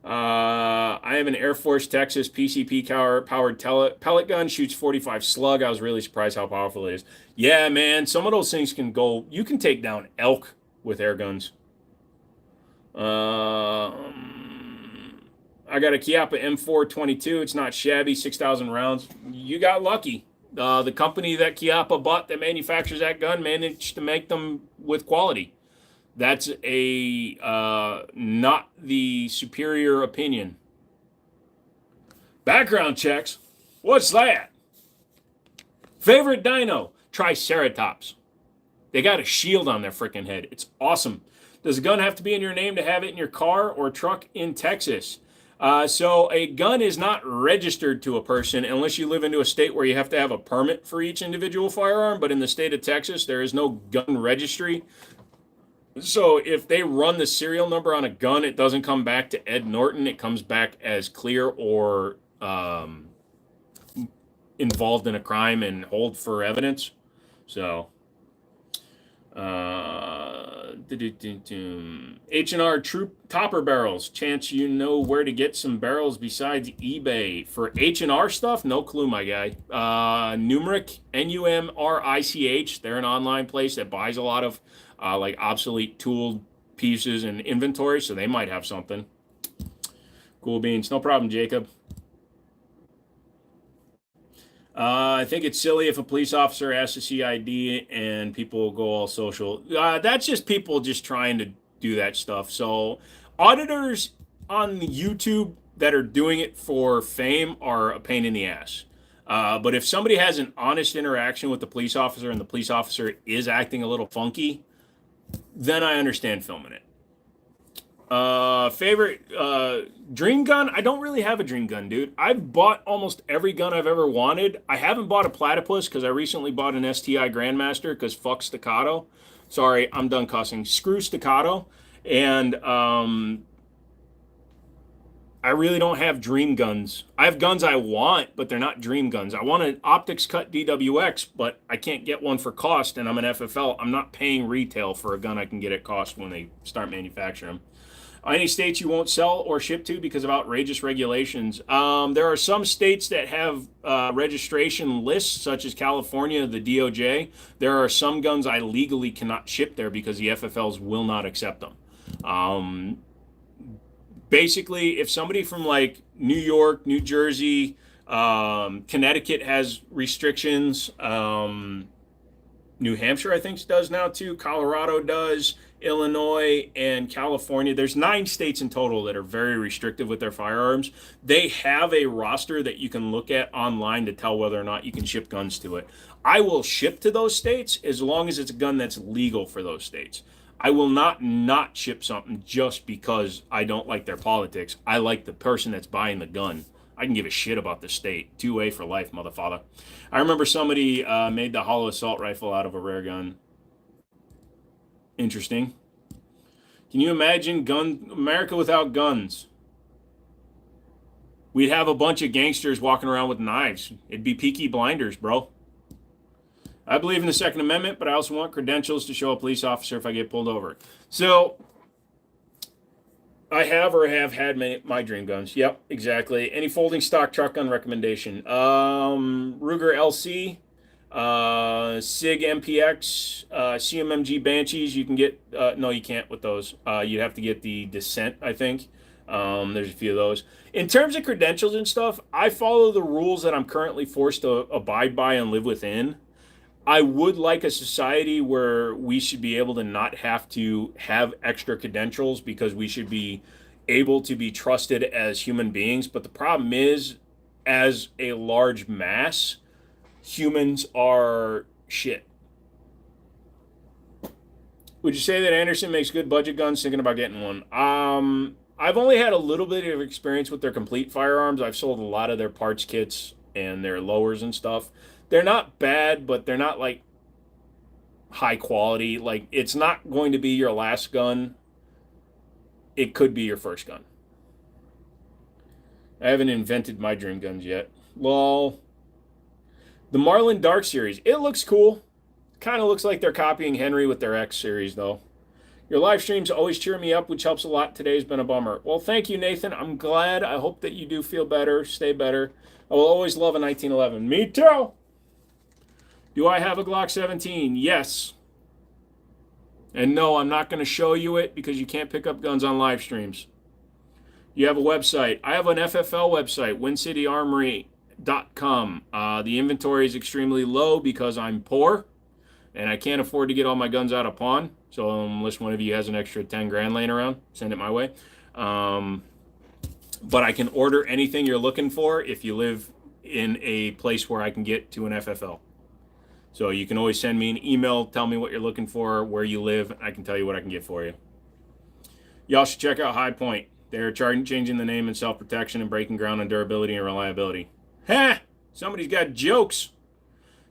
Speaker 1: I have an Air Force Texas PCP powered pellet gun, shoots 45 slug. I was really surprised how powerful it is. Yeah, man, some of those things can go. You can take down elk with air guns. I got a Chiappa M422. It's not shabby, 6,000 rounds. You got lucky. The company that Chiappa bought that manufactures that gun managed to make them with quality. That's a not the superior opinion. Background checks. What's that? Favorite dino? Triceratops. They got a shield on their freaking head. It's awesome. Does a gun have to be in your name to have it in your car or truck in Texas? So a gun is not registered to a person unless you live into a state where you have to have a permit for each individual firearm. But in the state of Texas, there is no gun registry. So if they run the serial number on a gun, it doesn't come back to Ed Norton. It comes back as clear or involved in a crime and hold for evidence. So H&R Troop Topper barrels. Chance you know where to get some barrels besides eBay. For H&R stuff, no clue, my guy. Numeric, Numrich. They're an online place that buys a lot of like obsolete tool pieces and inventory, so they might have something. Cool beans. No problem, Jacob. I think it's silly if a police officer asks to see ID and people go all social. That's just people just trying to do that stuff. So auditors on YouTube that are doing it for fame are a pain in the ass. But if somebody has an honest interaction with the police officer and the police officer is acting a little funky, then I understand filming it. Favorite dream gun? I don't really have a dream gun, dude. I've bought almost every gun I've ever wanted. I haven't bought a platypus because I recently bought an STI Grandmaster because fuck staccato. Sorry, I'm done cussing. Screw staccato. And I really don't have dream guns. I have guns I want, but they're not dream guns. I want an optics cut DWX, but I can't get one for cost, and I'm an FFL. I'm not paying retail for a gun I can get at cost when they start manufacturing them. Any states you won't sell or ship to because of outrageous regulations? There are some states that have registration lists, such as California, the DOJ. There are some guns I legally cannot ship there because the FFLs will not accept them. Basically, if somebody from like New York, New Jersey, Connecticut has restrictions, New Hampshire, I think, does now too. Colorado does. Illinois and California. There's 9 states in total that are very restrictive with their firearms. They have a roster that you can look at online to tell whether or not you can ship guns to it. I will ship to those states as long as it's a gun that's legal for those states. I will not ship something just because I don't like their politics. I like the person that's buying the gun. I can give a shit about the state. 2A for life, motherfucker. I remember somebody made the hollow assault rifle out of a rare gun. Interesting. Can you imagine America without guns? We'd have a bunch of gangsters walking around with knives. It'd be Peaky Blinders, bro. I believe in the Second Amendment, but I also want credentials to show a police officer if I get pulled over. So, I have or have had my dream guns. Yep, exactly. Any folding stock truck gun recommendation? Ruger LC. SIG MPX, CMMG Banshees, you can get, no, you can't with those. You'd have to get the Descent, I think. There's a few of those. In terms of credentials and stuff, I follow the rules that I'm currently forced to abide by and live within. I would like a society where we should be able to not have to have extra credentials because we should be able to be trusted as human beings. But the problem is, as a large mass, humans are shit. Would you say that Anderson makes good budget guns? Thinking about getting one. I've only had a little bit of experience with their complete firearms. I've sold a lot of their parts kits and their lowers and stuff. They're not bad, but they're not like high quality. Like, it's not going to be your last gun. It could be your first gun. I haven't invented my dream guns yet. Lol. The Marlin Dark series. It looks cool. Kind of looks like they're copying Henry with their X series, though. Your live streams always cheer me up, which helps a lot. Today's been a bummer. Well, thank you, Nathan. I'm glad. I hope that you do feel better, stay better. I will always love a 1911. Me too. Do I have a Glock 17? Yes. And no, I'm not going to show you it because you can't pick up guns on live streams. You have a website. I have an FFL website, WinCityArmory.com. The inventory is extremely low because I'm poor and I can't afford to get all my guns out of pawn. So unless one of you has an extra 10 grand laying around, send it my way. But I can order anything you're looking for if you live in a place where I can get to an FFL. So you can always send me an email, tell me what you're looking for, where you live, and I can tell you what I can get for you. Y'all should check out High Point. They're changing the name in self-protection and breaking ground on durability and reliability. Ha! Somebody's got jokes.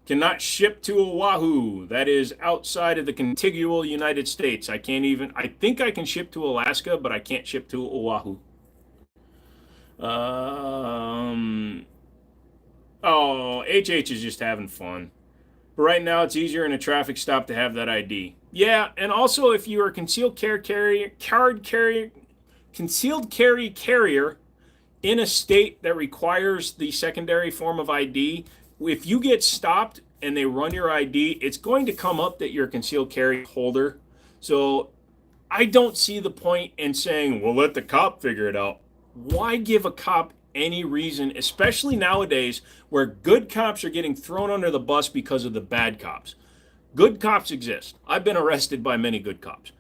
Speaker 1: Cannot ship to Oahu. That is outside of the contiguous United States. I think I can ship to Alaska, but I can't ship to Oahu. HH is just having fun. But right now, it's easier in a traffic stop to have that ID. Yeah, and also if you are a concealed carry carrier in a state that requires the secondary form of ID, if you get stopped and they run your ID, it's going to come up that you're a concealed carry holder. So I don't see the point in saying, well, let the cop figure it out. Why give a cop any reason, especially nowadays where good cops are getting thrown under the bus because of the bad cops? Good cops exist. I've been arrested by many good cops.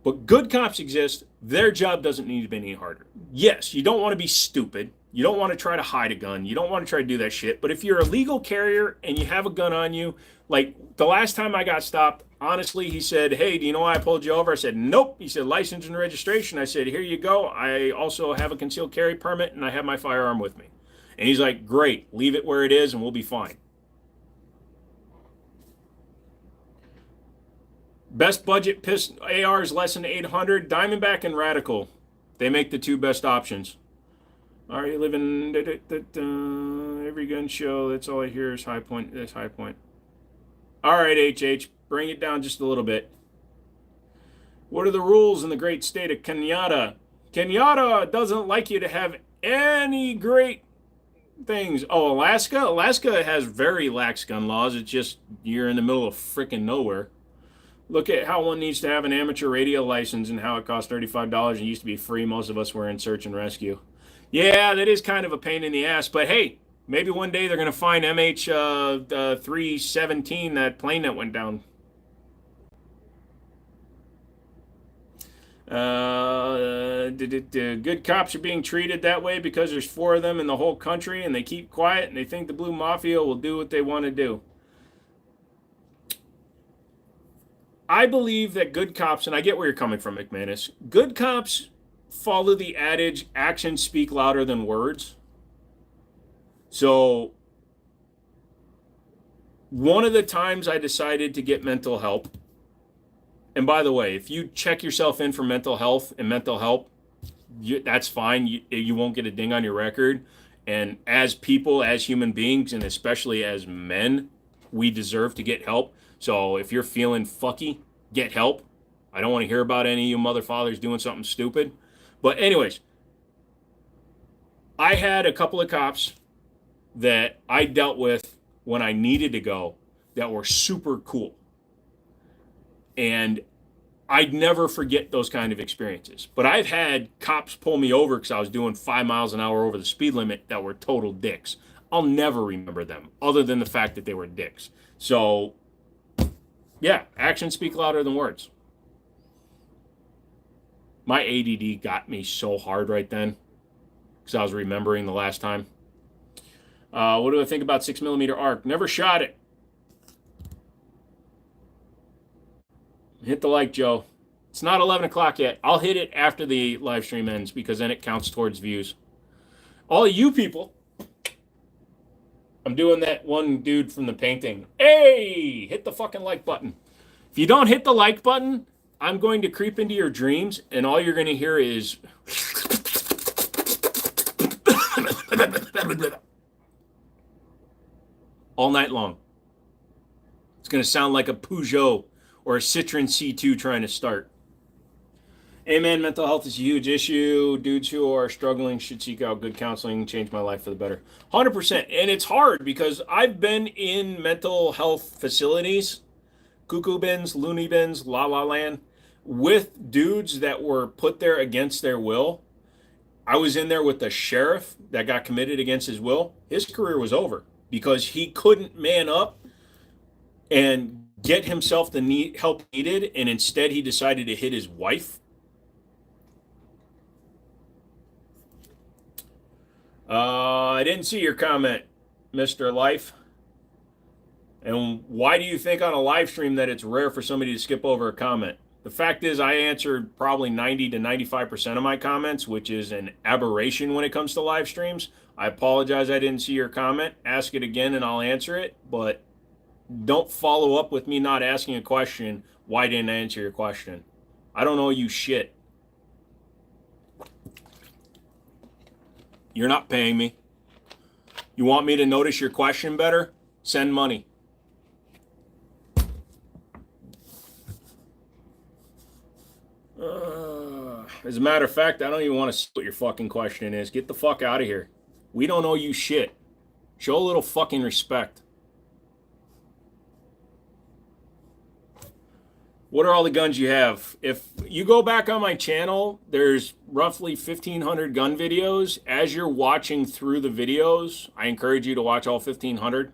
Speaker 1: But good cops exist. Their job doesn't need to be any harder. Yes, you don't want to be stupid. You don't want to try to hide a gun. You don't want to try to do that shit. But if you're a legal carrier and you have a gun on you, like the last time I got stopped, honestly, he said, hey, do you know why I pulled you over? I said, nope. He said, license and registration. I said, here you go. I also have a concealed carry permit and I have my firearm with me. And he's like, great, leave it where it is and we'll be fine. Best budget pistol ARs less than 800, Diamondback and Radical. They make the two best options. All right, you live in every gun show. That's all I hear is High Point. That's High Point. All right, HH, bring it down just a little bit. What are the rules in the great state of Kenyatta? Kenyatta doesn't like you to have any great things. Oh, Alaska? Alaska has very lax gun laws. It's just you're in the middle of freaking nowhere. Look at how one needs to have an amateur radio license and how it costs $35. It used to be free. Most of us were in search and rescue. Yeah, that is kind of a pain in the ass. But hey, maybe one day they're going to find MH317, that plane that went down. Good cops are being treated that way because there's 4 of them in the whole country and they keep quiet and they think the Blue Mafia will do what they want to do. I believe that good cops, and I get where you're coming from, McManus, good cops follow the adage, actions speak louder than words. So one of the times I decided to get mental help, and by the way, if you check yourself in for mental health and mental help, that's fine. You won't get a ding on your record. And as people, as human beings, and especially as men, we deserve to get help. So if you're feeling fucky, get help. I don't want to hear about any of you mother fathers doing something stupid. But anyways, I had a couple of cops that I dealt with when I needed to go that were super cool. And I'd never forget those kind of experiences. But I've had cops pull me over because I was doing 5 miles an hour over the speed limit that were total dicks. I'll never remember them other than the fact that they were dicks. So yeah, actions speak louder than words. My ADD got me so hard right then because I was remembering the last time. What do I think about 6mm ARC? Never shot it. Hit the like, Joe. It's not 11 o'clock yet. I'll hit it after the live stream ends because then it counts towards views. All you people, I'm doing that one dude from the painting. Hey, hit the fucking like button. If you don't hit the like button, I'm going to creep into your dreams and all you're going to hear is all night long. It's going to sound like a Peugeot or a Citroen C2 trying to start. Amen. Mental health is a huge issue. Dudes who are struggling should seek out good counseling. Change my life for the better. 100%. And it's hard because I've been in mental health facilities, cuckoo bins, loony bins, la la land, with dudes that were put there against their will. I was in there with the sheriff that got committed against his will. His career was over because he couldn't man up and get himself the help needed, and instead he decided to hit his wife. I didn't see your comment, Mr. Life. And why do you think on a live stream that it's rare for somebody to skip over a comment? The fact is, I answered probably 90 to 95% of my comments, which is an aberration when it comes to live streams. I apologize I didn't see your comment. Ask it again and I'll answer it. But don't follow up with me not asking a question. Why didn't I answer your question? I don't know you shit. You're not paying me. You want me to notice your question better? Send money. As a matter of fact, I don't even want to see what your fucking question is. Get the fuck out of here. We don't owe you shit. Show a little fucking respect. What are all the guns you have? If you go back on my channel, there's roughly 1,500 gun videos. As you're watching through the videos, I encourage you to watch all 1,500.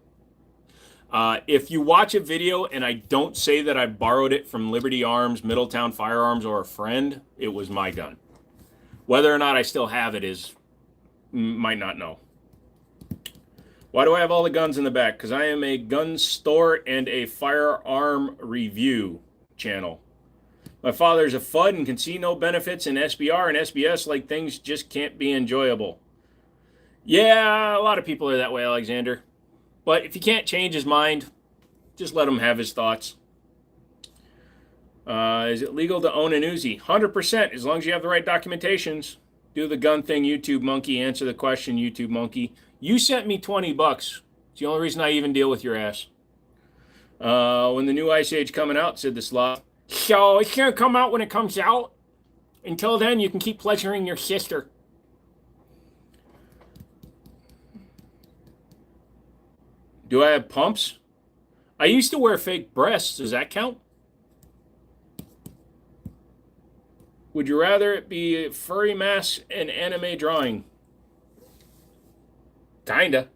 Speaker 1: If you watch a video and I don't say that I borrowed it from Liberty Arms, Middletown Firearms, or a friend, it was my gun. Whether or not I still have it is, might not know. Why do I have all the guns in the back? Because I am a gun store and a firearm review channel. My father's a FUD and can see no benefits in SBR and SBS, like things just can't be enjoyable. Yeah, a lot of people are that way, Alexander. But if he can't change his mind, just let him have his thoughts. Is it legal to own an Uzi? 100%, as long as you have the right documentations. Do the gun thing, YouTube monkey. Answer the question, YouTube monkey. You sent me $20. It's the only reason I even deal with your ass. When the new Ice Age coming out, said the sloth. So it's going to come out when it comes out. Until then, you can keep pleasuring your sister. Do I have pumps? I used to wear fake breasts. Does that count? Would you rather it be furry masks and anime drawing? Kinda.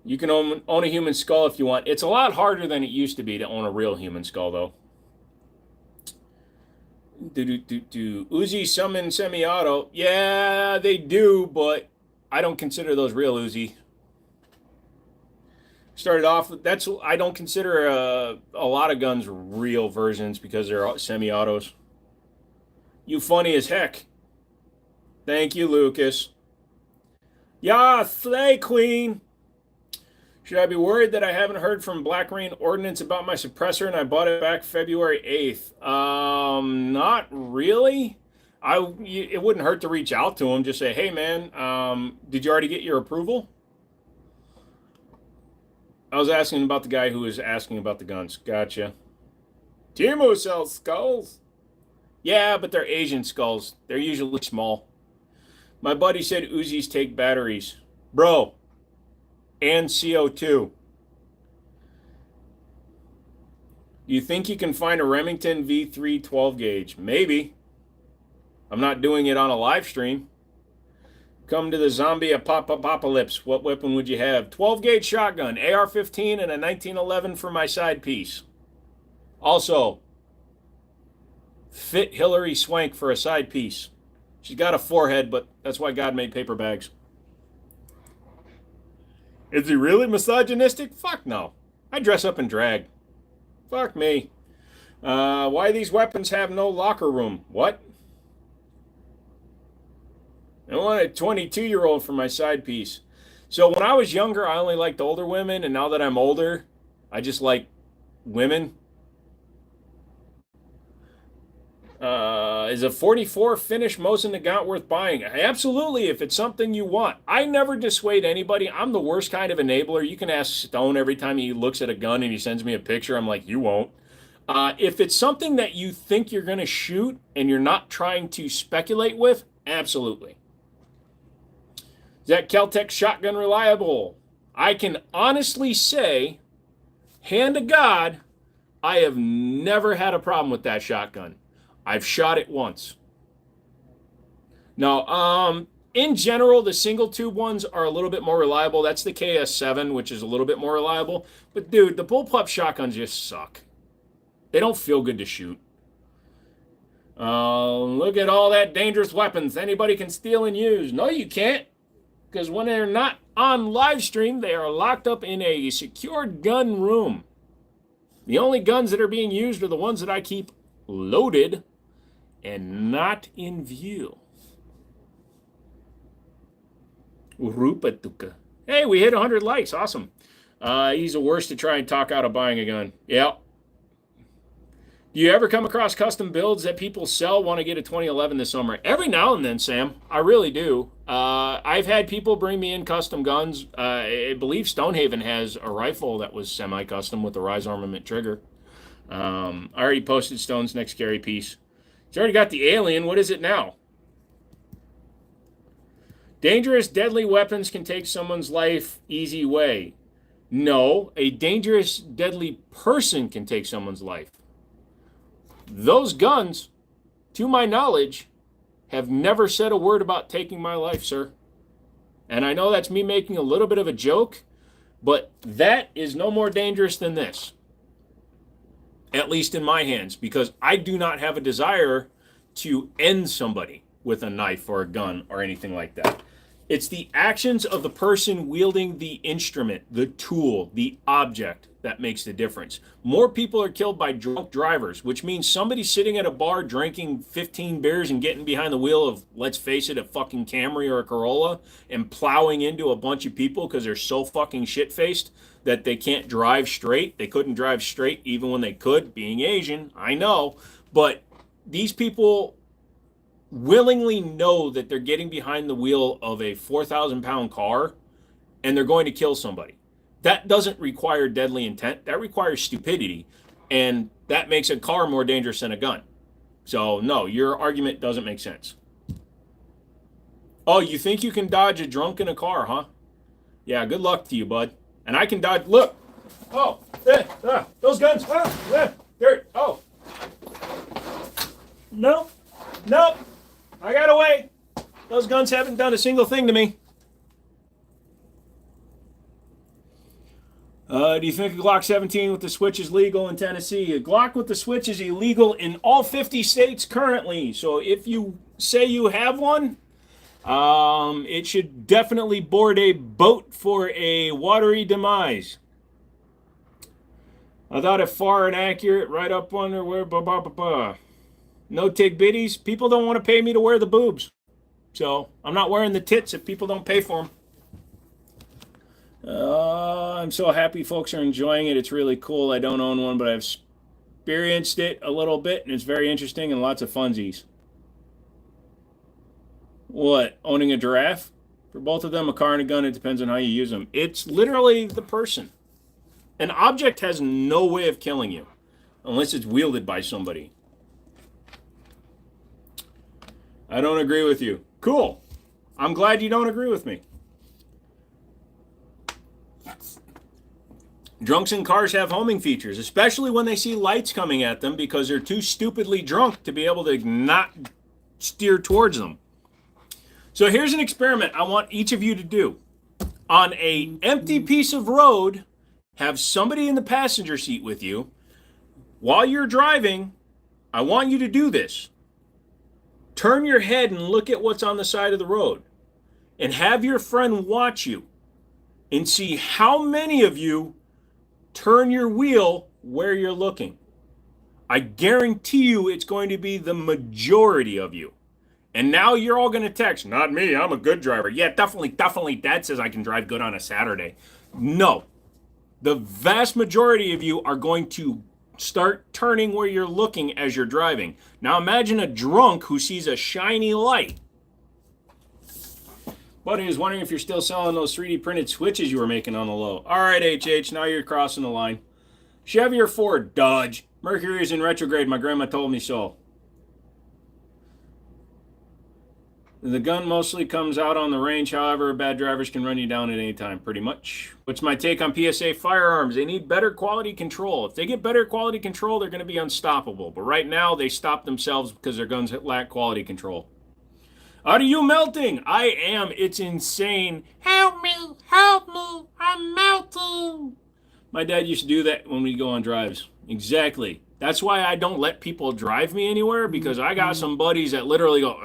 Speaker 1: You can own a human skull if you want. It's a lot harder than it used to be to own a real human skull, though. Uzi summon semi-auto. Yeah, they do, but I don't consider those real Uzi. Started off, I don't consider a lot of guns real versions because they're semi-autos. You funny as heck. Thank you, Lucas. Yeah, Slay Queen. Should I be worried that I haven't heard from Black Rain Ordnance about my suppressor and I bought it back February 8th? Not really. It wouldn't hurt to reach out to him. Just say, hey, man, did you already get your approval? I was asking about the guy who was asking about the guns. Gotcha. Timo sells skulls. Yeah, but they're Asian skulls. They're usually small. My buddy said Uzis take batteries. Bro. And CO2. Do you think you can find a Remington V3 12 gauge? Maybe. I'm not doing it on a live stream. Come to the zombie apocalypse. What weapon would you have? 12 gauge shotgun, AR-15, and a 1911 for my side piece. Also, fit Hillary Swank for a side piece. She's got a forehead, but that's why God made paper bags. Is he really misogynistic? Fuck no. I dress up in drag. Fuck me. Why these weapons have no locker room? What? I want a 22-year-old for my side piece. So when I was younger, I only liked older women, and now that I'm older, I just like women. Is a 44 finish Mosin Nagant worth buying? Absolutely, if it's something you want. I never dissuade anybody. I'm the worst kind of enabler. You can ask Stone every time he looks at a gun and he sends me a picture. I'm like, you won't. If it's something that you think you're going to shoot and you're not trying to speculate with, absolutely. Is that Kel-Tec shotgun reliable? I can honestly say, hand to God, I have never had a problem with that shotgun. I've shot it once. No, in general, the single tube ones are a little bit more reliable. That's the KS7, which is a little bit more reliable. But dude, the bullpup shotguns just suck. They don't feel good to shoot. Look at all that dangerous weapons anybody can steal and use. No, you can't. Because when they're not on live stream, they are locked up in a secured gun room. The only guns that are being used are the ones that I keep loaded and not in view. Urupatuka. Hey, we hit 100 likes. Awesome. He's the worst to try and talk out of buying a gun. Yeah. Do you ever come across custom builds that people sell, want to get a 2011 this summer? Every now and then, Sam. I really do. I've had people bring me in custom guns. I believe Stonehaven has a rifle that was semi-custom with the Rise Armament trigger. I already posted Stone's next carry piece. He's already got the alien. What is it now? Dangerous, deadly weapons can take someone's life easy way. No, a dangerous, deadly person can take someone's life. Those guns, to my knowledge, have never said a word about taking my life, sir. And I know that's me making a little bit of a joke, but that is no more dangerous than this. At least in my hands, because I do not have a desire to end somebody with a knife or a gun or anything like that. It's the actions of the person wielding the instrument, the tool, the object that makes the difference. More people are killed by drunk drivers, which means somebody sitting at a bar drinking 15 beers and getting behind the wheel of, let's face it, a fucking Camry or a Corolla and plowing into a bunch of people because they're so fucking shit-faced that they can't drive straight. They couldn't drive straight even when they could, being Asian, I know. But these people willingly know that they're getting behind the wheel of a 4,000-pound car and they're going to kill somebody. That doesn't require deadly intent. That requires stupidity. And that makes a car more dangerous than a gun. So, no, your argument doesn't make sense. Oh, you think you can dodge a drunk in a car, huh? Yeah, good luck to you, bud. And I can dodge. Look. Oh, those guns. Dirt. Oh. Nope. I got away. Those guns haven't done a single thing to me. Do you think a Glock 17 with the switch is legal in Tennessee? A Glock with the switch is illegal in all 50 states currently. So if you say you have one, it should definitely board a boat for a watery demise. I thought it far and accurate, right up under where, No tig bitties. People don't want to pay me to wear the boobs. So I'm not wearing the tits if people don't pay for them. I'm so happy folks are enjoying it. It's really cool. I don't own one, but I've experienced it a little bit, and it's very interesting and lots of funsies. What? Owning a giraffe? For both of them, a car and a gun, it depends on how you use them. It's literally the person. An object has no way of killing you unless it's wielded by somebody. I don't agree with you. Cool. I'm glad you don't agree with me. Drunks in cars have homing features, especially when they see lights coming at them because they're too stupidly drunk to be able to not steer towards them. So here's an experiment I want each of you to do. On an empty piece of road, have somebody in the passenger seat with you. While you're driving, I want you to do this. Turn your head and look at what's on the side of the road. And have your friend watch you. And see how many of you turn your wheel where you're looking. I guarantee you it's going to be the majority of you. And now you're all going to text, not me, I'm a good driver. Yeah, definitely, Dad says I can drive good on a Saturday. No. The vast majority of you are going to start turning where you're looking as you're driving. Now imagine a drunk who sees a shiny light. Buddy was wondering if you're still selling those 3D printed switches you were making on the low. All right, HH, now you're crossing the line. Chevy or Ford? Dodge. Mercury is in retrograde. My grandma told me so. The gun mostly comes out on the range. However, bad drivers can run you down at any time, pretty much. What's my take on PSA firearms? They need better quality control. If they get better quality control, they're going to be unstoppable. But right now, they stop themselves because their guns lack quality control. Are you melting? I am. It's insane. Help me. Help me. I'm melting. My dad used to do that when we go on drives. Exactly. That's why I don't let people drive me anywhere, because I got some buddies that literally go,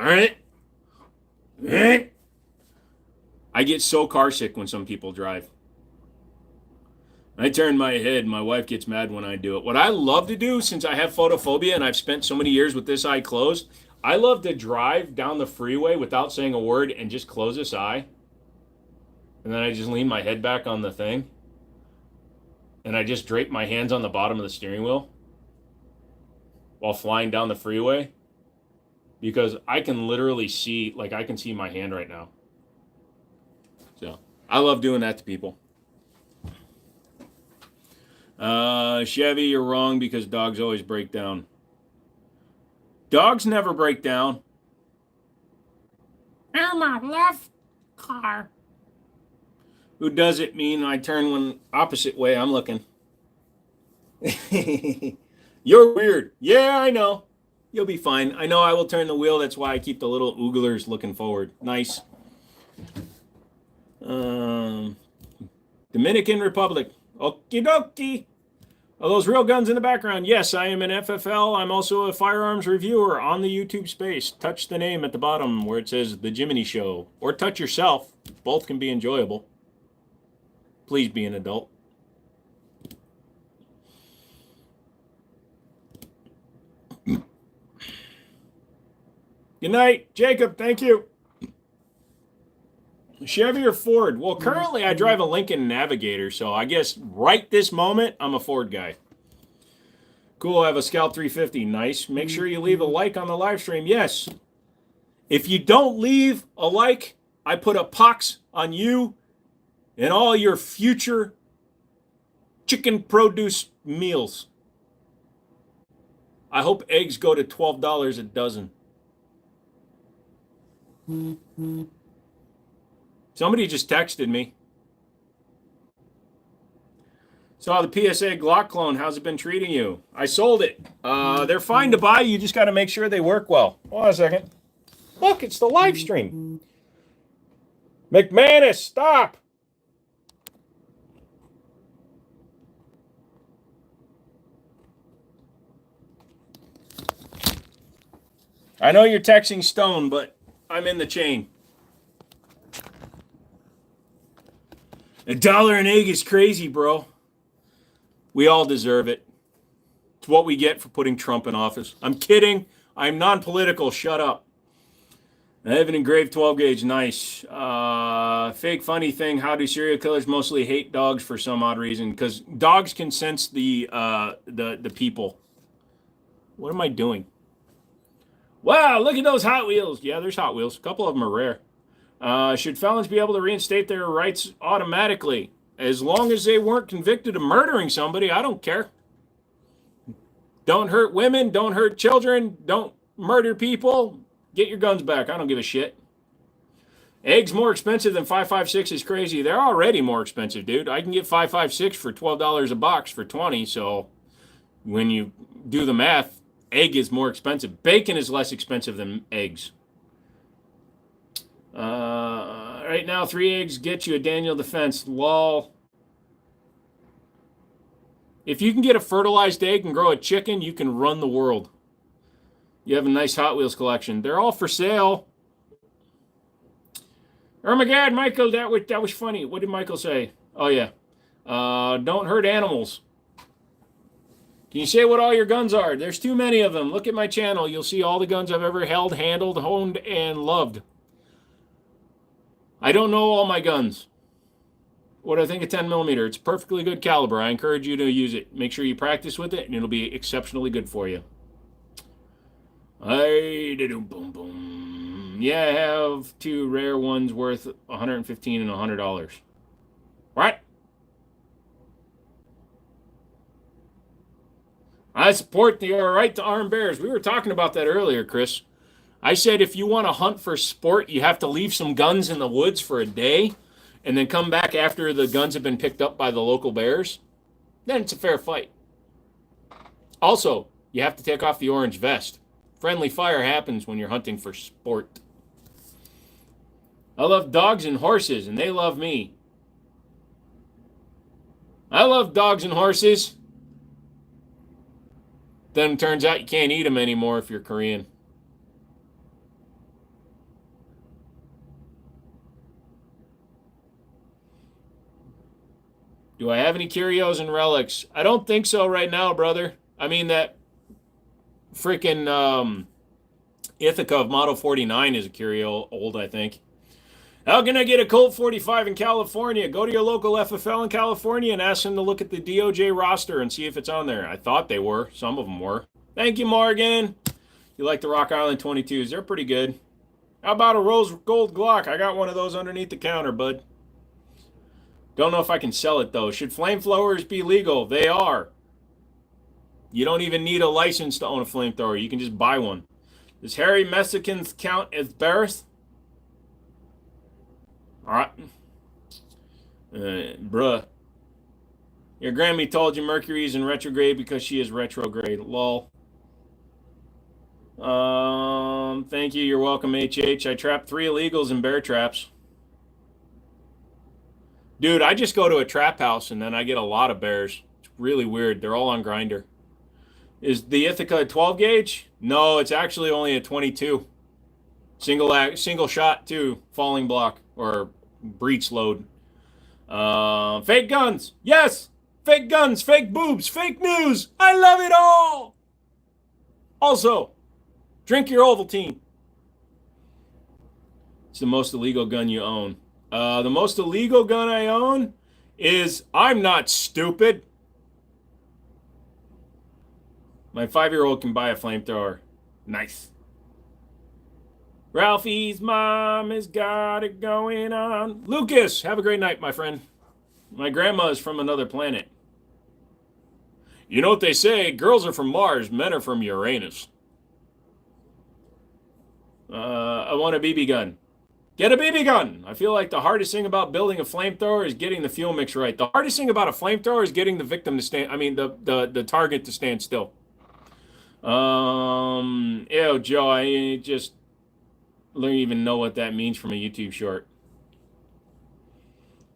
Speaker 1: I get so car sick when some people drive. I turn my head. My wife gets mad when I do it. What I love to do, since I have photophobia and I've spent so many years with this eye closed, I love to drive down the freeway without saying a word and just close this eye. And then I just lean my head back on the thing. And I just drape my hands on the bottom of the steering wheel while flying down the freeway. Because I can literally see, like I can see my hand right now. So, I love doing that to people. Chevy, you're wrong because dogs always break down. Dogs never break down. I'm my left car. Who does it mean I turn one opposite way I'm looking? You're weird. Yeah, I know. You'll be fine. I know I will turn the wheel. That's why I keep the little ooglers looking forward. Nice. Dominican Republic. Okie dokie. Are those real guns in the background? Yes, I am an FFL. I'm also a firearms reviewer on the YouTube space. Touch the name at the bottom where it says The Jiminy Show. Or touch yourself. Both can be enjoyable. Please be an adult. Good night, Jacob. Thank you. Chevy or Ford? Well, currently I drive a Lincoln Navigator, so I guess right this moment I'm a Ford guy. Cool, I have a Scout 350. Nice. Make sure you leave a like on the live stream. Yes. If you don't leave a like, I put a pox on you and all your future chicken produce meals. I hope eggs go to $12 a dozen. Somebody just texted me. Saw the PSA Glock clone. How's it been treating you? I sold it. They're fine to buy. You just got to make sure they work well. Hold on a second. Look, it's the live stream. McManus, stop. I know you're texting Stone, but I'm in the chain. $1 an egg is crazy, bro. We all deserve it. It's what we get for putting Trump in office. I'm kidding. I'm non-political. Shut up. I have an engraved 12 gauge. Nice. Fake funny thing. How do serial killers mostly hate dogs for some odd reason? Because dogs can sense the people. What am I doing? Wow, look at those Hot Wheels. Yeah, there's Hot Wheels. A couple of them are rare. Should felons be able to reinstate their rights automatically? As long as they weren't convicted of murdering somebody, I don't care. Don't hurt women. Don't hurt children. Don't murder people. Get your guns back. I don't give a shit. Eggs more expensive than 5.56 is crazy. They're already more expensive, dude. I can get 5.56 for $12 a box for 20. So when you do the math, egg is more expensive. Bacon is less expensive than eggs. Right now, 3 eggs get you a Daniel Defense. Lol. If you can get a fertilized egg and grow a chicken, you can run the world. You have a nice Hot Wheels collection. They're all for sale. Oh my God, Michael, that was funny. What did Michael say? Oh yeah. Don't hurt animals. Can you say what all your guns are? There's too many of them. Look at my channel. You'll see all the guns I've ever held, handled, honed, and loved. I don't know all my guns. What do I think of 10 millimeter? It's a perfectly good caliber. I encourage you to use it. Make sure you practice with it, and it'll be exceptionally good for you. Boom, boom. Yeah, I have 2 rare ones worth $115 and $100. What? I I support your right to arm bears. We were talking about that earlier, Chris. I said if you want to hunt for sport, you have to leave some guns in the woods for a day and then come back after the guns have been picked up by the local bears. Then it's a fair fight. Also, you have to take off the orange vest. Friendly fire happens when you're hunting for sport. I love dogs and horses, and they love me. I love dogs and horses. Then it turns out you can't eat them anymore if you're Korean. Do I have any curios and relics? I don't think so right now, brother. I mean, that freaking Ithaca of Model 49 is a curio, old, I think. How can I get a Colt 45 in California? Go to your local FFL in California and ask them to look at the DOJ roster and see if it's on there. I thought they were. Some of them were. Thank you, Morgan. You like the Rock Island 22s? They're pretty good. How about a rose gold Glock? I got one of those underneath the counter, bud. Don't know if I can sell it, though. Should flamethrowers be legal? They are. You don't even need a license to own a flamethrower. You can just buy one. Does hairy Mexicans count as bears? All right. Bruh. Your Grammy told you Mercury's in retrograde because she is retrograde. Lol. Thank you. You're welcome, HH. I trapped 3 illegals in bear traps. Dude, I just go to a trap house and then I get a lot of bears. It's really weird. They're all on grinder. Is the Ithaca a 12 gauge? No, it's actually only a 22. Single shot too. Falling block or breech load. Fake guns. Yes. Fake guns. Fake boobs. Fake news. I love it all. Also, drink your Ovaltine. It's the most illegal gun you own. The most illegal gun I own is I'm not stupid. My 5-year-old can buy a flamethrower. Nice. Ralphie's mom has got it going on. Lucas, have a great night, my friend. My grandma is from another planet. You know what they say? Girls are from Mars, men are from Uranus. I want a BB gun. Get a BB gun. I feel like the hardest thing about building a flamethrower is getting the fuel mix right. The hardest thing about a flamethrower is getting the victim to stand. I mean, the target to stand still. Ew, Joe, I just don't even know what that means from a YouTube short.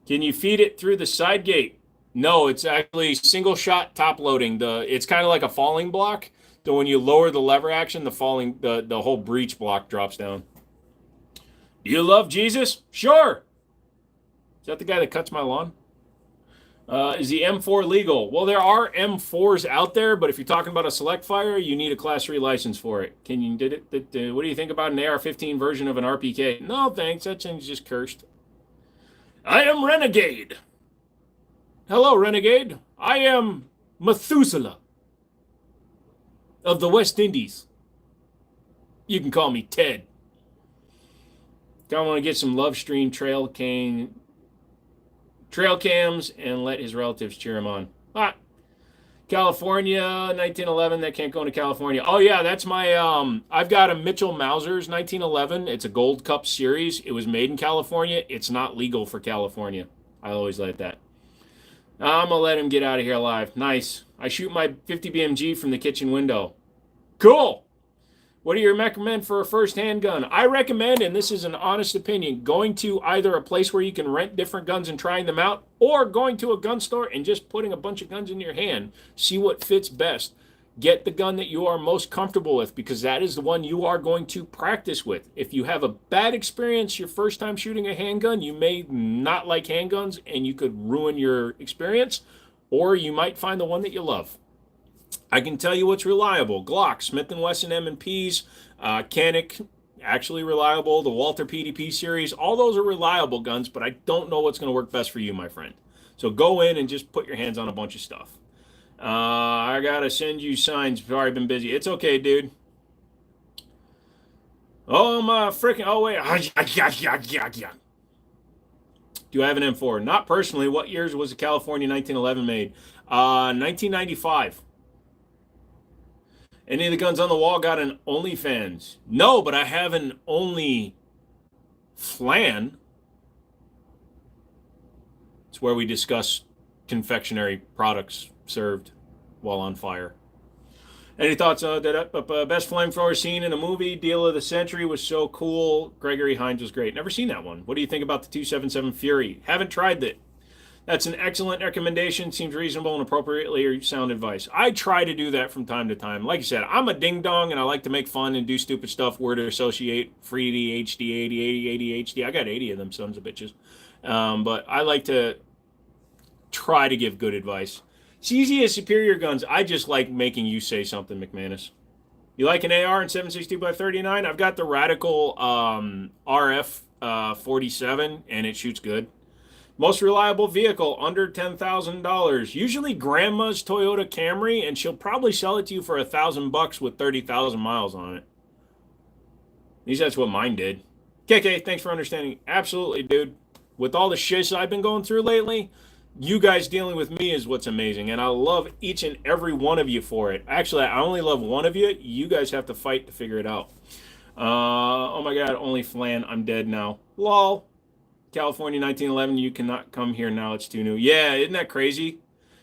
Speaker 1: Can you feed it through the side gate? No, it's actually single shot top loading. It's kind of like a falling block. So when you lower the lever action, the whole breech block drops down. Do you love Jesus? Sure. Is that the guy that cuts my lawn? Is the M4 legal? Well, there are M4s out there, but if you're talking about a select fire, you need a Class 3 license for it. What do you think about an AR-15 version of an RPK? No, thanks. That thing's just cursed. I am Renegade. Hello, Renegade. I am Methuselah of the West Indies. You can call me Ted. I want to get some love stream trail cams and let his relatives cheer him on. California, 1911. That can't go into California. Oh yeah, that's my. I've got a Mitchell Mauser's 1911. It's a Gold Cup series. It was made in California. It's not legal for California. I always like that. I'm gonna let him get out of here alive. Nice. I shoot my 50 BMG from the kitchen window. Cool. What do you recommend for a first handgun? I recommend, and this is an honest opinion, going to either a place where you can rent different guns and trying them out, or going to a gun store and just putting a bunch of guns in your hand. See what fits best. Get the gun that you are most comfortable with, because that is the one you are going to practice with. If you have a bad experience your first time shooting a handgun, you may not like handguns and you could ruin your experience, or you might find the one that you love. I can tell you what's reliable. Glock, Smith & Wesson M&Ps, Canik, actually reliable. The Walther PDP series, all those are reliable guns, but I don't know what's going to work best for you, my friend. So go in and just put your hands on a bunch of stuff. I got to send you signs. Sorry, I've been busy. It's okay, dude. Oh, my freaking... Oh, wait. Do I have an M4? Not personally. What years was the California 1911 made? 1995. Any of the guns on the wall got an OnlyFans? No, but I have an Only Flan. It's where we discuss confectionery products served while on fire. Any thoughts on that? Best flamethrower scene in a movie? Deal of the Century was so cool. Gregory Hines was great. Never seen that one. What do you think about the 277 Fury? Haven't tried it. That's an excellent recommendation. Seems reasonable and appropriately sound advice. I try to do that from time to time. Like I said, I'm a ding dong and I like to make fun and do stupid stuff. Word associate, free HD, 80, ADHD. I got 80 of them sons of bitches. But I like to try to give good advice. It's easy as superior guns. I just like making you say something, McManus. You like an AR in 7.62 by 39? I've got the Radical RF 47 and it shoots good. Most reliable vehicle, under $10,000. Usually grandma's Toyota Camry, and she'll probably sell it to you for $1,000 with 30,000 miles on it. At least that's what mine did. KK, thanks for understanding. Absolutely, dude. With all the shiz I've been going through lately, you guys dealing with me is what's amazing, and I love each and every one of you for it. Actually, I only love one of you. You guys have to fight to figure it out. Oh my God, only Flan. I'm dead now. Lol. California 1911, you cannot come here now, it's too new. Yeah, isn't that crazy?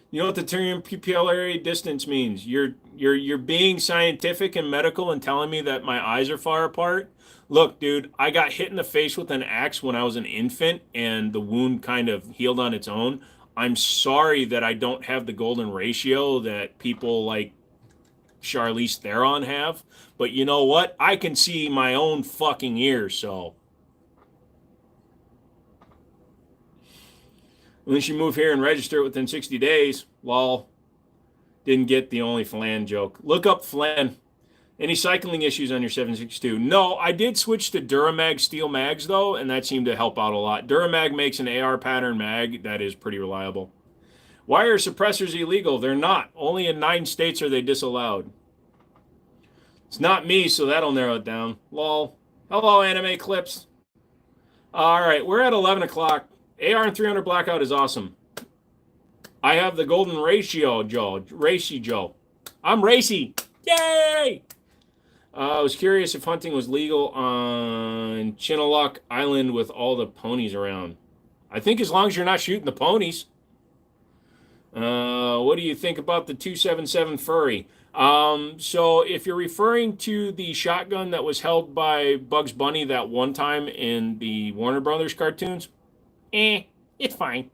Speaker 1: You know what the term pupillary distance means? You're being scientific and medical and telling me that my eyes are far apart? Look, dude, I got hit in the face with an axe when I was an infant and the wound kind of healed on its own. I'm sorry that I don't have the golden ratio that people like Charlize Theron have, but you know what? I can see my own fucking ears, so unless you move here and register it within 60 days. Lol. Didn't get the only Flan joke. Look up Flan. Any cycling issues on your 7.62? No, I did switch to Duramag steel mags, though, and that seemed to help out a lot. Duramag makes an AR pattern mag that is pretty reliable. Why are suppressors illegal? They're not. Only in 9 states are they disallowed. It's not me, so that'll narrow it down. Lol. Hello, anime clips. All right, we're at 11 o'clock. AR and 300 Blackout is awesome. I have the golden ratio, Joe. Racy Joe. I'm racy. Yay! I was curious if hunting was legal on Chinalok Island with all the ponies around. I think as long as you're not shooting the ponies. What do you think about the 277 Furry? So if you're referring to the shotgun that was held by Bugs Bunny that one time in the Warner Brothers cartoons, it's fine.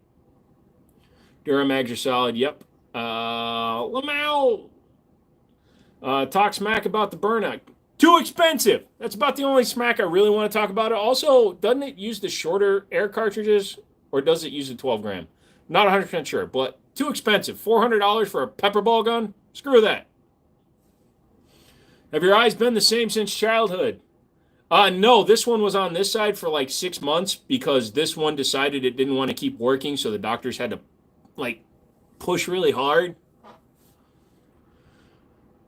Speaker 1: Duramags are solid. Yep. Lamau talk smack about the burnout. Too expensive. That's about the only smack I really want to talk about it. Also, doesn't it use the shorter air cartridges, or does it use the 12 gram? Not 100% sure, but too expensive. $400 for a pepper ball gun? Screw that. Have your eyes been the same since childhood? No, this one was on this side for like 6 months because this one decided it didn't want to keep working, so the doctors had to like push really hard.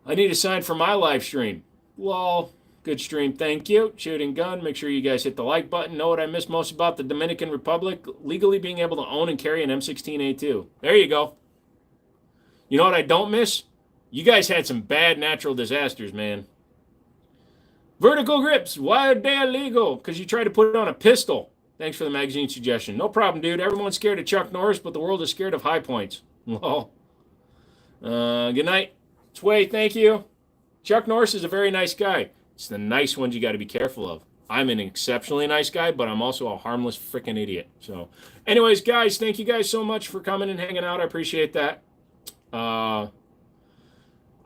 Speaker 1: I need a sign for my live stream. Lol. Good stream, thank you. Shooting gun. Make sure you guys hit the like button. Know what I miss most about the Dominican Republic? Legally being able to own and carry an M16A2. There you go. You know what I don't miss? You guys had some bad natural disasters, man. Vertical grips. Why are they illegal? Because you tried to put it on a pistol. Thanks for the magazine suggestion. No problem, dude. Everyone's scared of Chuck Norris, but the world is scared of high points. Lol. Good night. Sway, thank you. Chuck Norris is a very nice guy. It's the nice ones you got to be careful of. I'm an exceptionally nice guy, but I'm also a harmless freaking idiot. So, anyways, guys, thank you guys so much for coming and hanging out. I appreciate that.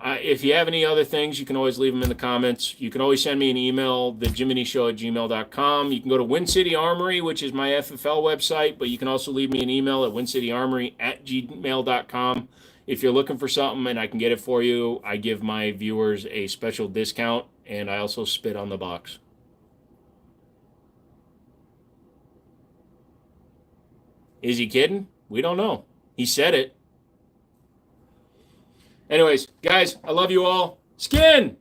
Speaker 1: If you have any other things, you can always leave them in the comments. You can always send me an email, thejiminishow@gmail.com. You can go to Win City Armory, which is my FFL website, but you can also leave me an email at wincityanarmory@gmail.com. If you're looking for something and I can get it for you, I give my viewers a special discount, and I also spit on the box. Is he kidding? We don't know. He said it. Anyways, guys, I love you all. Skin!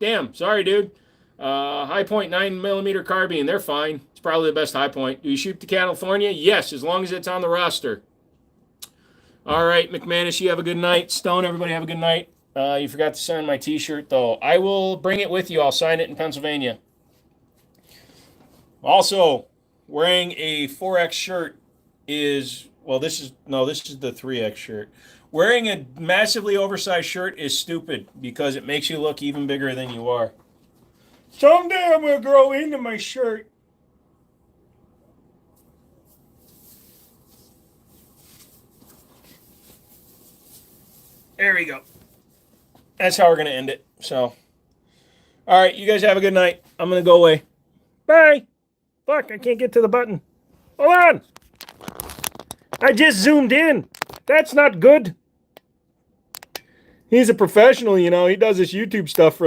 Speaker 1: Damn, sorry, dude. High point 9mm carbine, they're fine. It's probably the best high point. Do you shoot to California? Yes, as long as it's on the roster. All right, McManus, you have a good night. Stone, everybody have a good night. You forgot to sign my t-shirt, though. I will bring it with you. I'll sign it in Pennsylvania. Also, wearing a 4X shirt is, well, this is the 3X shirt. Wearing a massively oversized shirt is stupid because it makes you look even bigger than you are. Someday I'm going to grow into my shirt. There we go. That's how we're going to end it. So, all right, you guys have a good night. I'm going to go away. Bye. Fuck, I can't get to the button. Hold on. I just zoomed in. That's not good. He's a professional, you know. He does this YouTube stuff for a